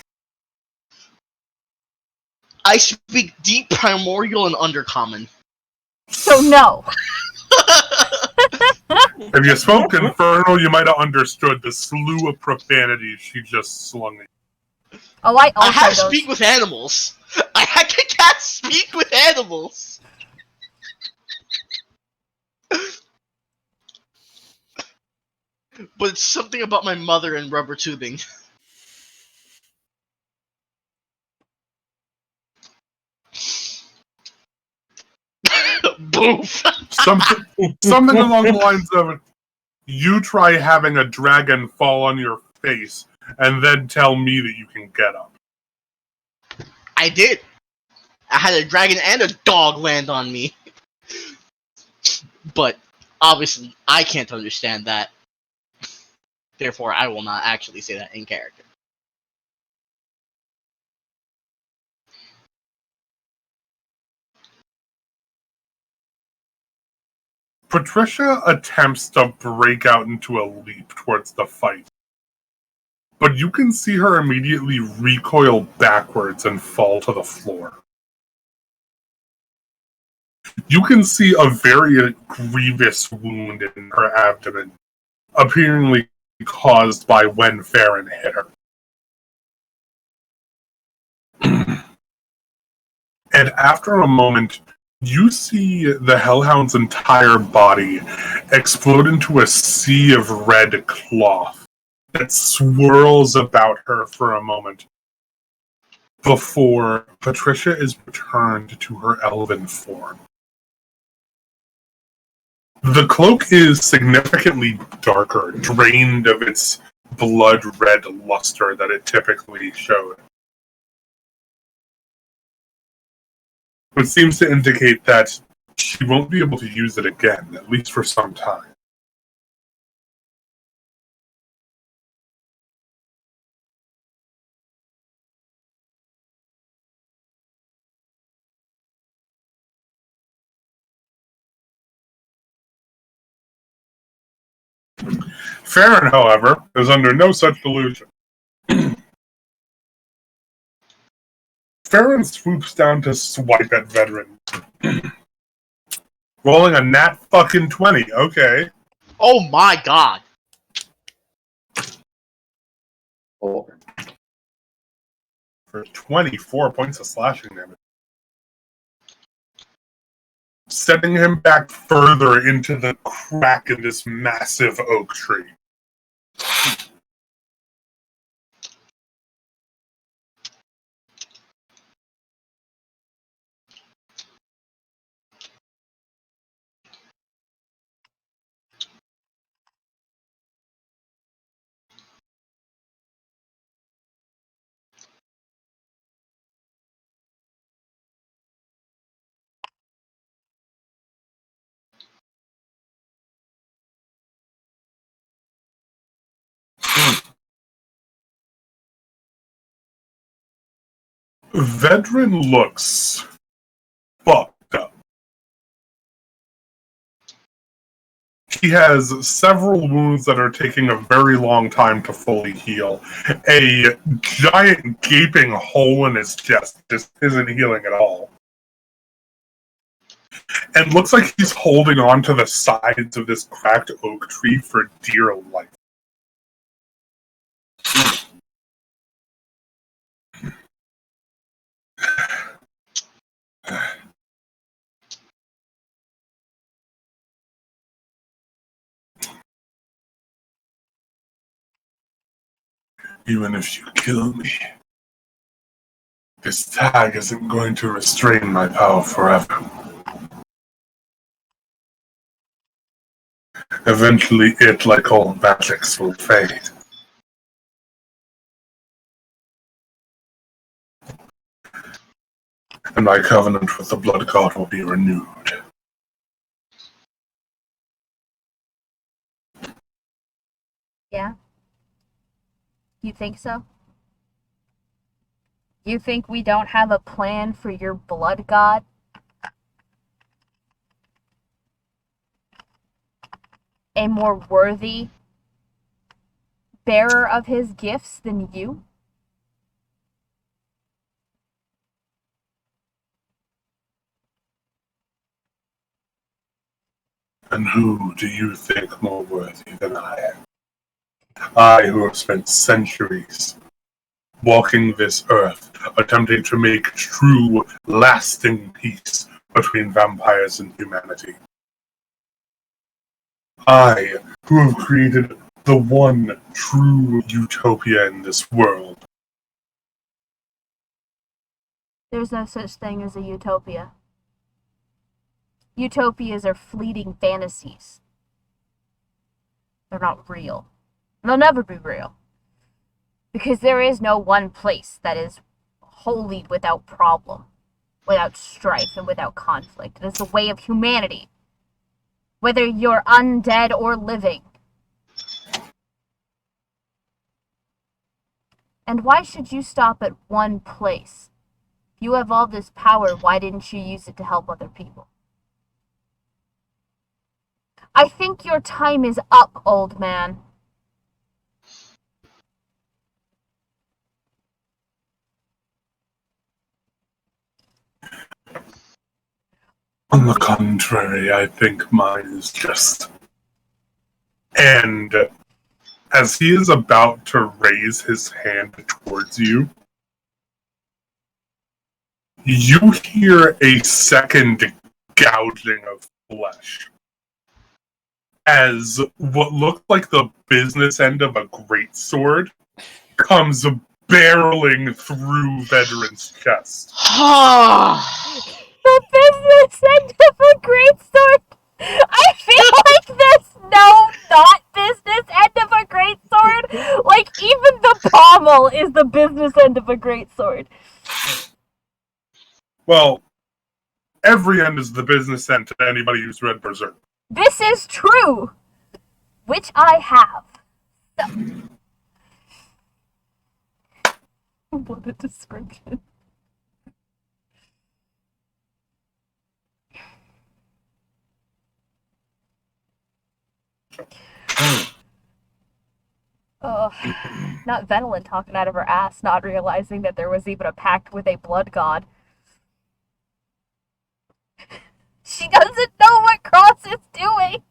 I speak deep, primordial, and undercommon. So no. If you spoke Infernal, you might have understood the slew of profanities she just slung at you. Oh, I also I have don't. speak with animals. I can't speak with animals. But it's something about my mother and rubber tubing. Boof. Something along the lines of, you try having a dragon fall on your face, and then tell me that you can get up. I did. I had a dragon and a dog land on me. But obviously, I can't understand that. Therefore, I will not actually say that in character. Patricia attempts to break out into a leap towards the fight, but you can see her immediately recoil backwards and fall to the floor. You can see a very grievous wound in her abdomen, apparently caused by when Farron hit her. And after a moment, you see the Hellhound's entire body explode into a sea of red cloth that swirls about her for a moment before Patricia is returned to her elven form. The cloak is significantly darker, drained of its blood-red luster that it typically showed. Which seems to indicate that she won't be able to use it again, at least for some time. Farron, however, is under no such delusion. Farron swoops down to swipe at Veteran. Rolling a nat fucking 20, okay. Oh my god. Oh, For 24 points of slashing damage. Sending him back further into the crack in this massive oak tree. Veteran looks fucked up. He has several wounds that are taking a very long time to fully heal. A giant gaping hole in his chest just isn't healing at all. And looks like he's holding on to the sides of this cracked oak tree for dear life. Even if you kill me, this tag isn't going to restrain my power forever. Eventually it, like all magics, will fade. And my covenant with the Blood God will be renewed. Yeah? You think so? You think we don't have a plan for your blood god? A more worthy bearer of his gifts than you? And who do you think more worthy than I am? I, who have spent centuries walking this earth, attempting to make true, lasting peace between vampires and humanity. I, who have created the one true utopia in this world. There's no such thing as a utopia. Utopias are fleeting fantasies. They're not real. They'll never be real. Because there is no one place that is wholly without problem, without strife, and without conflict. It is the way of humanity. Whether you're undead or living. And why should you stop at one place? If you have all this power, why didn't you use it to help other people? I think your time is up, old man. On the contrary, I think mine is just. And as he is about to raise his hand towards you, you hear a second gouging of flesh. As what looked like the business end of a greatsword comes barreling through Veteran's chest. The business end of a greatsword. I feel like there's no not business end of a greatsword. Like even the pommel is the business end of a greatsword. Well, every end is the business end to anybody who's read Berserk. This is true, which I have. So. What a description. Oh, not Venelin talking out of her ass, not realizing that there was even a pact with a blood god. She doesn't know what Cross is doing!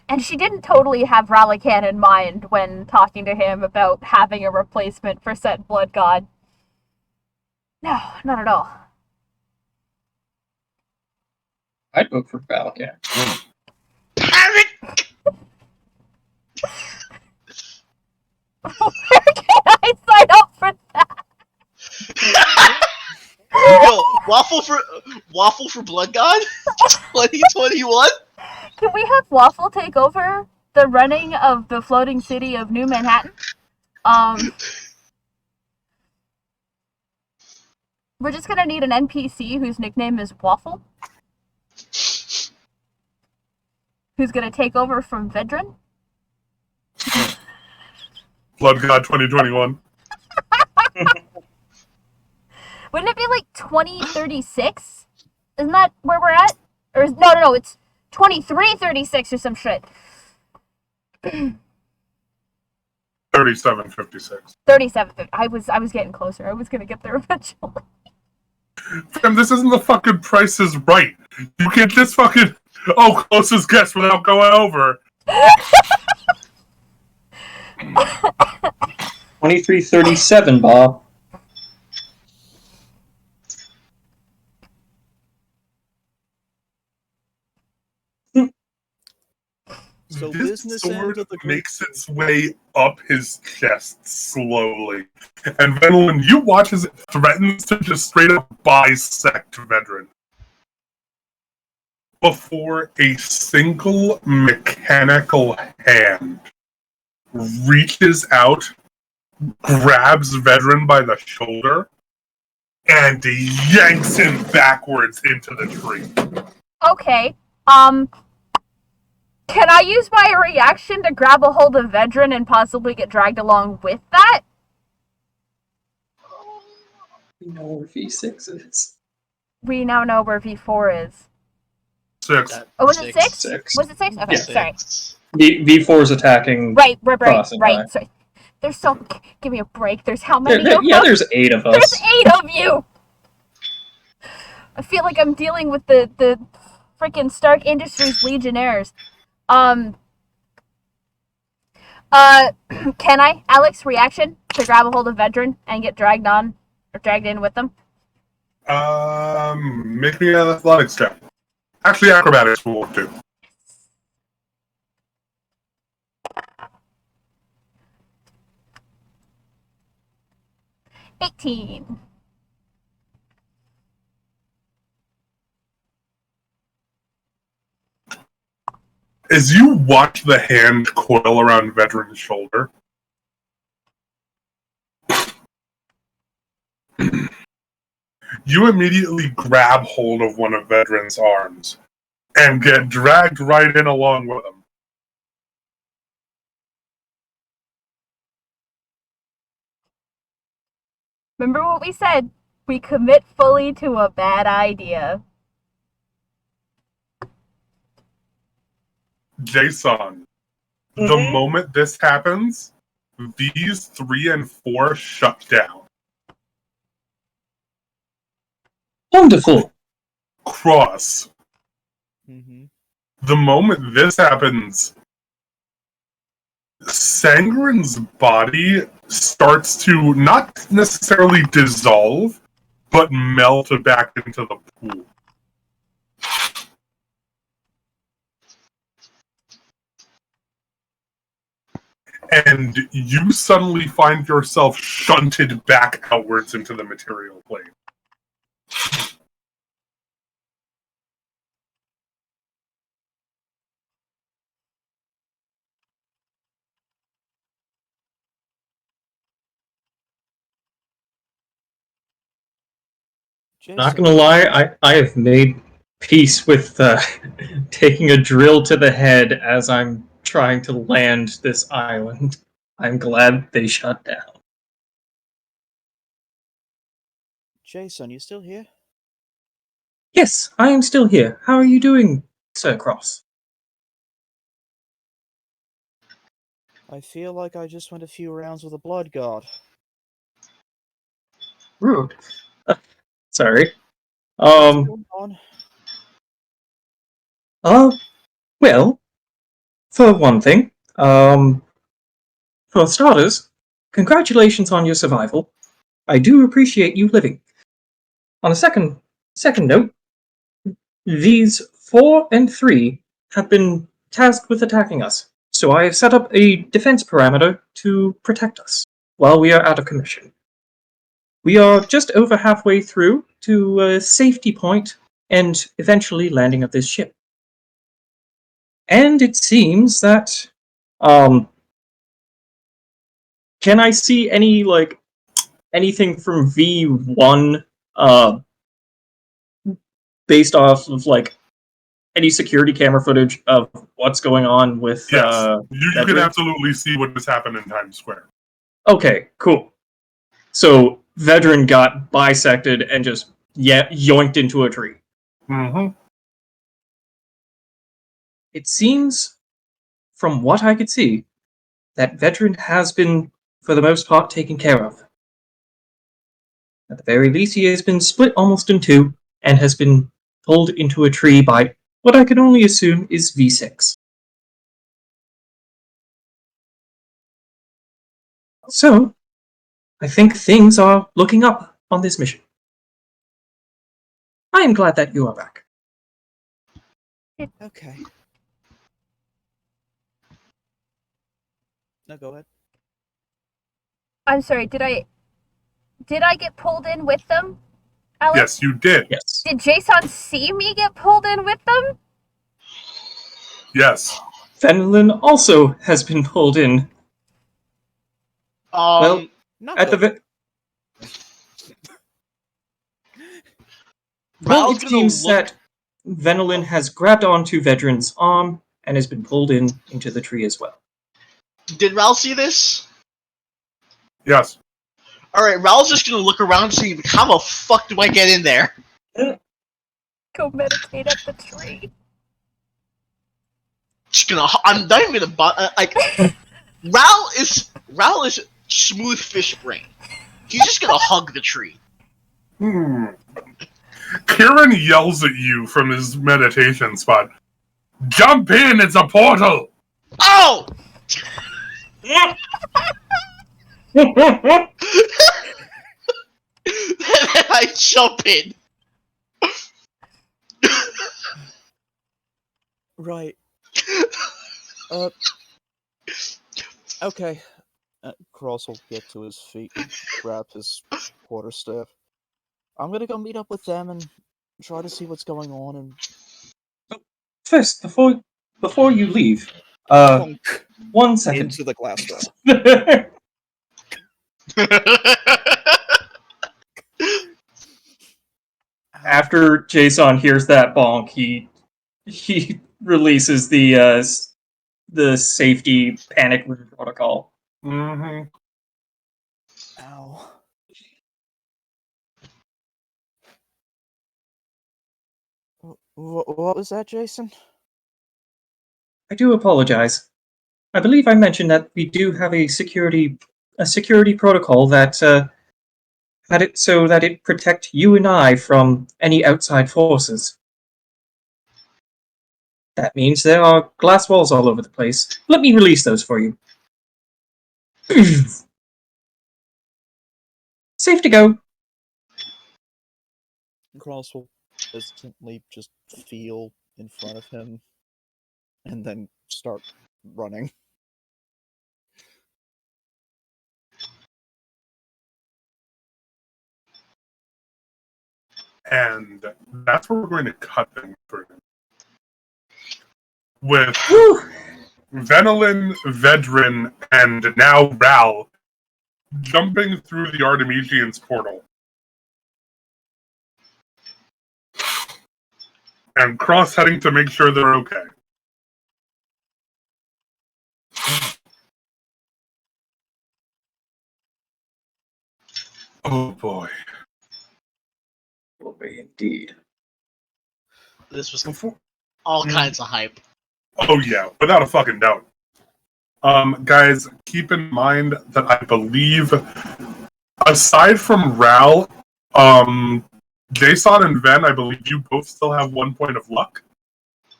And she didn't totally have Ralakan in mind when talking to him about having a replacement for said blood god. No, not at all. I'd vote for Ralakan. Where can I sign up for that? Yo, Waffle for Blood God 2021. Can we have Waffle take over the running of the floating city of New Manhattan? We're just gonna need an NPC whose nickname is Waffle, who's gonna take over from Vedran. Blood God 2021. Wouldn't it be like 2036? Isn't that where we're at? Or no, it's 2336 or some shit. 3756. 3750. I was getting closer. I was gonna get there eventually. Fam, this isn't the fucking Price is Right. You can't just fucking closest guess without going over. 2337, Bob. So This business end sword of the makes its way up his chest slowly. And Venelin, you watch as it threatens to just straight up bisect Vedran. Before a single mechanical hand reaches out, grabs Vedran by the shoulder, and yanks him backwards into the tree. Okay, can I use my reaction to grab a hold of Vedran and possibly get dragged along with that? We know where V6 is. We now know where V4 is. 6. That- Oh, was it 6? Six. Was it 6? Okay, Yeah. sorry. V4 is attacking. Right. Cross and I. Sorry. There's so... Give me a break. There's how many of Yeah, them? there's 8 of There's us. 8 of you! I feel like I'm dealing with the freaking Stark Industries Legionnaires. Can I, Alex, reaction to grab a hold of Vedran and get dragged on or dragged in with them? Make me an athletics check. Actually, acrobatics will work too. $18. As you watch the hand coil around Vedran's shoulder, you immediately grab hold of one of Vedran's arms and get dragged right in along with him. Remember what we said? We commit fully to a bad idea. Jason, the moment this happens, these 3 and 4 shut down. Wonderful. Cross. Mm-hmm. The moment this happens, Sangren's body starts to not necessarily dissolve, but melt back into the pool. And you suddenly find yourself shunted back outwards into the material plane. Not gonna lie, I have made peace with taking a drill to the head as I'm trying to land this island. I'm glad they shut down. Jason, you still here? Yes, I am still here. How are you doing, Sir Cross? I feel like I just went a few rounds with a blood god. Rude. Sorry. What's going on? Well, for one thing, for starters, congratulations on your survival. I do appreciate you living. On a second note, these 4 and 3 have been tasked with attacking us, so I have set up a defense parameter to protect us while we are out of commission. We are just over halfway through to a safety point and eventually landing of this ship. And it seems that, can I see any, anything from V1, based off of, any security camera footage of what's going on with, Yes, you can Vedran? absolutely see what has happened in Times Square. Okay, cool. So, Vedran got bisected and just yoinked into a tree. Mm-hmm. It seems, from what I could see, that Vedran has been, for the most part, taken care of. At the very least, he has been split almost in 2 and has been pulled into a tree by what I can only assume is V6. So, I think things are looking up on this mission. I am glad that you are back. Okay. No, go ahead. I'm sorry, did I get pulled in with them, Alex? Yes, you did. Yes. Did Jason see me get pulled in with them? Yes. Fenelon also has been pulled in. Well, Not at the well, Ral's it gonna seems look- that Venelin has grabbed onto Vedran's arm and has been pulled into the tree as well. Did Ral see this? Yes. Alright, Ral's just gonna look around and see, how the fuck do I get in there? Go meditate at the tree. Just gonna. I'm not even gonna. Like, Ral is smooth fish brain. He's just gonna hug the tree. Kieran yells at you from his meditation spot. Jump in, it's a portal! Oh! Then I jump in. Right. Okay. Cross will get to his feet and grab his quarterstaff. I'm gonna go meet up with them and try to see what's going on and First, before you leave, bonk 1 second. into the glass door. After Jason hears that bonk, he releases the safety panic room protocol. Mm-hmm. Ow. What was that, Jason? I do apologize. I believe I mentioned that we do have a security protocol that had it so that it protect you and I from any outside forces. That means there are glass walls all over the place. Let me release those for you. Safe to go. Cross will hesitantly just feel in front of him and then start running. And that's where we're going to cut things for him. With Venelin, Vedrin, and now Ral jumping through the Artemisian's portal. And Cross heading to make sure they're okay. Oh boy. Will be indeed. This was Before, all kinds of hype. oh yeah, without a fucking doubt. Guys, keep in mind that I believe, aside from Ral, Jason and Ven, I believe you both still have 1 point of luck.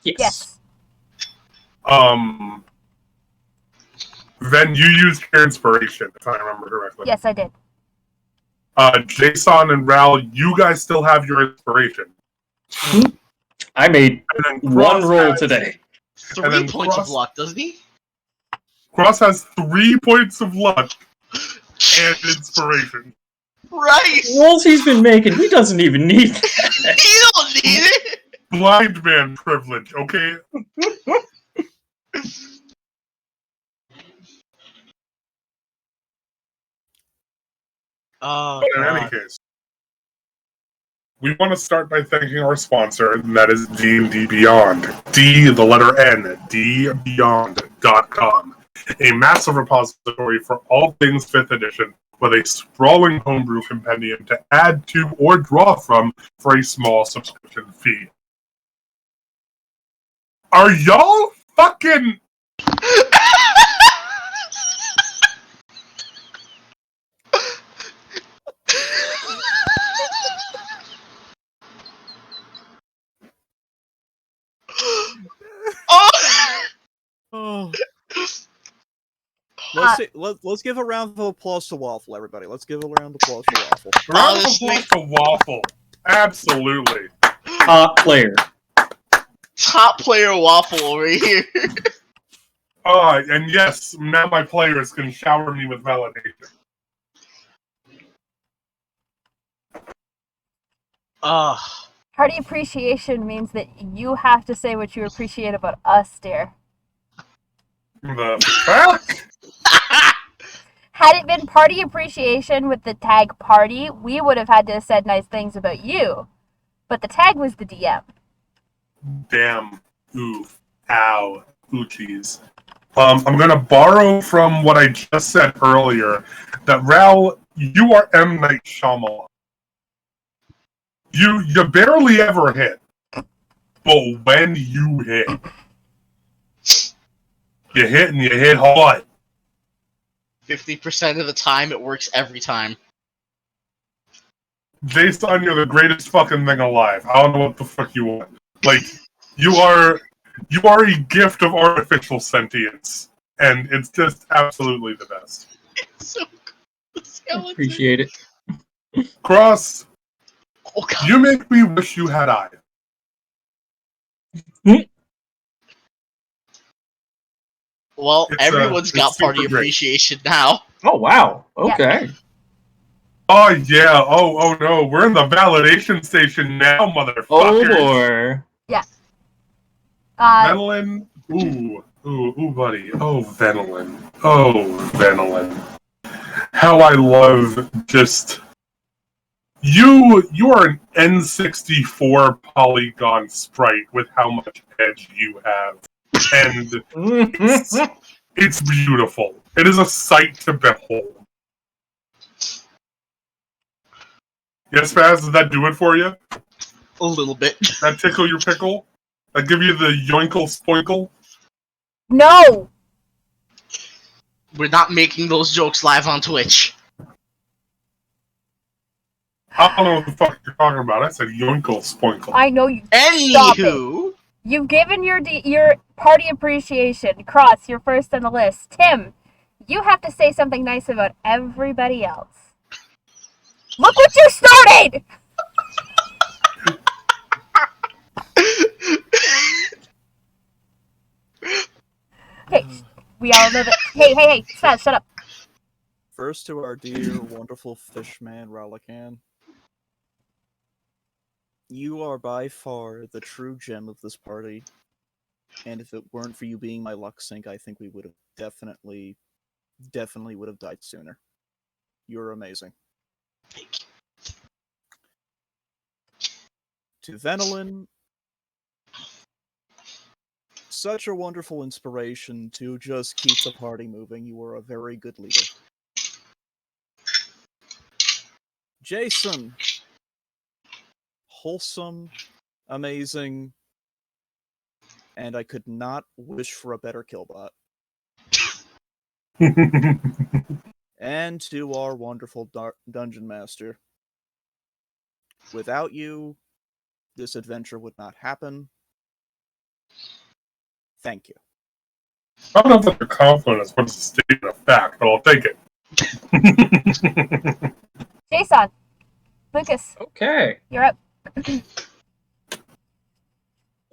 Yes. Ven, you used your inspiration, if I remember correctly. Yes, I did. Jason and Ral, you guys still have your inspiration. I made And then one Cross roll has- today. 3 points Cross- of luck, doesn't he? Cross has 3 points of luck and inspiration. Right! Rolls he's been making, he doesn't even need that. You don't need it! Blind man privilege, okay? Oh, But in any God. case, we want to start by thanking our sponsor, and that is D&D Beyond. D, the letter N, dbeyond.com. A massive repository for all things 5th edition, with a sprawling homebrew compendium to add to or draw from for a small subscription fee. Are y'all fucking... Oh! Oh. Uh, Let's give a round of applause to Waffle, everybody. Let's give a round of applause to Waffle. Round of Honestly- applause to Waffle. Absolutely. Top player. Top player Waffle over here. And yes, now my players can shower me with validation. Hearty appreciation means that you have to say what you appreciate about us, dear. The fuck? Had it been party appreciation with the tag party, we would have had to have said nice things about you. But the tag was the DM. Damn. Oof. Ow. Oochies. I'm gonna borrow from what I just said earlier, that Ral, you are M. Night Shyamalan. You barely ever hit. But when you hit, You hit and you hit hard. 50% of the time, it works every time. Jason, you're the greatest fucking thing alive. I don't know what the fuck you want. Like, you are a gift of artificial sentience, and it's just absolutely the best. It's so good. Appreciate it. Cross, Oh, God. you make me wish you had eyes. Well, It's, everyone's got it's party super great. appreciation now. Oh wow. Okay. Oh yeah. Oh no. We're in the validation station now, motherfucker. Oh boy. Venolin. Ooh, buddy. Oh, Venolin. Oh, Venolin. How I love just you. You are an N64 polygon sprite with how much edge you have, and it's beautiful. It is a sight to behold. Yes, Faz, does that do it for you? A little bit. That tickle your pickle? That give you the yoinkle spoinkle? No! We're not making those jokes live on Twitch. I don't know what the fuck you're talking about. I said yoinkle spoinkle. I know you. Stop it. Anywho, You've given your party appreciation. Cross, you're first on the list. Tim, you have to say something nice about everybody else. Look what you started! Okay, we all know that. Hey, Spaz, shut up. First to our dear, wonderful fishman, Ralakan. You are by far the true gem of this party. And if it weren't for you being my luck sink, I think we would have definitely would have died sooner. You're amazing. thank you. To Venolin, such a wonderful inspiration to just keep the party moving. You are a very good leader. Jason, wholesome, amazing, and I could not wish for a better killbot. And to our wonderful dungeon master. Without you, this adventure would not happen. Thank you. I don't know if that's a compliment as much as a statement of fact, but I'll take it. Jason, Lucas, Okay. you're up.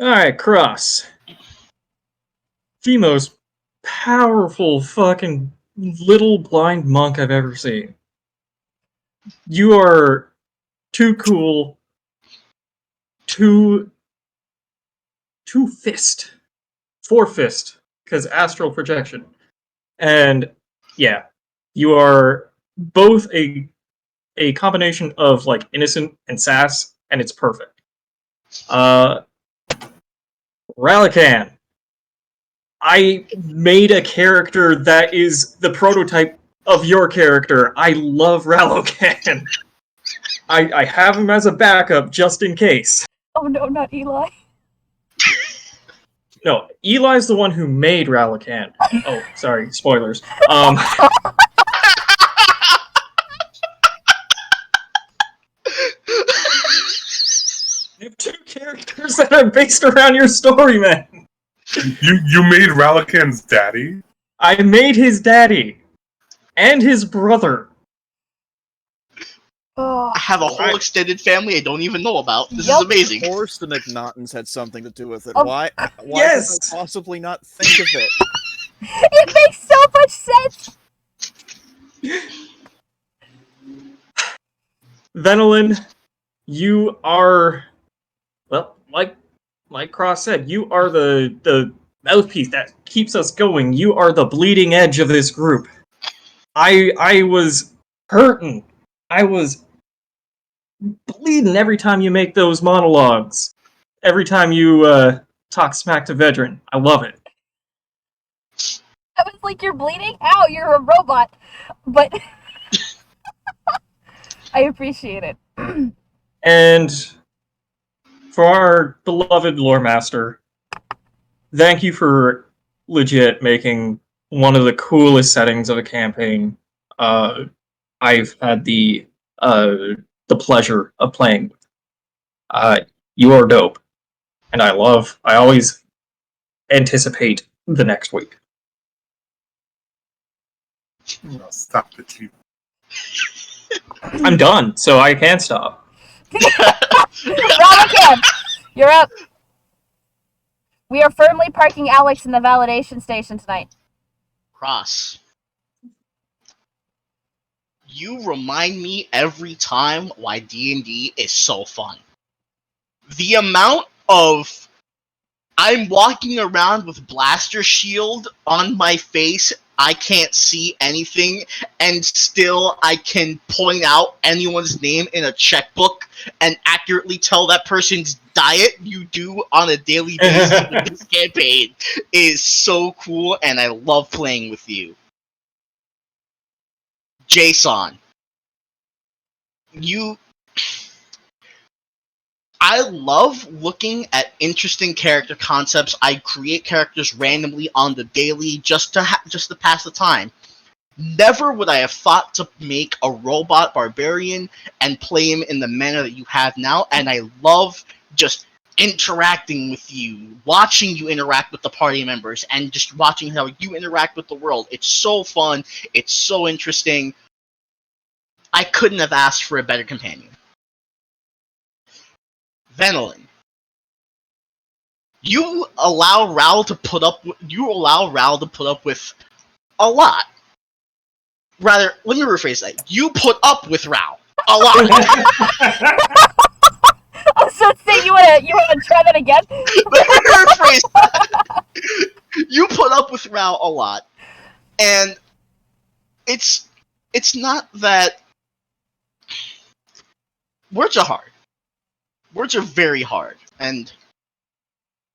Alright, Cross. The most powerful fucking little blind monk I've ever seen. You are too cool. Two fist. 4 fist. Because astral projection. And yeah, you are both a combination of like innocent and sass, and it's perfect. Ralakan. I made a character that is the prototype of your character. I love Ralakan. I have him as a backup just in case. Oh no, not Eli. No, Eli's the one who made Ralakan. Oh, sorry, spoilers. You have 2 characters that are based around your story, man. You made Ralakan's daddy? I made his daddy. And his brother. Oh, I have a whole extended family I don't even know about. This is Yup. amazing. Of course the McNaughtons had something to do with it. Oh, Why yes! could I possibly not think of it? it makes so much sense! Venolin, you are, well, like Cross said, you are the mouthpiece that keeps us going. You are the bleeding edge of this group. I was hurting. I was bleeding every time you make those monologues. Every time you talk smack to Vedran. I love it. I was like, you're bleeding? Ow, you're a robot. But I appreciate it. And for our beloved lore master, thank you for legit making one of the coolest settings of a campaign I've had the pleasure of playing. You are dope, and I always anticipate the next week. Oh, stop it, you. I'm done, so I can't stop. Ramakan, you're up. We are firmly parking Alex in the validation station tonight. Cross. You remind me every time why D&D is so fun. The amount of I'm walking around with blaster shield on my face, I can't see anything, and still I can point out anyone's name in a checkbook and accurately tell that person's diet you do on a daily basis with this campaign is so cool, and I love playing with you. Jason, I love looking at interesting character concepts. I create characters randomly on the daily just to pass the time. Never would I have thought to make a robot barbarian and play him in the manner that you have now, and I love just interacting with you, watching you interact with the party members, and just watching how you interact with the world. It's so fun. It's so interesting. I couldn't have asked for a better companion. Venolin. You allow Raoul to put up with a lot. Rather, let me rephrase that. You put up with Raoul a lot. Oh, so say you wanna try that again? Let me rephrase that. You put up with Raoul a lot, and it's not that words are hard. Words are very hard, and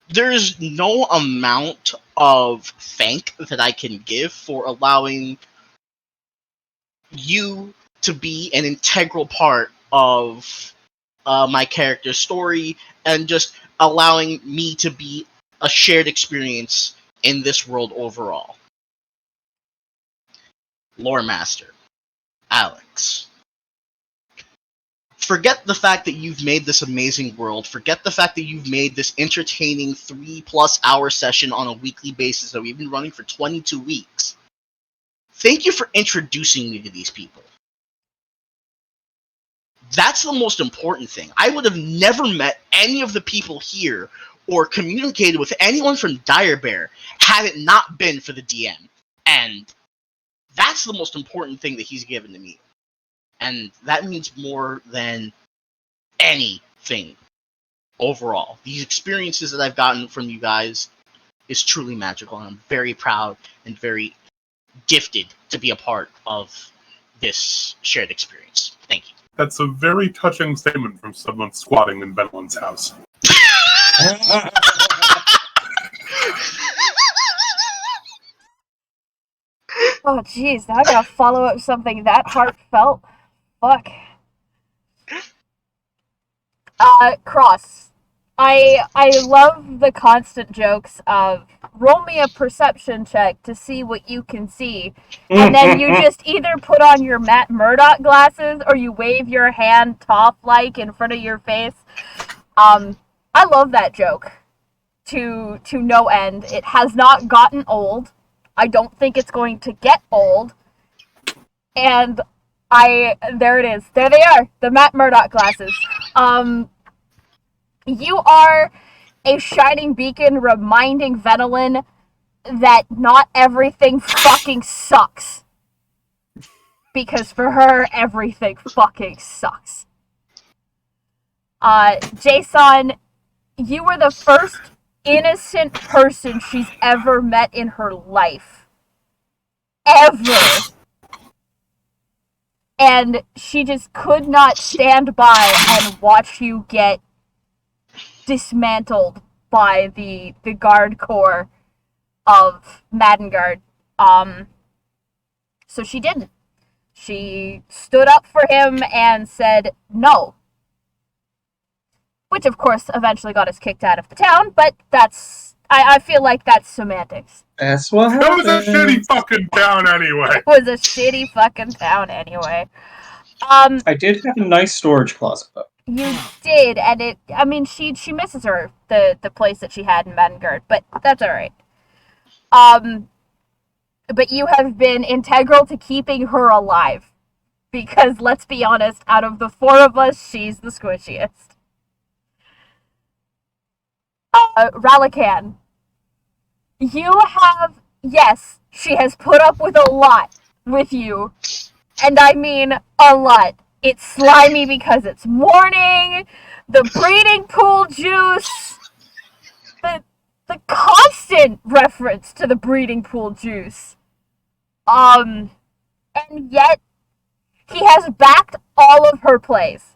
there's no amount of thank that I can give for allowing you to be an integral part of my character's story and just allowing me to be a shared experience in this world overall. Lore Master, Alex. Forget the fact that you've made this amazing world. Forget the fact that you've made this entertaining 3+ hour session on a weekly basis that we've been running for 22 weeks. Thank you for introducing me to these people. That's the most important thing. I would have never met any of the people here or communicated with anyone from Dire Bear had it not been for the DM. And that's the most important thing that he's given to me. And that means more than anything overall. These experiences that I've gotten from you guys is truly magical, and I'm very proud and very gifted to be a part of this shared experience. Thank you. That's a very touching statement from someone squatting in Benolin's house. Oh, jeez, now I gotta follow up something that heartfelt. Fuck. Cross. I love the constant jokes of roll me a perception check to see what you can see, and then you just either put on your Matt Murdock glasses or you wave your hand top-like in front of your face. I love that joke to no end. It has not gotten old. I don't think it's going to get old. And there it is. There they are. The Matt Murdock glasses. You are a shining beacon reminding Venolin that not everything fucking sucks. Because for her, everything fucking sucks. Jason, you were the first innocent person she's ever met in her life. Ever. And she just could not stand by and watch you get dismantled by the guard corps of Madengard. So she didn't. She stood up for him and said no. Which, of course, eventually got us kicked out of the town, but that's I feel like that's semantics. That's what That was a happened. shitty fucking town anyway. It was a shitty fucking town anyway. I did have a nice storage closet, though. You did, and I mean, she misses the place that she had in Vanguard, but that's alright. But you have been integral to keeping her alive. Because, let's be honest, out of the four of us, she's the squishiest. Ralakan, you have, yes, she has put up with a lot with you. And I mean a lot. It's slimy because it's morning, the breeding pool juice, the constant reference to the breeding pool juice. And yet, he has backed all of her plays.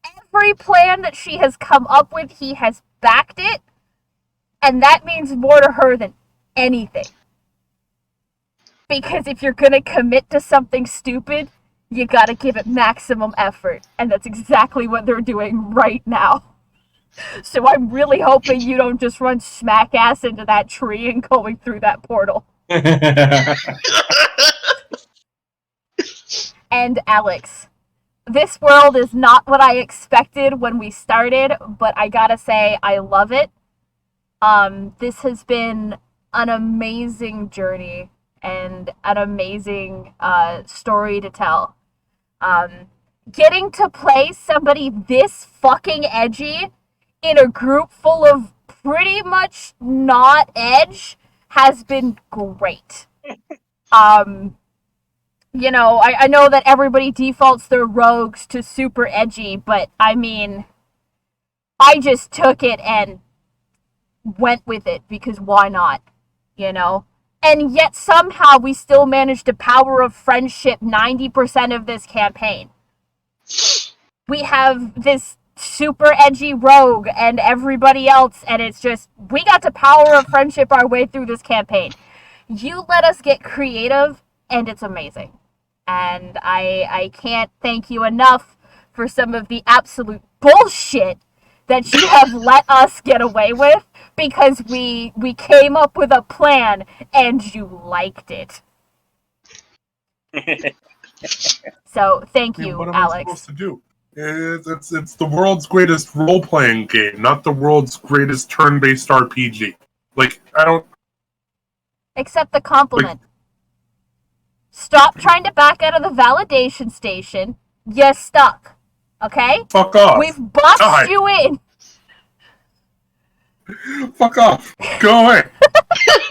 Every plan that she has come up with, he has backed it. And that means more to her than anything. Because if you're gonna commit to something stupid, you gotta give it maximum effort. And that's exactly what they're doing right now. So I'm really hoping you don't just run smack ass into that tree and going through that portal. And Alex, this world is not what I expected when we started, but I gotta say, I love it. This has been an amazing journey and an amazing story to tell. Getting to play somebody this fucking edgy in a group full of pretty much not edge has been great. You know, I know that everybody defaults their rogues to super edgy, but I mean, I just took it and went with it because why not, you know? And yet somehow we still managed to power of friendship 90% of this campaign. We have this super edgy rogue and everybody else, and it's just, we got to power of friendship our way through this campaign. You let us get creative, and it's amazing. And I can't thank you enough for some of the absolute bullshit that you have let us get away with, because we came up with a plan and you liked it. So thank you, What am Alex. I supposed to do? It's the world's greatest role-playing game, not the world's greatest turn-based RPG. Like, I don't... Accept the compliment. Stop trying to back out of the validation station. You're stuck. Okay? Fuck off. We've boxed Die. you in. Fuck off. Go away.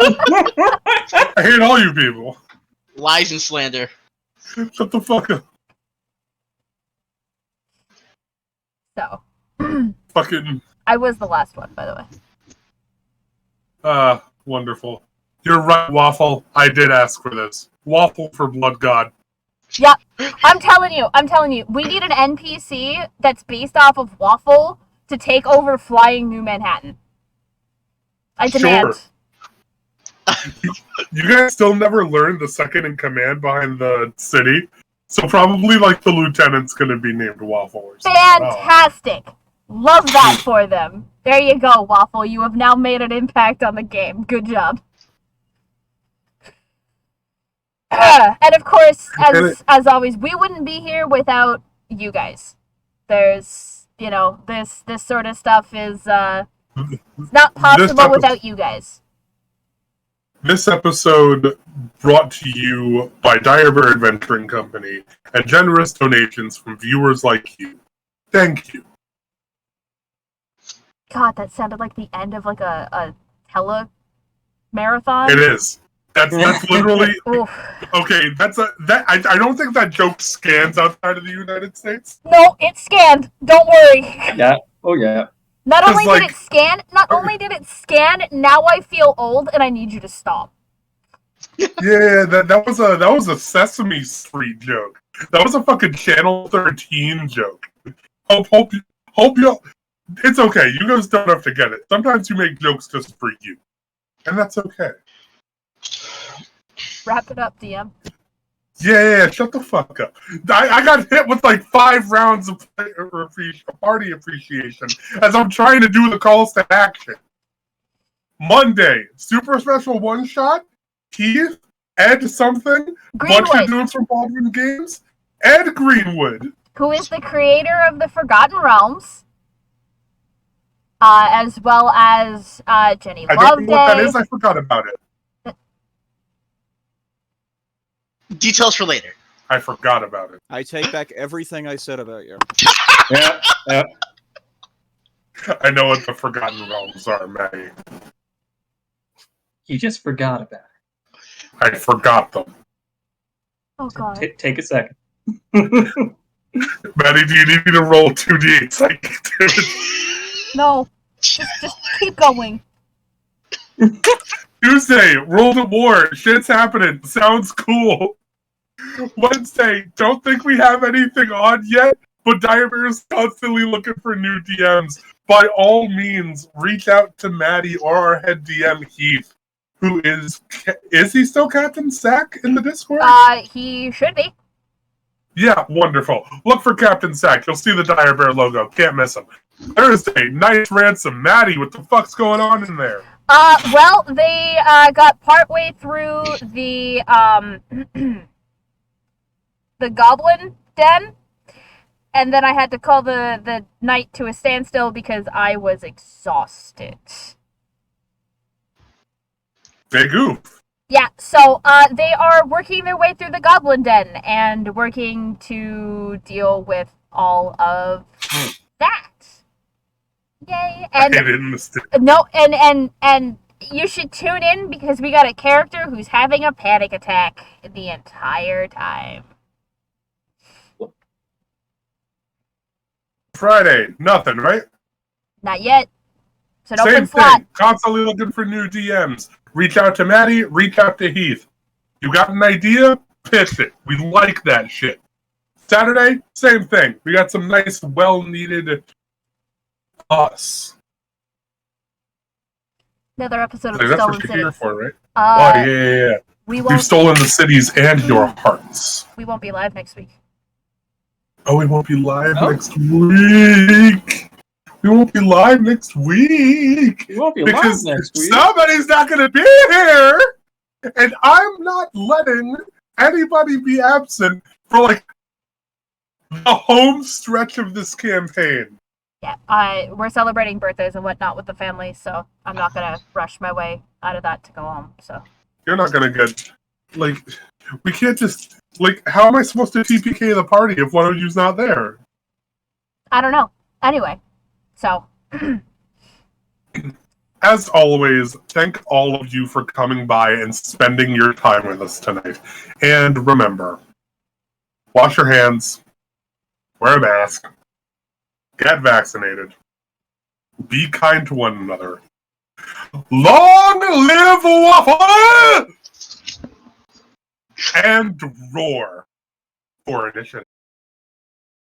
I hate all you people. Lies and slander. Shut the fuck up. So, Fucking, I was the last one, by the way. wonderful. You're right, Waffle. I did ask for this. Waffle for Blood God. Yep. I'm telling you, we need an NPC that's based off of Waffle to take over Flying New Manhattan. I demand. Sure. You guys still never learned the second in command behind the city, so probably like the lieutenant's gonna be named Waffle or something. Fantastic. Love that for them. There you go, Waffle. You have now made an impact on the game. Good job. And of course, as always, we wouldn't be here without you guys. There's, you know, this sort of stuff is it's not possible without you guys. This episode brought to you by Direbear Adventuring Company and generous donations from viewers like you. Thank you. God, that sounded like the end of like a tele-marathon. It is. That's literally Oof. okay. I don't think that joke scans outside of the United States. No, it's scanned. Don't worry. Yeah. Oh, yeah. Not only Like- did it scan, now I feel old and I need you to stop. Yeah, that was a Sesame Street joke. That was a fucking Channel 13 joke. Hope you. It's okay. You guys don't have to get it. Sometimes you make jokes just for you, and that's okay. Wrap it up, DM. Yeah, shut the fuck up. I got hit with like 5 rounds of party appreciation as I'm trying to do the calls to action. Monday, super special one shot. Keith, Ed something, bunch of Greenwood, dudes from Baldwin Games, Ed Greenwood. who is the creator of the Forgotten Realms, as well as Jenny I don't know what that Loveday. is. I forgot about it. Details for later. I forgot about it. I take back everything I said about you. Yeah, yeah. I know what the Forgotten Realms are, Maddie. You just forgot about I forgot them. Oh god. it. Take a second. Maddie, do you need me to roll 2d8 psychic damage? No. Just keep going. Tuesday, World at War. Shit's happening. Sounds cool. Wednesday, don't think we have anything on yet, but Diamond is constantly looking for new DMs. By all means, reach out to Maddie or our head DM, Heath, who is he still Captain Sack in the Discord? He should be. Yeah, wonderful. Look for Captain Sack. You'll see the Dire Bear logo. Can't miss him. Thursday, Nice Ransom. Maddie, what the fuck's going on in there? Well, they got partway through the the Goblin Den, and then I had to call the night to a standstill because I was exhausted. Big oof. Yeah, so they are working their way through the Goblin Den and working to deal with all of that. Yay! And I didn't mistake. no, and you should tune in because we got a character who's having a panic attack the entire time. Friday, nothing, right? Not yet. It's an Same open slot. thing. Constantly looking for new DMs. Reach out to Maddie. Reach out to Heath. You got an idea? Pitch it. We like that shit. Saturday, same thing. We got some nice, well-needed us. Another episode of Like, the that's Stolen what you're here Cities. for, right? Oh, Uh, yeah. we We've won't. stolen the cities and your hearts. We won't be live next week. Oh, we won't be live Oh. next week. We won't be live next week. We won't be Because live next week. somebody's not going to be here. And I'm not letting anybody be absent for, like, the home stretch of this campaign. Yeah, we're celebrating birthdays and whatnot with the family, so I'm not gonna rush my way out of that to go home. So You're not going to get, like, we can't just, like, how am I supposed to TPK the party if one of you's not there? I don't know. Anyway, so As always, thank all of you for coming by and spending your time with us tonight. And remember, wash your hands, wear a mask, get vaccinated, be kind to one another. Long live Waffle! And roar for initiative.